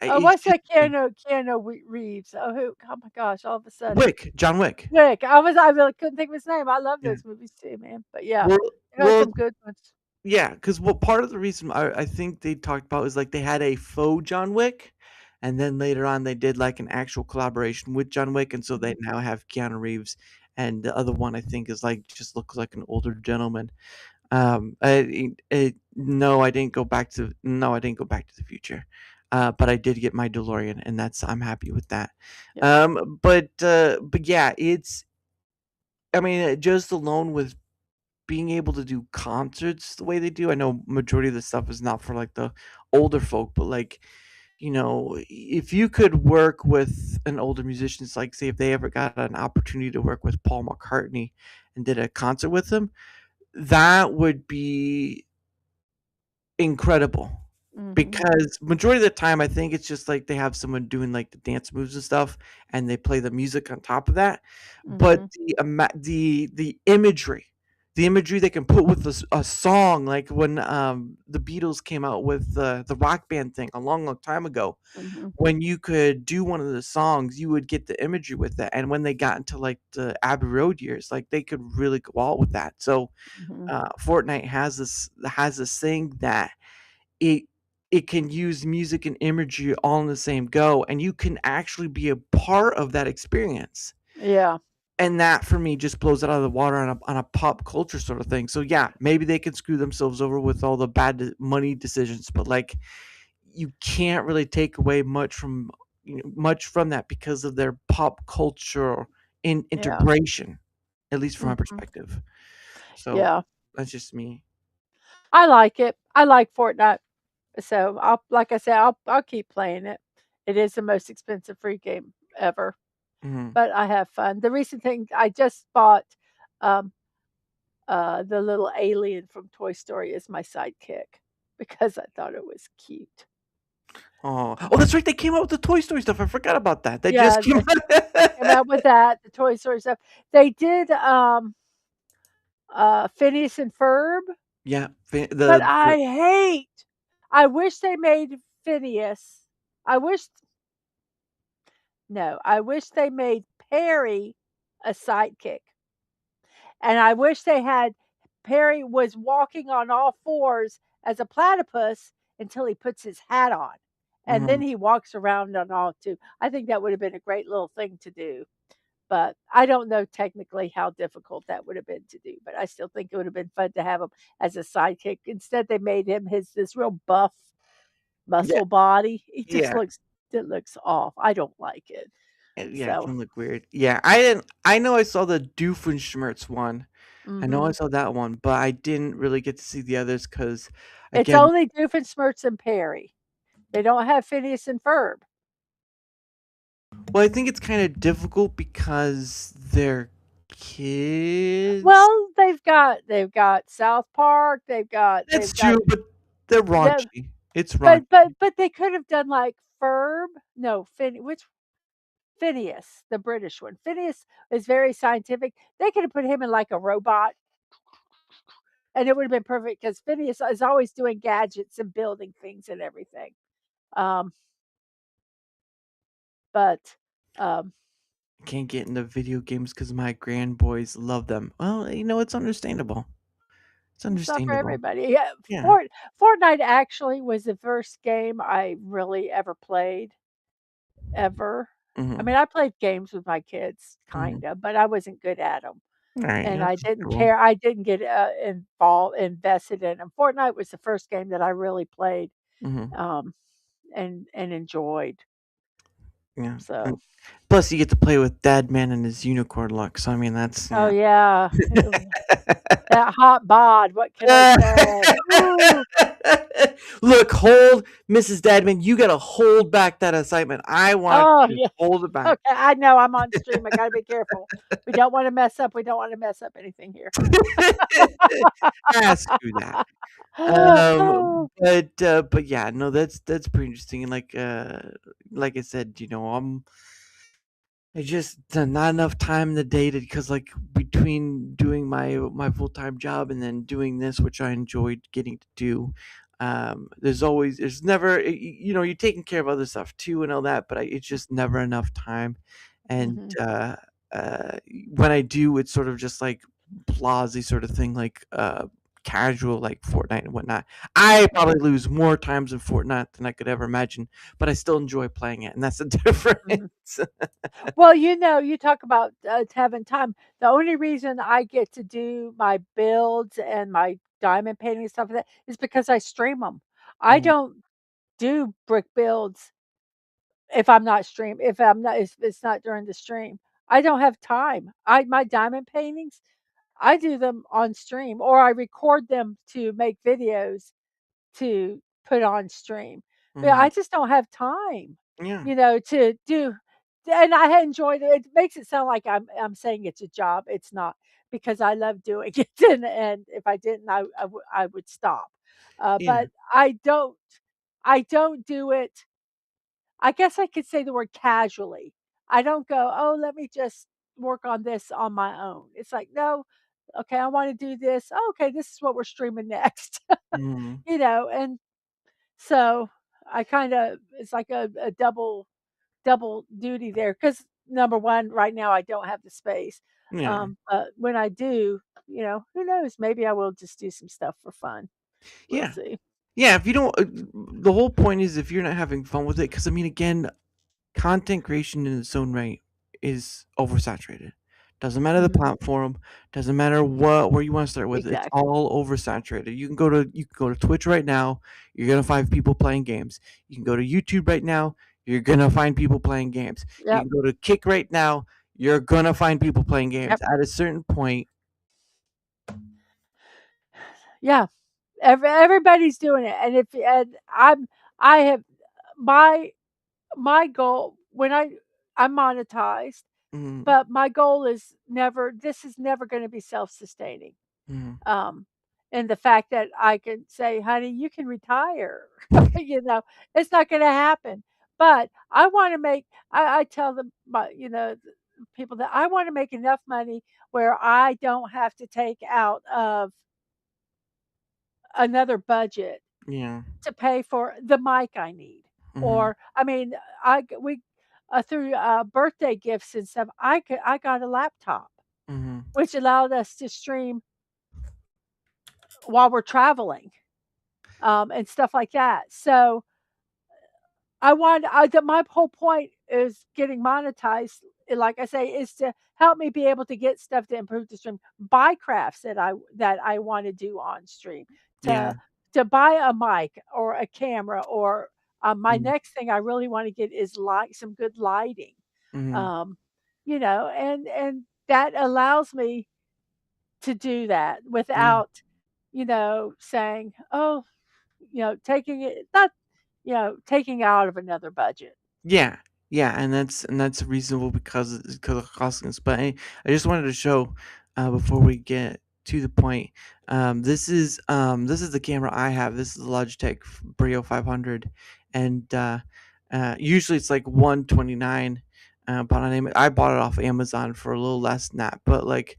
Oh, It's what's just that Keanu Reeves? Oh my gosh! All of a sudden, John Wick. Wick. I really couldn't think of his name. I love those movies too, man. But yeah, Well, there are well, some good ones. yeah, because part of the reason I think they talked about is like they had a faux John Wick, and then later on they did like an actual collaboration with John Wick, and so they now have Keanu Reeves, and the other one I think is like just looks like an older gentleman. No, I didn't go back to the future, but I did get my DeLorean, and I'm happy with that. But yeah, I mean, just alone with being able to do concerts the way they do. I know majority of the stuff is not for like the older folk, but like if you could work with an older musician, it's like say if they ever got an opportunity to work with Paul McCartney and did a concert with him, that would be incredible. Because majority of the time, I think it's just like they have someone doing like the dance moves and stuff, and they play the music on top of that. But the imagery, they can put with a song, like when the Beatles came out with the Rock Band thing a long, long time ago, when you could do one of the songs, you would get the imagery with that. And when they got into like the Abbey Road years, like they could really go out with that. So Fortnite has this thing that it can use music and imagery all in the same go, and you can actually be a part of that experience. Yeah. And that for me just blows it out of the water on a pop culture sort of thing. So yeah, maybe they can screw themselves over with all the bad money decisions, but like you can't really take away much from that because of their pop culture integration, at least from my perspective. So that's just me. I like it. I like Fortnite. So like I said, I'll keep playing it. It is the most expensive free game ever, but I have fun. The recent thing I just bought, the little alien from Toy Story is my sidekick because I thought it was cute. Oh, that's right. They came out with the Toy Story stuff. I forgot about that. They Yeah, just came came out with that, the Toy Story stuff. They did Phineas and Ferb. Yeah, But I wish they made Phineas. I wish they made Perry a sidekick. And I wish they had Perry was walking on all fours as a platypus until he puts his hat on. And then he walks around on all two. I think that would have been a great little thing to do. But I don't know technically how difficult that would have been to do, but I still think it would have been fun to have him as a sidekick. Instead, they made him this real buff muscle body. He just looks off. I don't like it. Yeah, it can look weird. Yeah, I know I saw the Doofenshmirtz one. I know I saw that one, but I didn't really get to see the others because it's only Doofenshmirtz and Perry. They don't have Phineas and Ferb. Well, I think it's kind of difficult because they're kids. Well, they've got South Park. That's true, but they're raunchy. It's but raunchy. but they could have done like Ferb. No, which Phineas, the British one. Phineas is very scientific. They could have put him in like a robot, and it would have been perfect because Phineas is always doing gadgets and building things and everything. Um, but um, Can't get into video games because my grandboys love them. Well, it's understandable. It's it's not for understandable. everybody. Yeah, Yeah. Fortnite actually was the first game I really ever played. Ever. I Mhm. mean, I played games with my kids, Mhm. kinda, but I wasn't good at them. Alright, And I that's didn't cool. care. I didn't get invested in them. Fortnite was the first game that I really played, Mhm. and enjoyed. Yeah. So, Plus, you get to play with DadMan and his unicorn luck. So I mean, that's oh yeah, that hot bod. What can I say? Ooh. Look, hold, Mrs. Dadman. You gotta hold back that excitement. I want Oh you to yeah. hold it back. Okay, I know I'm on stream. I gotta be careful. We don't want to mess up. We don't want to mess up anything here. Ask you that. But yeah, no, that's pretty interesting. And like I said, I just not enough time in the day because like between doing my full time job and then doing this, which I enjoyed getting to do. There's never you're taking care of other stuff too and all that, but it's just never enough time. And Mhm. uh, when I do, it's sort of just like blasé sort of thing, like casual like Fortnite and whatnot. I probably lose more times in Fortnite than I could ever imagine, but I still enjoy playing it, and that's the Mhm. difference. Well, you talk about having time. The only reason I get to do my builds and my diamond painting and stuff like that is because I stream them. I Mhm. don't do brick builds if I'm not stream. If I'm not, if it's not during the stream. I don't have time. My diamond paintings, I do them on stream or I record them to make videos to put on stream. Yeah, Mhm. I just don't have time, Yeah. to do, and I enjoy it. It makes it sound like I'm saying it's a job. It's not because I love doing it, and if I didn't, I would stop. Yeah. But I don't do it. I guess I could say the word casually. I don't go, oh, let me just work on this on my own. It's like, no, okay, I want to do this. Oh, okay, this is what we're streaming next. Mhm. And so I kind of it's like a double duty there because number one, right now I don't have the space. Yeah. But when I do, who knows? Maybe I will just do some stuff for fun. We'll Yeah. see. Yeah, if you don't the whole point is if you're not having fun with it, because I mean, again, content creation in its own right is oversaturated. Doesn't matter the Mhm. platform, doesn't matter where you wanna start with, it's Exactly. all oversaturated. You can go to Twitch right now, you're gonna find people playing games. You can go to YouTube right now, you're gonna find people playing games. You Yep. can go to Kick right now, you're gonna find people playing games. Yep. At a certain point. Yeah. Everybody's doing it, and I have my my goal when I'm monetized, Mhm, but my goal is never. This is never going to be self-sustaining. mhm. Um, and the fact that I can say, "Honey, you can retire," it's not gonna happen. But I wanna make I tell them people that I wanna make enough money where I don't have to take out of another budget Yeah. to pay for the mic I need. Mhm, Or, I mean, I g we through, birthday gifts and stuff, I got a laptop, mhm. which allowed us to stream while we're traveling. And stuff like that. So my whole point is getting monetized. Like I say, is to help me be able to get stuff to improve the stream, buy crafts that I want to do on stream, Yeah. to buy a mic or a camera or my Mhm, next thing I really want to get is some good lighting. mhm, Um, and that allows me to do that yeah. without, saying, oh, taking it not. taking out of another budget. Yeah, yeah, and that's reasonable because of costings. But I just wanted to show before we get to the point. This is the camera I have. This is the Logitech Brio 500, and usually it's like 129. But I bought it off Amazon for a little less than that. But like,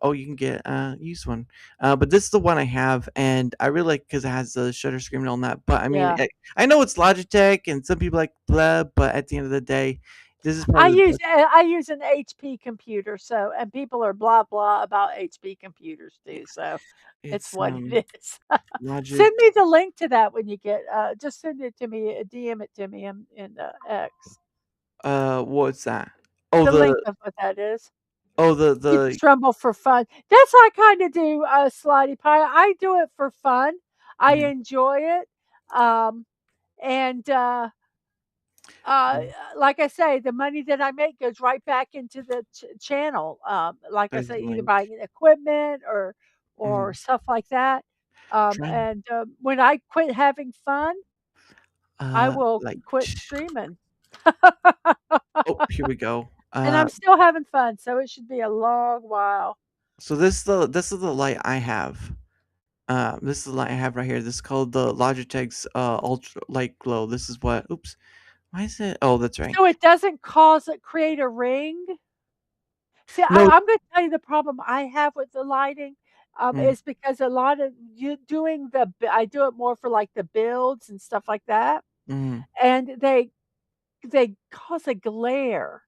oh, you can get used one. But this is the one I have, and I really like because it has the shutter screen and all that. But I mean, Yeah. I know it's Logitech, and some people like blah, but at the end of the day, this is I probably the use best. I use an HP computer, so and people are blah blah about HP computers too. So it's It's what it is. Logic. Send me the link to that when you get. Just send it to me. DM it to me in X. What's that? Oh, The link of what that is. You the tremble for fun. That's how I kind of do Slidey Pie. I do it for fun. I mm, enjoy it. And mm, like I say, the money that I make goes right back into the channel. Like I there's say, the either link. buying equipment or Mm, stuff like that. trying And when I quit having fun, I will like quit streaming. oh, here we go. And I'm still having fun, so it should be a long while. So this is the light I have. This is the light I have right here. This is called the Logitech's Ultra Light Glow. This is what. Oops. Why is it? Oh, that's right. So it doesn't create a ring. See, No. I'm going to tell you the problem I have with the lighting Mm, is because a lot of you doing I do it more for like the builds and stuff like that, mm, and they cause a glare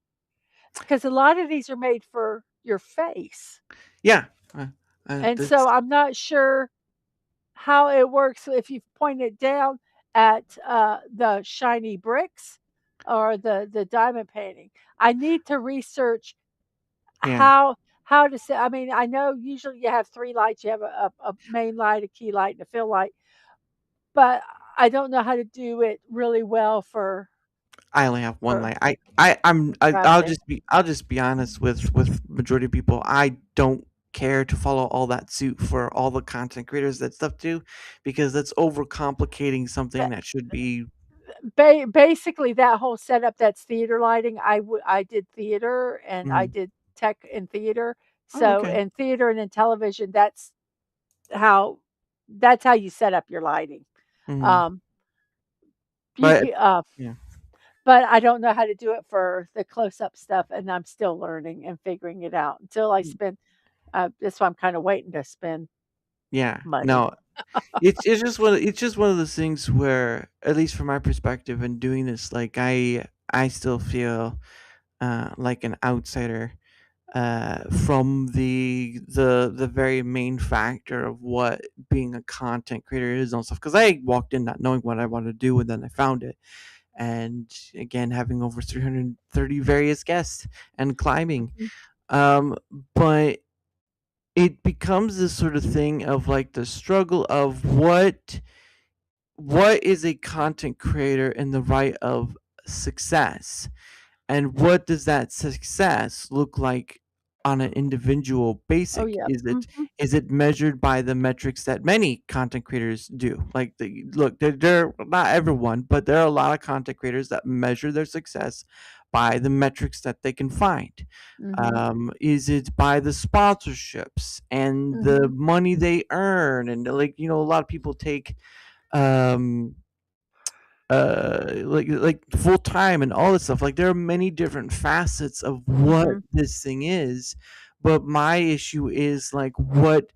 because a lot of these are made for your face, yeah. and That's so I'm not sure how it works if you point it down at the shiny bricks or the diamond painting. I need to research yeah. how to say. I mean, I know usually you have 3 lights, you have a main light, a key light, and a fill light, but I don't know how to do it really well I only have one for light. I'll crafting. I'll just be honest with majority of people. I don't care to follow all that suit for all the content creators that stuff do, because that's overcomplicating Ba something that should be. basically, that whole setup, that's theater lighting. I did theater, and I Mm, did tech in theater. oh, So okay. in theater and in television, how that's how you set up your lighting. Mm, Um, you but can, yeah. but I don't know how to do it for the close-up stuff, and I'm still learning and figuring it out until I Mm, spend. That's why I'm kind of waiting to spend yeah. money. No, it's just one of those things where, at least from my perspective and doing this, like I still feel like an outsider from the very main factor of what being a content creator is and stuff, because I walked in not knowing what I wanted to do, and then I found it, and again having over 330 various guests and climbing. Mhm, um but it becomes this sort of thing of like the struggle of what is a content creator in the right of success, and what does that success look like on an individual oh, basic? yeah. Mhm, Is it measured by the metrics that many content creators do? Like they're not everyone, but there are a lot of content creators that measure their success by the metrics that they can find. mhm, Is it by the sponsorships and the mhm, money they earn? And like, a lot of people take um like full time and all this stuff. Like there are many different facets of what mhm, this thing is, but my issue is like what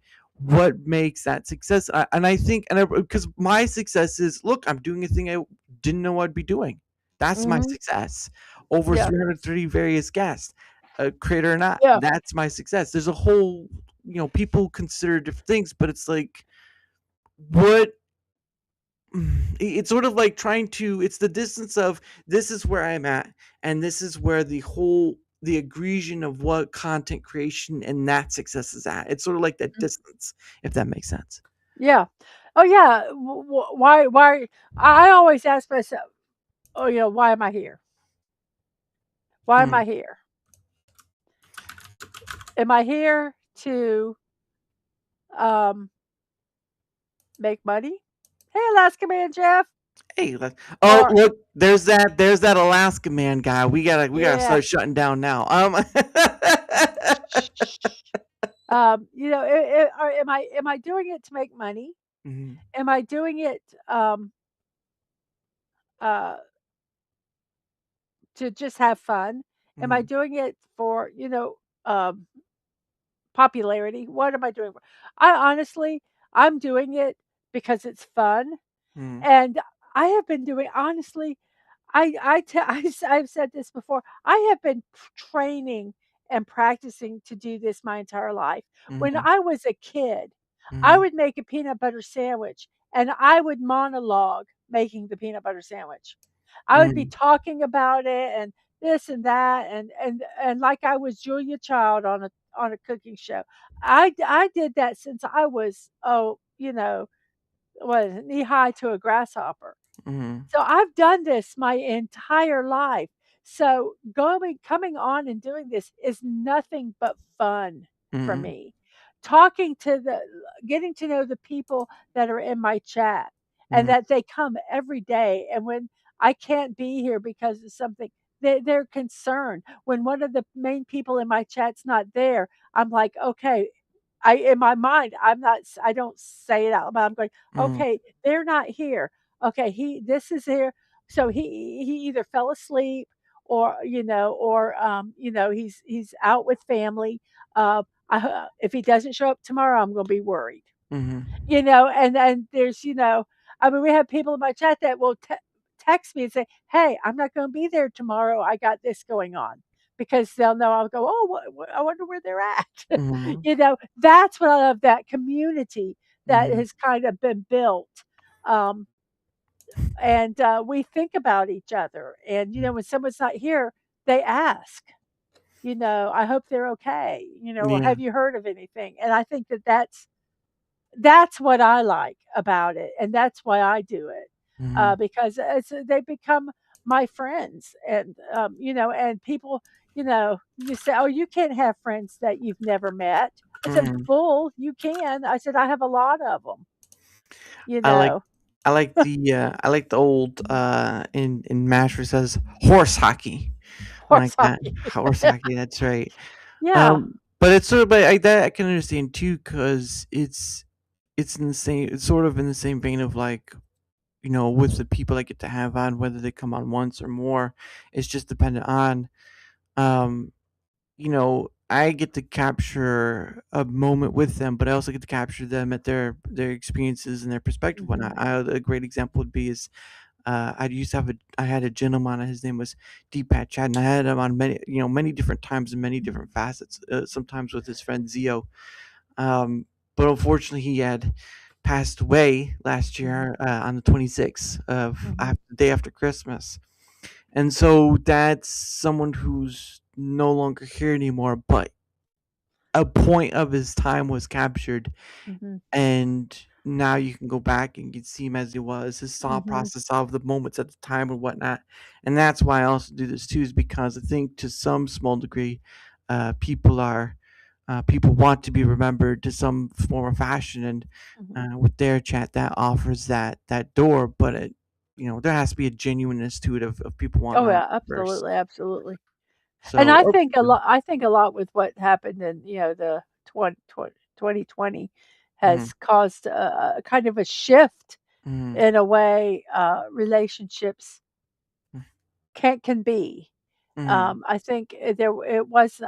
makes that success. And I think, and because my success is, look, I'm doing a thing I didn't know I'd be doing. That's my mhm. success. Over Yeah, 330 various guests, creator or not, yeah. that's my success. There's a whole, people consider different things, but it's like, what it's sort of like trying to, it's the distance of, this is where I'm at, and this is where the aggression of what content creation and that success is at. It's sort of like that Mm, distance, if that makes sense. yeah. Oh, yeah. Why I always ask myself, "Oh, why am I here? Why am Mm. I here? Am I here to, um, make money?" Hey, Alaska Man Jeff. Hey, oh, Or look, there's that Alaska man guy. We gotta yeah, start shutting down now. am I doing it to make money? Mhm, Am I doing it uh, to just have fun? Am I mhm, doing it for um, popularity? What am I doing? I honestly, I'm doing it because it's fun, mhm, and I have been doing honestly. I've said this before. I have been training and practicing to do this my entire life. When mhm, I was a kid, I mhm, would make a peanut butter sandwich and I would monologue making the peanut butter sandwich. I would be mhm, talking about it and this and that and like I was Julia Child on a cooking show. I did that since I was was knee high to a grasshopper. mhm, So I've done this my entire life. So coming on and doing this is nothing but fun for mhm, me. Talking to the Getting to know the people that are in my chat and mhm, that they come every day. And when I can't be here because of something, they're concerned. When one of the main people in my chat's not there, I'm like, okay, I in my mind, I don't say it out, but I'm going, mhm, okay, they're not here. Okay, this is here. So he either fell asleep or he's out with family. If he doesn't show up tomorrow, I'm going to be worried. mhm. And then there's I mean, we have people in my chat that will text me and say, "Hey, I'm not going to be there tomorrow. I got this going on." Because they'll know I'll go, "Oh, I wonder where they're at." Mhm, That's what I love, that community that mhm, has kind of been built. Um, and we think about each other. And when someone's not here, they ask, I hope they're okay, or yeah, have you heard of anything? And I think that's what I like about it, and that's why I do it, mhm, because they become my friends, and and people, you say, "Oh, you can't have friends that you've never met." I said, mhm. "Bull, you can." I said, "I have a lot of them." You I like know, I like the old in MASH where it says horse hockey. I like horse that. hockey. Horse hockey, that's right. Yeah. But it's sort of but I that I can understand too because it's in the same it's sort of in the same vein of like with the people I get to have on, whether they come on once or more, it's just dependent on um I get to capture a moment with them, but I also get to capture them at their experiences and their perspective. When Mhm. a great example would be is I had a gentleman. His name was Deepak Chad, and I had him on many different times and many different facets. Sometimes with his friend Zio, um, but unfortunately he had passed away last Mhm. year on the 26th of Mhm. the day after Christmas, and so that's someone who's no longer here anymore. But a point of his time was captured, Mhm. and now you can go back and you can see him as he was, his thought Mhm. process of the moments at the time and whatnot. And that's why I also do this too, is because I think to some small degree, people want to be remembered to some form of fashion, and Mhm. with their chat that offers that door, but there has to be a genuineness to it of people wanting Oh to yeah, remember. absolutely, absolutely. And So, or, I think a lot with what happened in, the 2020 mm, has caused a kind of a shift mm, in a way relationships can be. mm, I think it was,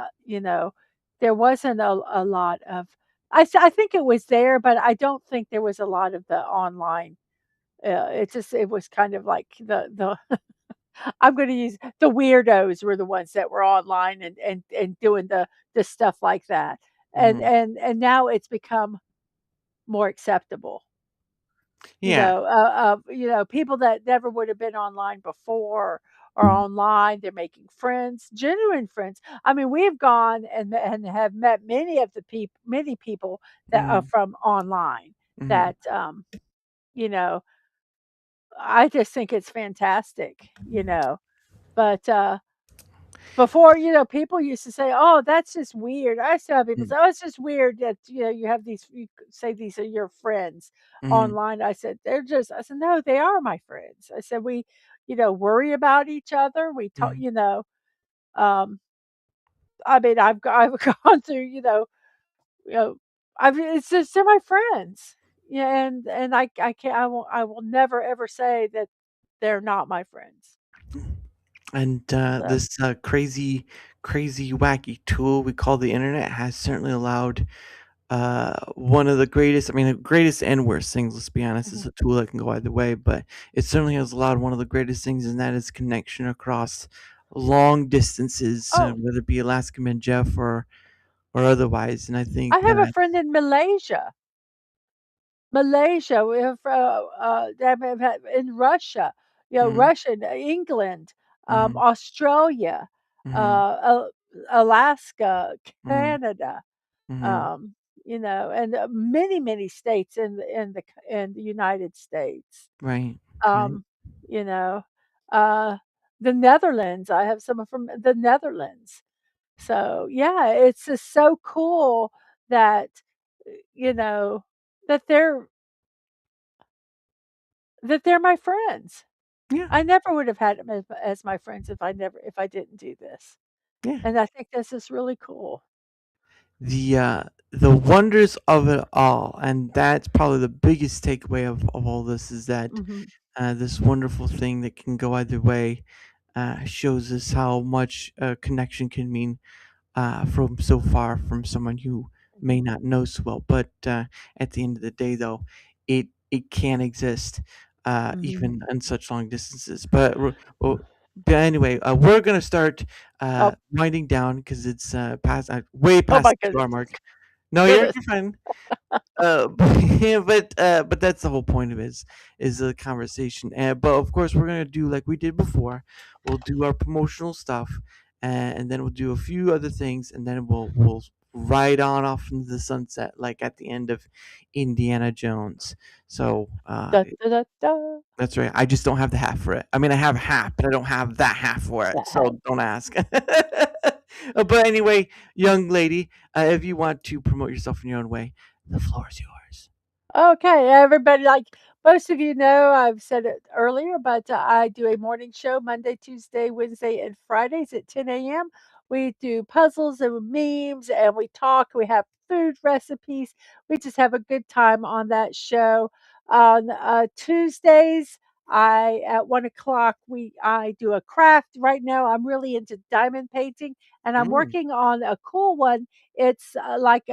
there wasn't a lot of I think it was there, but I don't think there was a lot of the online. It was kind of like the I'm gonna use the weirdos were the ones that were online and doing the stuff like that. mm. Now it's become more acceptable. Yeah. People that never would have been online before are online. They're making friends, genuine friends. I mean, we've gone and have met many people that are Mm, from online mm. that you know, I just think it's fantastic. But Before, people used to say, "Oh, that's just weird." I used to have people Mm, say, "Oh, it's just weird that you have these. You say these are your friends mhm, online." I said, "They're just." I said, "No, they are my friends." I said, "We, worry about each other. We talk. mhm. Um, I mean, I've gone through. You know, it's just they're my friends. Yeah, and I can't. I will never ever say that they're not my friends. And So, this crazy, wacky tool we call the internet has certainly allowed one of the greatest, I mean, the greatest and worst things, let's be honest. It's mhm. a tool that can go either way, but it certainly has allowed one of the greatest things, and that is connection across long distances, Oh, whether it be Alaska Man Jeff or otherwise. And I I think have a that, friend in Malaysia. Malaysia, we have, that have had in Russia, mhm, Russia, England, mhm, Australia, mhm, Alaska, mhm, Canada, mhm, um, and many, many states in the United States. right, right, Um, you know, uh, the Netherlands. I have someone from the Netherlands. So yeah, it's just so cool that you know that they're my friends. yeah, I never would have had them as my friends if I didn't do this. yeah. And I think this is really cool. The wonders of it all, and that's probably the biggest takeaway of all this, is that Mhm. this wonderful thing that can go either way shows us how much a connection can mean from so far from someone you may Mhm. not know so well. But at the end of the day, though, it can exist Mhm. even in such long distances. Well, but anyway, we're gonna start Oh, winding down because it's past way oh past my the 2 hour goodness. mark. No, you're Goodness. you're fine. But that's the whole point of it, is the conversation. But of course, we're gonna do like we did before. We'll do our promotional stuff, and then we'll do a few other things, and then we'll ride on off into the sunset, like at the end of Indiana Jones. So Da, da, da, da. that's right. I just don't have the half for it. I mean, I have half, but I don't have that half for it. That So hat. don't ask. But anyway, young lady, if you want to promote yourself in your own way, the floor is yours. Okay, everybody, like most of you know, I've said it earlier, but I do a morning show Monday, Tuesday, Wednesday, and Fridays at 10 a.m. We do puzzles and memes, and we talk. We have food recipes. We just have a good time on that show. On Tuesdays, I at 1 o'clock I do a craft. Right now, I'm really into diamond painting, and I'm Mm, working on a cool one. It's like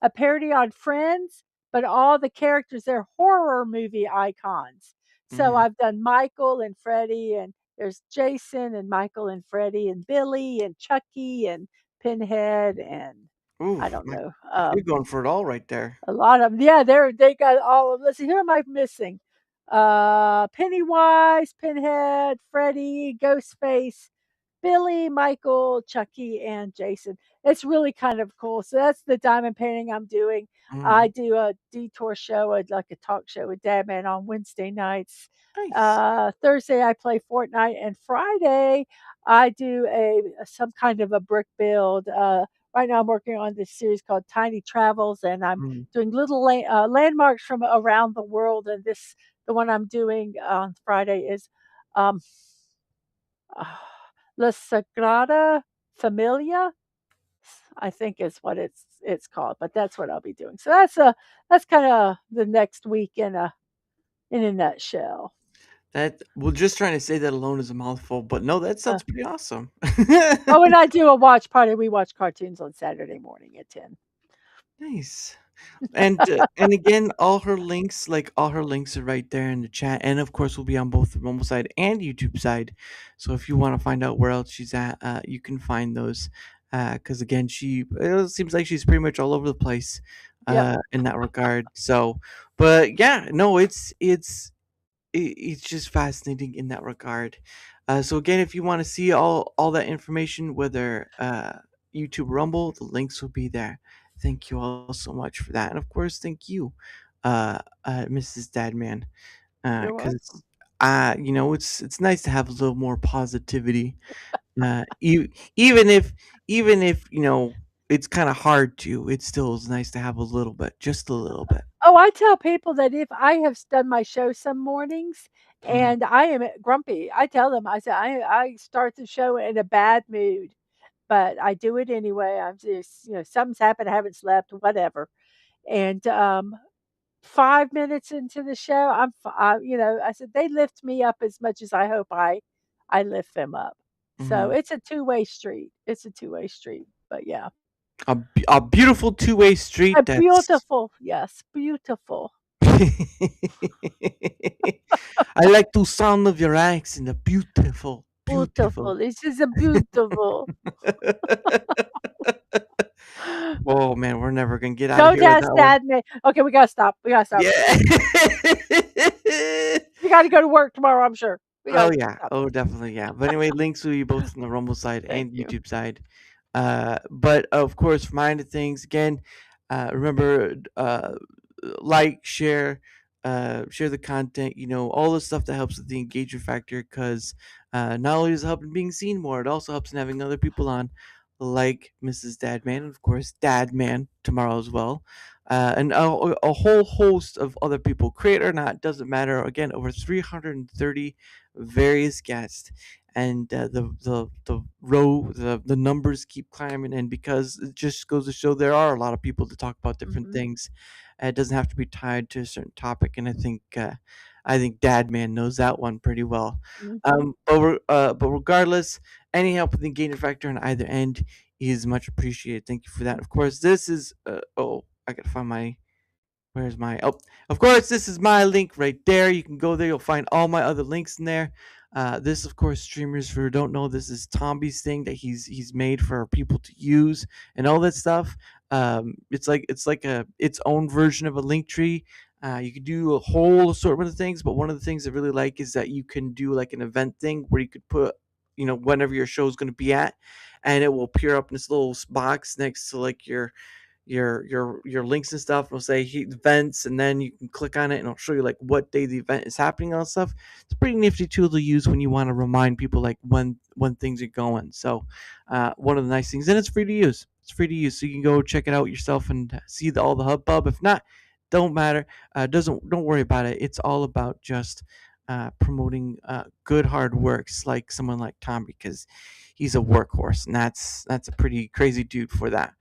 a parody on Friends, but all the characters, they're horror movie icons. So mhm. I've done Michael and Freddie, and there's Jason and Michael and Freddie and Billy and Chucky and Pinhead and Ooh, I don't man, know. you're going for it all right there. A lot of them. Yeah, they got all of. Let's see, who am I missing? Pennywise, Pinhead, Freddy, Ghostface, Billy, Michael, Chucky, and Jason. It's really kind of cool. So that's the diamond painting I'm doing. I Mhm. do a detour show, like a talk show with DadMan on Wednesday nights. Nice. Thursday I play Fortnite, and Friday I do some kind of a brick build. Right now I'm working on this series called Tiny Travels, and I'm Mm, doing little landmarks from around the world. And the one I'm doing on Friday is um, La Sagrada Familia, I think is what it's called, but that's what I'll be doing. So that's kind of the next week in a nutshell. that well, just trying to say that alone is a mouthful, but no, that Uh, sounds pretty awesome. oh, and I do a watch party. We watch cartoons on Saturday morning at 10. Nice. And again, all her links are right there in the chat, and of course, we'll be on both the Rumble side and YouTube side. So if you want to find out where else she's at, you can find those. Because again, it seems like she's pretty much all over the place, Yep. in that regard. So, but yeah, no, it's just fascinating in that regard. So again, if you want to see all that information, whether YouTube, Rumble, the links will be there. Thank you all so much for that, and of course, thank you, Mrs. Dadman, You're because welcome. it's nice to have a little more positivity. Even if it's kind of hard to, it still is nice to have a little bit, just a little bit. Oh, I tell people that if I have done my show some mornings Mhm. and I am grumpy, I tell them, I say, I start the show in a bad mood, but I do it anyway. I'm just, something's happened, I haven't slept, whatever. And 5 minutes into the show, I said, they lift me up as much as I hope I lift them up. So Mhm. it's a two-way street. It's a two-way street. But yeah. A beautiful two-way street. A That's beautiful, yes, beautiful. I like the sound of your accent. A beautiful, beautiful. Beautiful. This is a beautiful. Oh man, we're never gonna get out of Don't here with ask that one. DadMan. Okay, we gotta stop. We gotta stop. Yeah. You gotta go to work tomorrow, I'm sure. We Oh gotta yeah. stop. Oh definitely, yeah. But anyway, links will be both on the Rumble side Thank and you. YouTube side. But of course, for my end of things, again, remember, like, share the content. All the stuff that helps with the engagement factor. Because not only does it help in being seen more, it also helps in having other people on, like Mrs. Dadman, and of course DadMan tomorrow as well. And a whole host of other people, create or not, doesn't matter. Again, over 330 various guests, and the numbers keep climbing. And because it just goes to show there are a lot of people to talk about different Mhm. things, it doesn't have to be tied to a certain topic. And I think Dadman knows that one pretty well. Mhm. But regardless, any help with the engagement factor on either end is much appreciated. Thank you for that. Of course, this is I gotta find my where's my of course, this is my link right there. You can go there, you'll find all my other links in there. This, of course, streamers who don't know, this is Tomby's thing that he's made for people to use and all that stuff. It's like its own version of a link tree. You can do a whole assortment of things, but one of the things I really like is that you can do like an event thing where you could put whenever your show is going to be at, and it will appear up in this little box next to like your links and stuff. It'll say events, and then you can click on it and it'll show you like what day the event is happening and stuff. It's a pretty nifty tool to use when you want to remind people like when things are going. So one of the nice things, and it's free to use. It's free to use, so you can go check it out yourself and see all the hubbub. If not, don't matter. Don't worry about it. It's all about just promoting good hard works, like someone like Tom, because he's a workhorse, and that's a pretty crazy dude for that.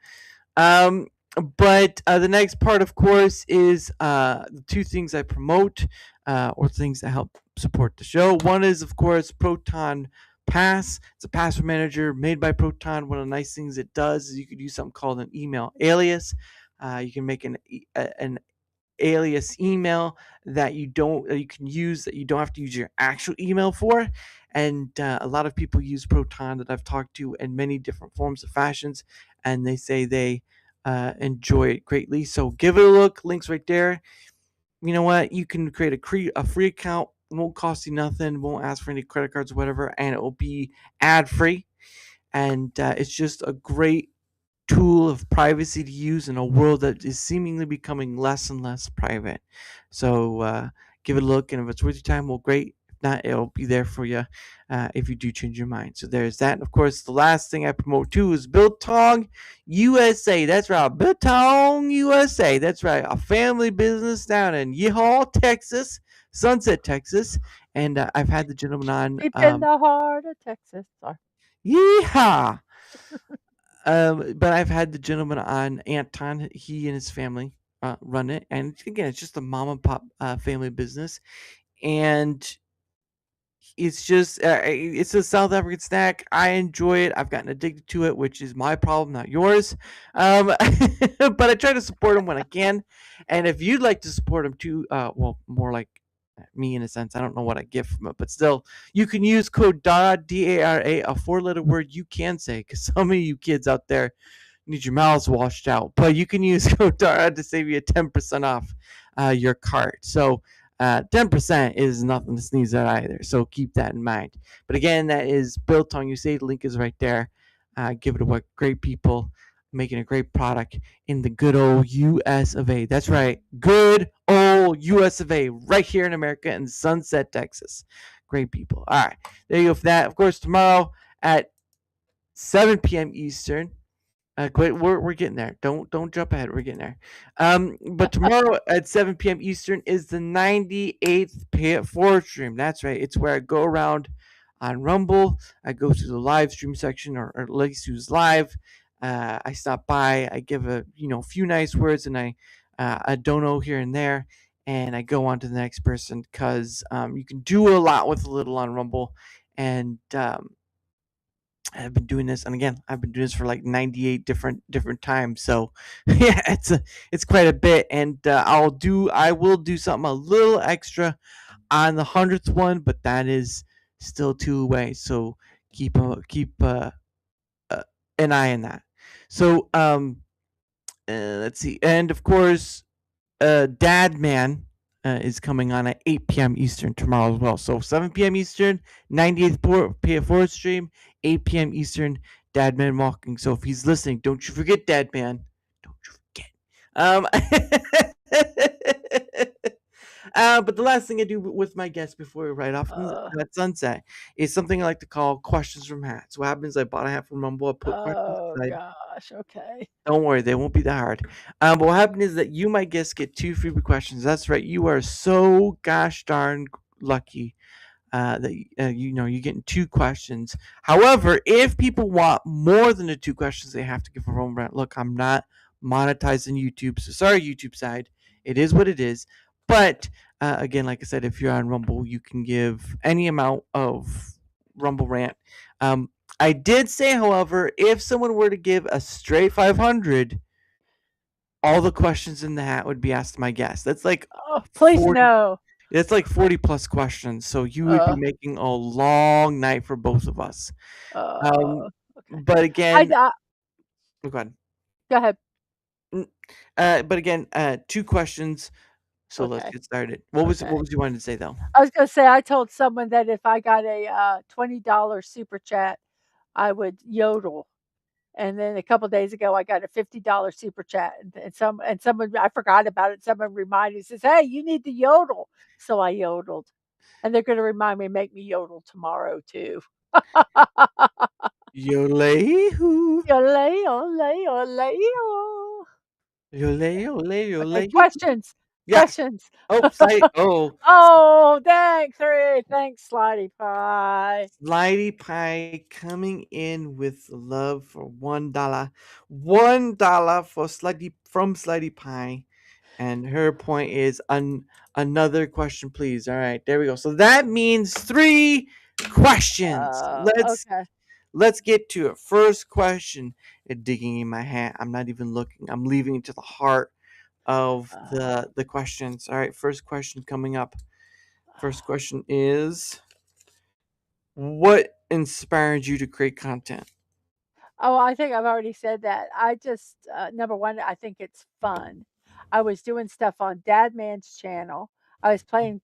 Um, but the next part, of course, is the two things I promote, or things that help support the show. One is, of course, Proton Pass. It's a password manager made by Proton. One of the nice things it does is you could use something called an email alias. You can make an alias email that you can use, that you don't have to use your actual email for. And a lot of people use Proton that I've talked to in many different forms of fashions, and they say they enjoy it greatly. So give it a look. Links right there. You know what? You can create a free account. It won't cost you nothing. Won't ask for any credit cards or whatever, and it will be ad free. And it's just a great tool of privacy to use in a world that is seemingly becoming less and less private. So give it a look, and if it's worth your time, well, great. If not, it'll be there for you if you do change your mind. So there's that. And of course, the last thing I promote too is Biltong USA. That's right, Biltong USA. That's right, a family business down in Yeehaw, Texas, Sunset, Texas. And I've had the gentleman on. Deep in the heart of Texas. Sorry. Yeehaw! But I've had the gentleman on, Anton. He and his family run it, and again, it's just a mom and pop family business, and it's a South African snack. I enjoy it. I've gotten addicted to it, which is my problem, not yours. But I try to support them when I can, and if you'd like to support them too, well, more like me in a sense. I don't know what I get from it, but still, you can use code DARA, DARA, a four-letter word you can say, because some of you kids out there need your mouths washed out. But you can use code DARA to save you 10% off your cart. So 10% is nothing to sneeze at either. So keep that in mind. But again, that is Biltong USA. The link is right there. Give it away. Great people making a great product in the good old US of A. That's right. Good old US of A, right here in America in Sunset, Texas. Great people. All right, there you go for that. Of course, tomorrow at 7 p.m. Eastern. We're getting there. Don't jump ahead. We're getting there. But tomorrow at 7 p.m. Eastern is the 98th Pay It Forward stream. That's right. It's where I go around on Rumble. I go to the live stream section, or at least who's live. I stop by. I give a few nice words, and I dono here and there, and I go on to the next person because you can do a lot with a little on Rumble, and I've been doing this, and again, I've been doing this for like 98 different times. So yeah, it's quite a bit, and I will do something a little extra on the 100th one, but that is still 2 away. So keep an eye on that. So let's see, and of course, DadMan is coming on at 8 p.m. Eastern tomorrow as well. So 7 p.m. Eastern, 98th Pay It Forward stream, 8 p.m. Eastern, DadManWalking. So if he's listening, don't you forget DadMan. Don't you forget. But the last thing I do with my guests before we ride off at sunset is something I like to call questions from hats. What happens? I bought a hat from Rumble. I put questions inside. Gosh, okay. Don't worry, they won't be that hard. But what happened is that you, my guests, get 2 freebie questions. That's right. You are so gosh darn lucky that you're getting 2 questions. However, if people want more than the 2 questions, they have to give a roam rant. Look, I'm not monetizing YouTube, so sorry, YouTube side. It is what it is. But again, like I said, if you're on Rumble, you can give any amount of Rumble rant. I did say, however, if someone were to give a straight 500, all the questions in the hat would be asked to my guest. That's like please no. It's like 40 plus questions, so you would be making a long night for both of us. Okay. But again, go ahead. Go ahead. But again, 2 questions. So let's get started. What was you wanting to say though? I was going to say I told someone that if I got a $20 super chat, I would yodel. And then a couple days ago, I got a $50 super chat, and someone, I forgot about it. Someone reminded me, says, "Hey, you need to yodel." So I yodeled, and they're going to remind me, make me yodel tomorrow too. Yolay hoo. Yolay, olay, olay, oh. Yolay, olay, olay. Okay, questions. Yeah. Questions. Oh, Oh, thanks, thanks, Slidey Pie. Slidey Pie coming in with love for $1. $1 from Slidey Pie. And her point is another question, please. All right, there we go. So that means 3 questions. Let's get to it. First question. Digging in my hat. I'm not even looking. I'm leaving it to the heart of the questions. All right, first question coming up. First question is, what inspired you to create content? Oh, I think I've already said that. I just number one, I think it's fun. I was doing stuff on DadMan's channel. I was playing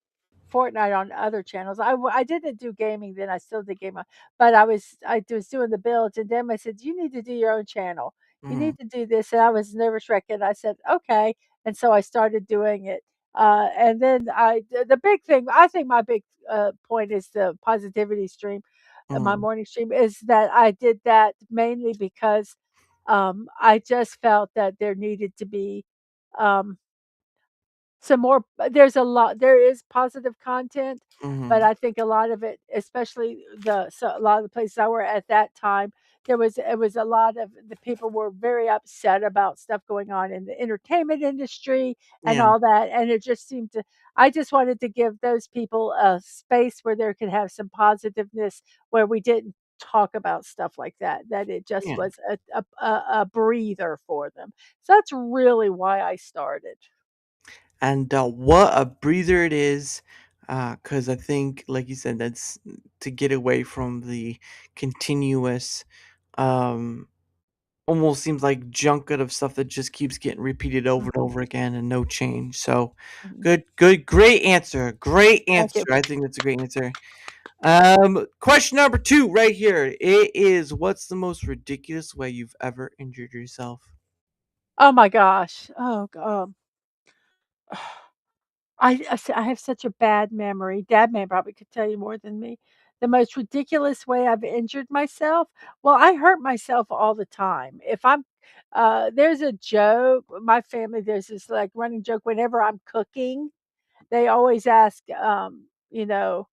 Fortnite on other channels. I didn't do gaming then. I still did game, but I was doing the builds, and then I said, "You need to do your own channel. You need to do this." And I was nervous wrecking. I said, "Okay," and so I started doing it. And then the big thing, I think my big point is the positivity stream. My morning stream is that I did that mainly because I just felt that there needed to be some more. There is positive content, but I think a lot of it, especially a lot of the places I were at that time, it was a lot of the people were very upset about stuff going on in the entertainment industry and all that, and it just seemed to. I just wanted to give those people a space where there could have some positiveness, where we didn't talk about stuff like that. That it just was a breather for them. So that's really why I started. And what a breather it is, because I think, like you said, that's to get away from the continuous, almost seems like junket of stuff that just keeps getting repeated over and over again and no change. So great answer. Great answer. I think that's a great answer. Question number 2 right here. It is, what's the most ridiculous way you've ever injured yourself? Oh my gosh. Oh god. I have such a bad memory. DadMan probably could tell you more than me. The most ridiculous way I've injured myself? Well, I hurt myself all the time. If I'm there's a joke, my family, there's this like running joke whenever I'm cooking, they always ask, you know,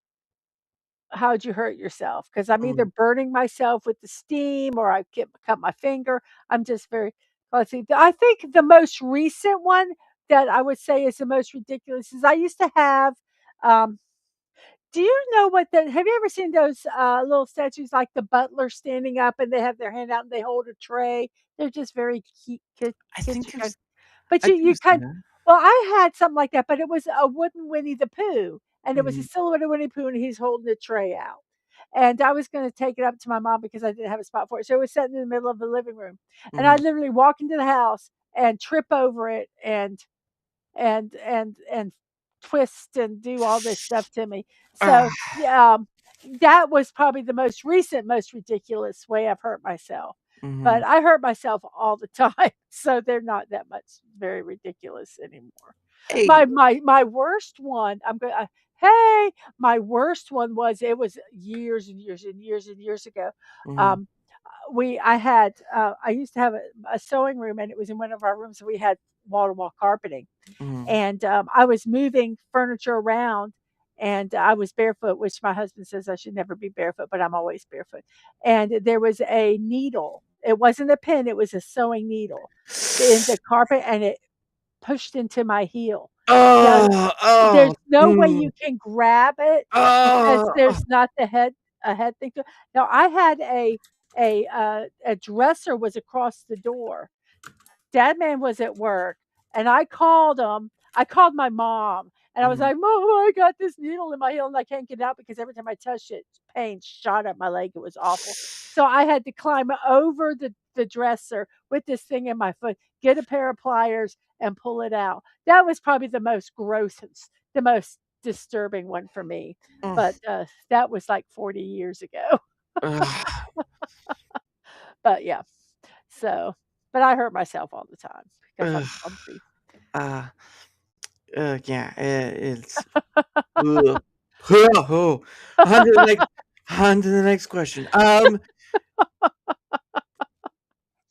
how'd you hurt yourself? Because I'm either Mm, burning myself with the steam or I cut my finger. I'm just very fussy. I think the most recent one that I would say is the most ridiculous is I used to have. Um, do you know what the? Have you ever seen those little statues like the butler standing up and they have their hand out and they hold a tray? They're just very cute, I think kitschy kind. I've But I think you I've seen kind that. well, I had something like that, but it was a wooden Winnie the Pooh, and it was a Mhm, silhouette of Winnie the Pooh, and he's holding the tray out. And I was gonna take it up to my mom because I didn't have a spot for it. So it was sitting in the middle of the living room. And I mhm. literally walk into the house and trip over it and twist and do all this stuff to me. Ah, So, yeah, that was probably the most recent, most ridiculous way I've hurt myself. mhm. But I hurt myself all the time, so they're not that much very ridiculous anymore. Hey. My worst one, I'm going. Hey, my worst one was it was years and years and years and years ago. Mhm, Um, I used to have a sewing room, and it was in one of our rooms. So we had wall to wall carpeting, mhm. and I was moving furniture around, and I was barefoot, which my husband says I should never be barefoot, but I'm always barefoot. And there was a needle. It wasn't a pin; it was a sewing needle in the carpet, and it pushed into my heel. Now, Oh, oh, there's no way mm, you can grab it because oh, oh, there's not the head a head thing to. Now I had a dresser was across the door. DadMan was at work, and I called him. I called my mom, and I was mhm. like, "Mom, I got this needle in my heel, and I can't get it out because every time I touched it, pain shot up my leg. It was awful." So I had to climb over the dresser with this thing in my foot, get a pair of pliers, and pull it out. That was probably the most gross, the most disturbing one for me. Mm, But that was like 40 years ago. ugh, But yeah, so but I hurt myself all the time because I'm ugh, clumsy. uh, yeah, it's ugh. Oh, on to the next on to the next question.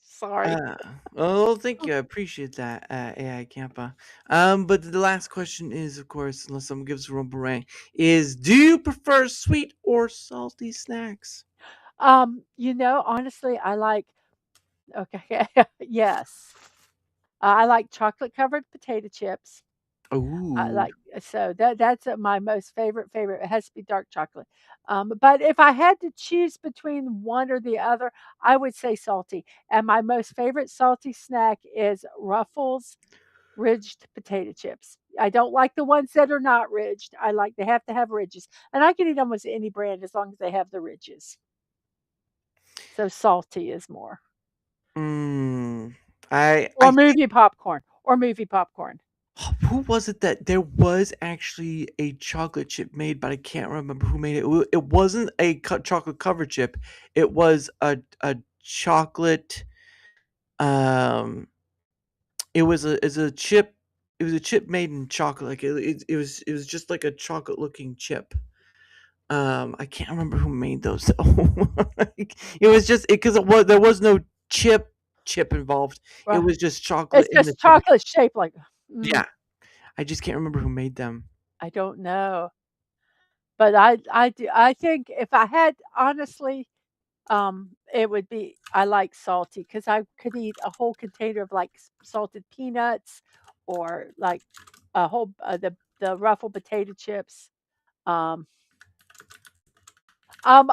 Sorry. Uh, oh, thank you. I appreciate that, AI Campa. But the last question is, of course, unless someone gives a rumble rank, is do you prefer sweet or salty snacks? Honestly, I like okay, yes. I like chocolate covered potato chips. I Ooh. like so that's my most favorite. It has to be dark chocolate. But if I had to choose between one or the other, I would say salty. And my most favorite salty snack is Ruffles ridged potato chips. I don't like the ones that are not ridged. I like they have to have ridges. And I can eat almost any brand as long as they have the ridges. So salty is more. Mm, I Or think movie popcorn. Or movie popcorn. who was it that there was actually a chocolate chip made, but I can't remember who made it. It wasn't a chocolate covered chip. It was a chocolate. Um, it was a chip. It was a chip made in chocolate. Like it was just like a chocolate looking chip. I can't remember who made those though. Like, it was just because it was there was no chip involved. It Right. was just chocolate It's in the just chip. chocolate shaped like Yeah, I just can't remember who made them. I don't know. But I think if I had honestly, it would be I like salty because I could eat a whole container of, like, salted peanuts or, like, a whole the Ruffle potato chips. Um, um,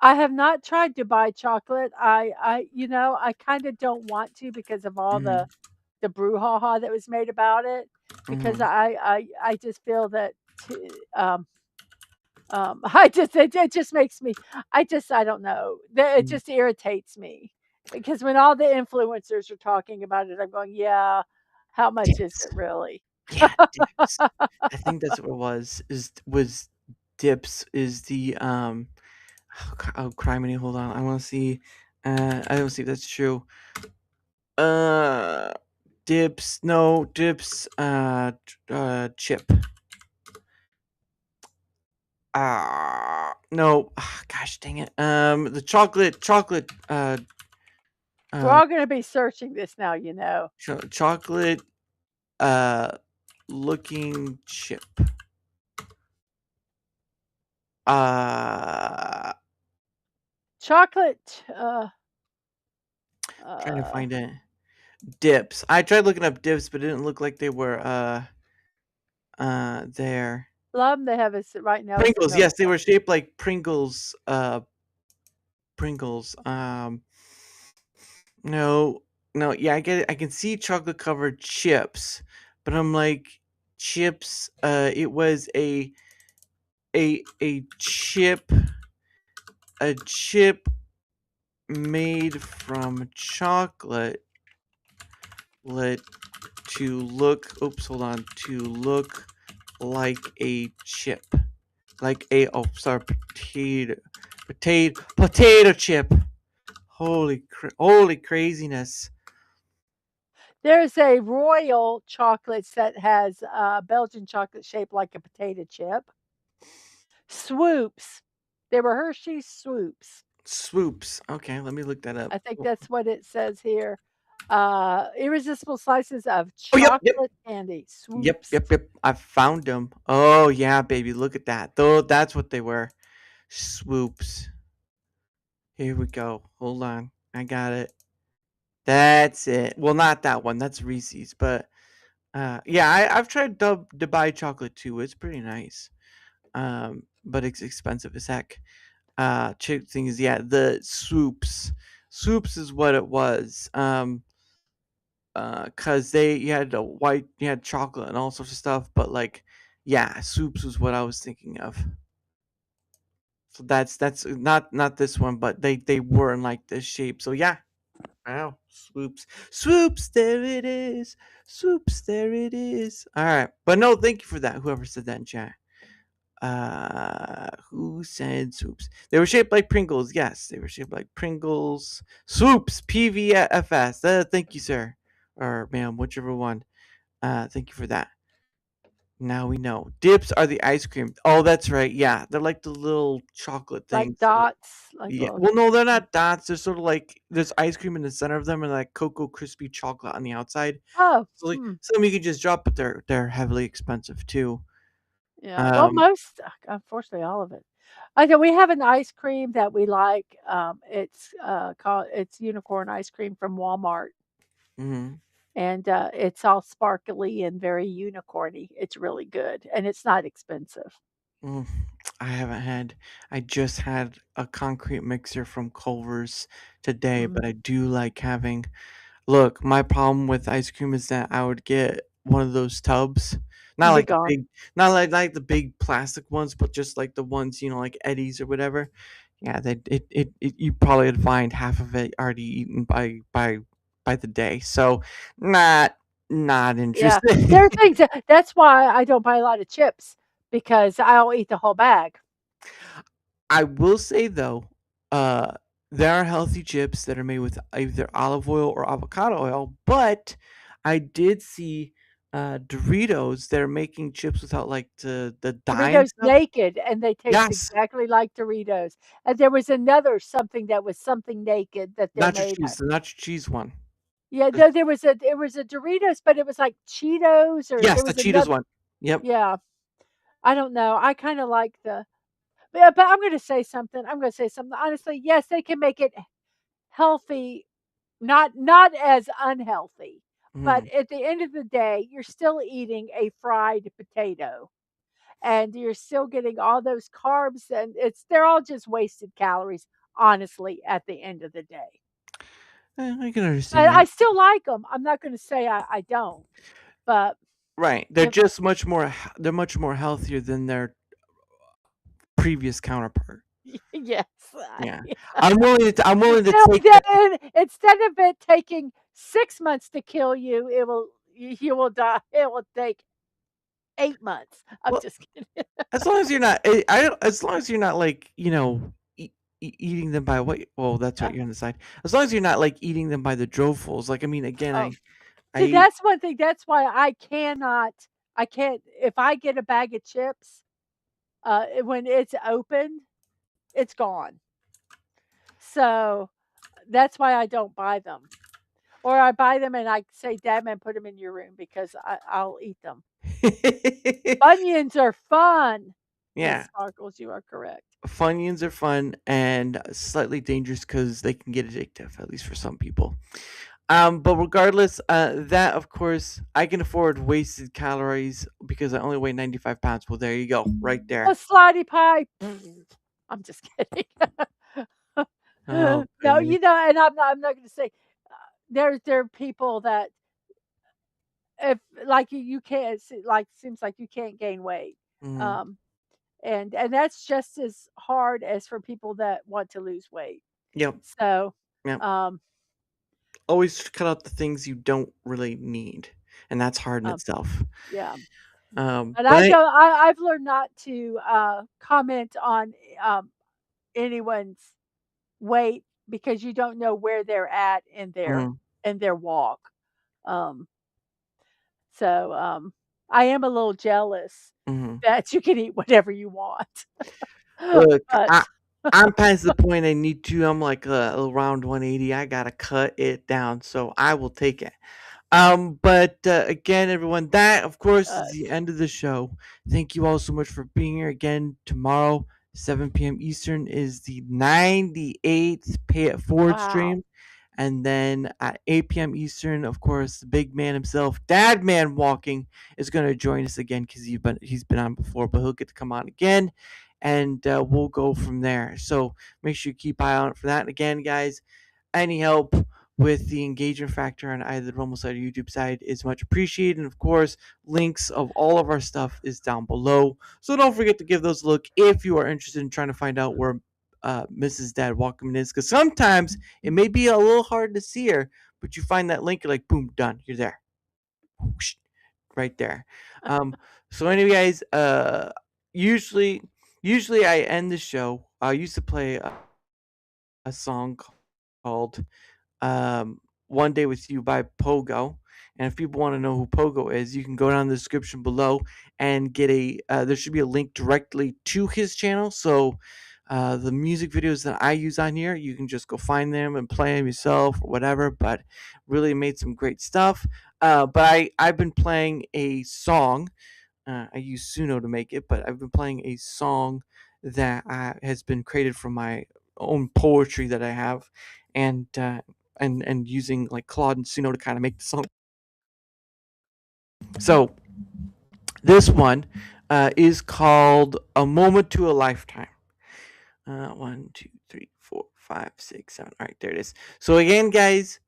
I have not tried to buy chocolate. I kinda don't want to because of all Mhm, the brouhaha that was made about it, because mhm, I just feel that I just it just makes me I don't know. It mhm. just irritates me because when all the influencers are talking about it, I'm going, "Yeah, how much is Dips. it really?" Yeah, dips. I think that's what it was dips is the oh criminy, hold on. I wanna see I don't see if that's true. Uh Dips. No, dips. Chip. No. Gosh dang it. The chocolate. We're all going to be searching this now, you know. Chocolate. Looking chip. Chocolate. Trying to find it. Dips. I tried looking up dips, but it didn't look like they were there. Plum. They have it right now. Pringles. Yes, they were shaped like Pringles. Pringles. No. Yeah, I get it. I can see chocolate covered chips, but I'm like, chips. It was a chip. A chip made from chocolate. To look. Oops, hold on. To look like a chip, like a potato chip. Holy craziness! There's a Royal chocolates that has Belgian chocolate shaped like a potato chip. Swoops. They were Hershey's Swoops. Swoops. Okay, let me look that up. I think that's what it says here. Irresistible slices of chocolate candy. Swoops. Yep. I found them. Oh yeah, baby, look at that. Though that's what they were. Swoops. Here we go. Hold on, I got it. That's it. Well, not that one. That's Reese's, but yeah, I've tried Dubai chocolate too. It's pretty nice, but it's expensive as heck. Chip thing is, yeah, the swoops is what it was. Cause you had chocolate and all sorts of stuff, but like, yeah, swoops was what I was thinking of. So that's not this one, but they were in like this shape. So yeah. Wow, swoops, there it is. Swoops, there it is. All right, but no, thank you for that. Whoever said that in chat. Who said swoops? They were shaped like Pringles. Yes, they were shaped like Pringles. Swoops, PVFS. Thank you, sir, or ma'am, whichever one. Thank you for that. Now we know. Dips are the ice cream. Oh, that's right. Yeah, they're like the little chocolate things. Like dots. Yeah. Well, no, they're not dots. They're sort of like there's ice cream in the center of them and like cocoa crispy chocolate on the outside. Oh. So like some you can just drop, but they're heavily expensive too. Yeah. Well, most, unfortunately, all of it. I know we have an ice cream that we like. It's unicorn ice cream from Walmart. Mm-hmm. And it's all sparkly and very unicorny. It's really good, and it's not expensive. I just had a concrete mixer from Culver's today, but I do like having. Look, my problem with ice cream is that I would get one of those tubs, not like the big, not like the big plastic ones, but just like the ones like Eddie's or whatever. Yeah, you probably would find half of it already eaten by the day. So not Yeah, interested. there are things that's why I don't buy a lot of chips because I'll eat the whole bag. I will say though, there are healthy chips that are made with either olive oil or avocado oil, but I did see Doritos that are making chips without like the dye and Doritos stuff. naked, and they taste Yes. exactly like Doritos. And there was another something that was something naked that they're Nacho made. cheese, the nacho cheese one. Yeah, no, there was a Doritos, but it was like Cheetos or Yes, there the was Cheetos one. Yep. Yeah, I don't know. I kind of like but I'm going to say something. Honestly, yes, they can make it healthy, not as unhealthy. But at the end of the day, you're still eating a fried potato. And you're still getting all those carbs, and they're all just wasted calories, honestly, at the end of the day. I can understand I that. still like them. I'm not going to say I don't, but Right, they're just much more. They're much more healthier than their previous counterpart. Yes. Yeah, I'm willing to take that. Instead of it taking 6 months to kill you, you will die. It will take 8 months. I'm just kidding. As long as you're not, as long as you're not like eating them by what? Well, that's what you're on the side. As long as you're not like eating them by the drovefuls. Like I mean, again, See, that's one thing. That's why I can't. If I get a bag of chips, when it's opened, it's gone. So that's why I don't buy them. Or I buy them and I say, "DadMan, put them in your room because I'll eat them." Onions are fun. Yeah. Miss Sparkles, you are correct. Funyuns are fun and slightly dangerous because they can get addictive, at least for some people. But regardless, that of course I can afford wasted calories because I only weigh 95 pounds. Well, there you go, right there. A slotty pie. I'm just kidding. Oh, No, goodness. and I'm not going to say there are people that if like you can't seems like you can't gain weight. Mhm. And that's just as hard as for people that want to lose weight. Yep. So, Yep. um, Always cut out the things you don't really need, and that's hard in itself. yeah. But And I've learned not to comment on anyone's weight because you don't know where they're at in Mhm. their walk. Um, so I am a little jealous Mhm. that you can eat whatever you want. Look, But I'm past the point I need to. I'm like around 180. I gotta cut it down, so I will take it. But again, everyone, that of course is the end of the show. Thank you all so much for being here again. Tomorrow, 7 p.m. Eastern, is the 98th Pay It Forward wow. stream. And then at 8 p.m. Eastern, of course, the big man himself, DadManWalking, is going to join us again because he's been on before, but he'll get to come on again, and we'll go from there. So make sure you keep eye out for that. And again, guys, any help with the engagement factor on either the Rumble side or YouTube side is much appreciated. And of course, links of all of our stuff is down below. So don't forget to give those a look if you are interested in trying to find out where Mrs. DadWalking is, because sometimes it may be a little hard to see her, but you find that link, you're like, boom, done, you're there, whoosh, right there. So anyway, guys, usually I end the show. I used to play a song called One Day With You by Pogo. And if people want to know who Pogo is, you can go down the description below and get there should be a link directly to his channel. So the music videos that I use on here, you can just go find them and play them yourself or whatever. But really made some great stuff. But I've been playing a song. I use Suno to make it, but I've been playing a song that has been created from my own poetry that I have, and using like Claude and Suno to kind of make the song. So this one is called "A Moment to a Lifetime." 1, 2, 3, 4, 5, 6, 7. All right, there it is. So again, guys,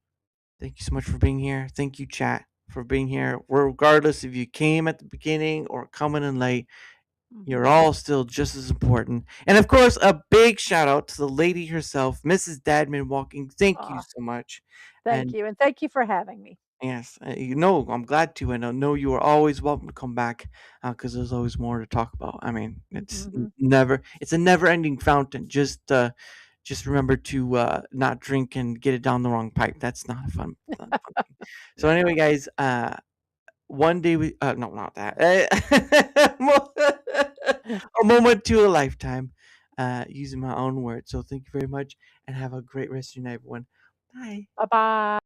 thank you so much for being here. Thank you, chat, for being here. Regardless if you came at the beginning or coming in late, you're all still just as important. And of course, a big shout out to the lady herself, Mrs. DadManWalking. Thank you so much. Thank you, and thank you for having me. Yes, I'm glad to, and I know you are always welcome to come back because there's always more to talk about. I mean, it's a never-ending fountain. Just remember to not drink and get it down the wrong pipe. That's not a fun thing. So anyway, guys, one day we no, not that. A moment to a lifetime, using my own words. So thank you very much, and have a great rest of your night, everyone. Bye. Bye-bye.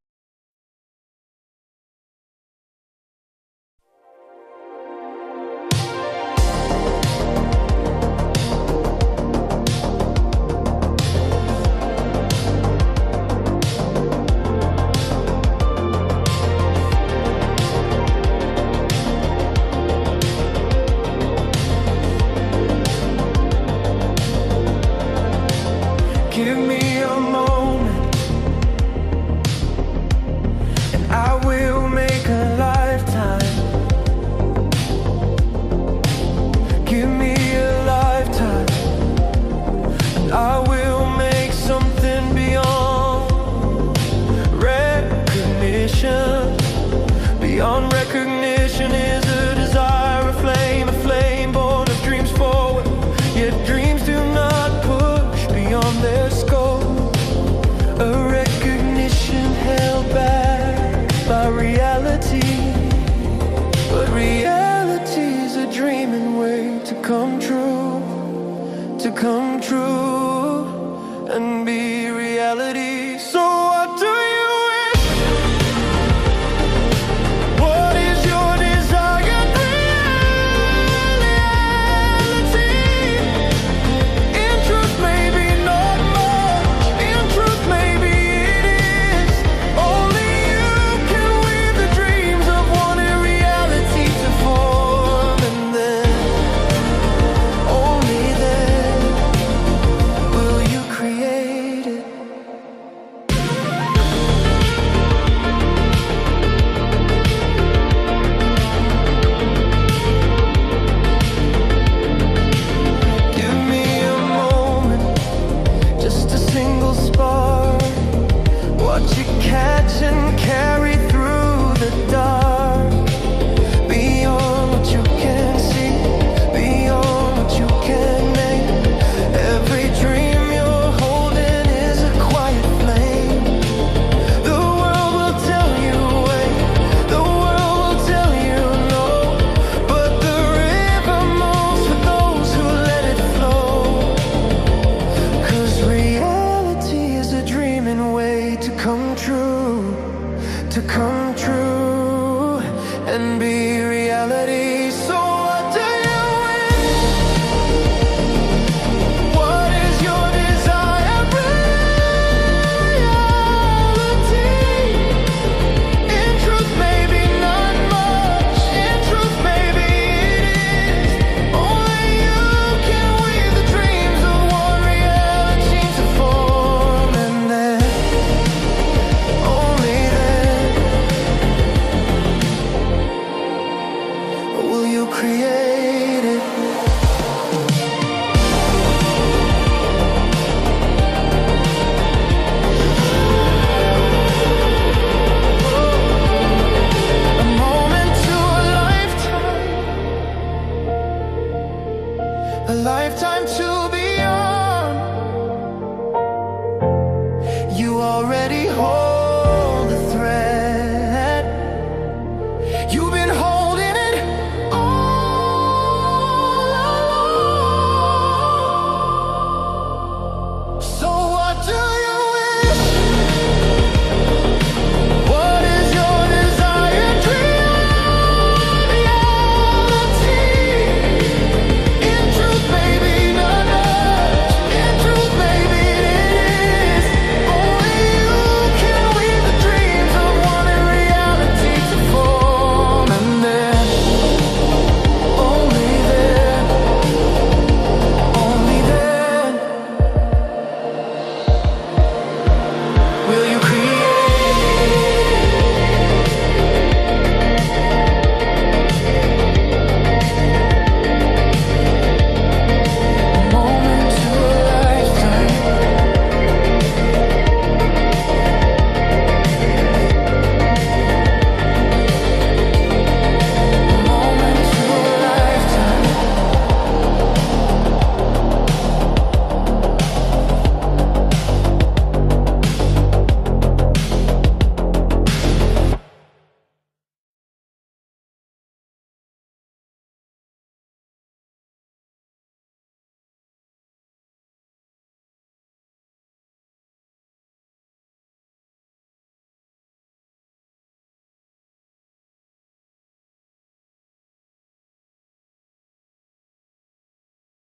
Give me a moment dreaming way to come true, and be reality. So what do you wish? What is your desired reality? In truth, maybe not much. In truth, maybe it is. Only you can weave the dreams of wanting reality to form, and then, only then, will you create it. Give me a moment, just a single spark. Watch it catch and carry through the dark. Beyond what you can see, beyond what you can name. Every dream you're holding is a quiet flame. The world will tell you wait, the world will tell you no, but the river moves for those who let it flow. 'Cause reality is a dreaming way to come true, and be reality. So what do you wish? What is your desired reality? In truth, maybe not much. In truth, maybe it is. Only you can weave the dreams of one reality to form, and then, only then, will you create it. A moment to a lifetime to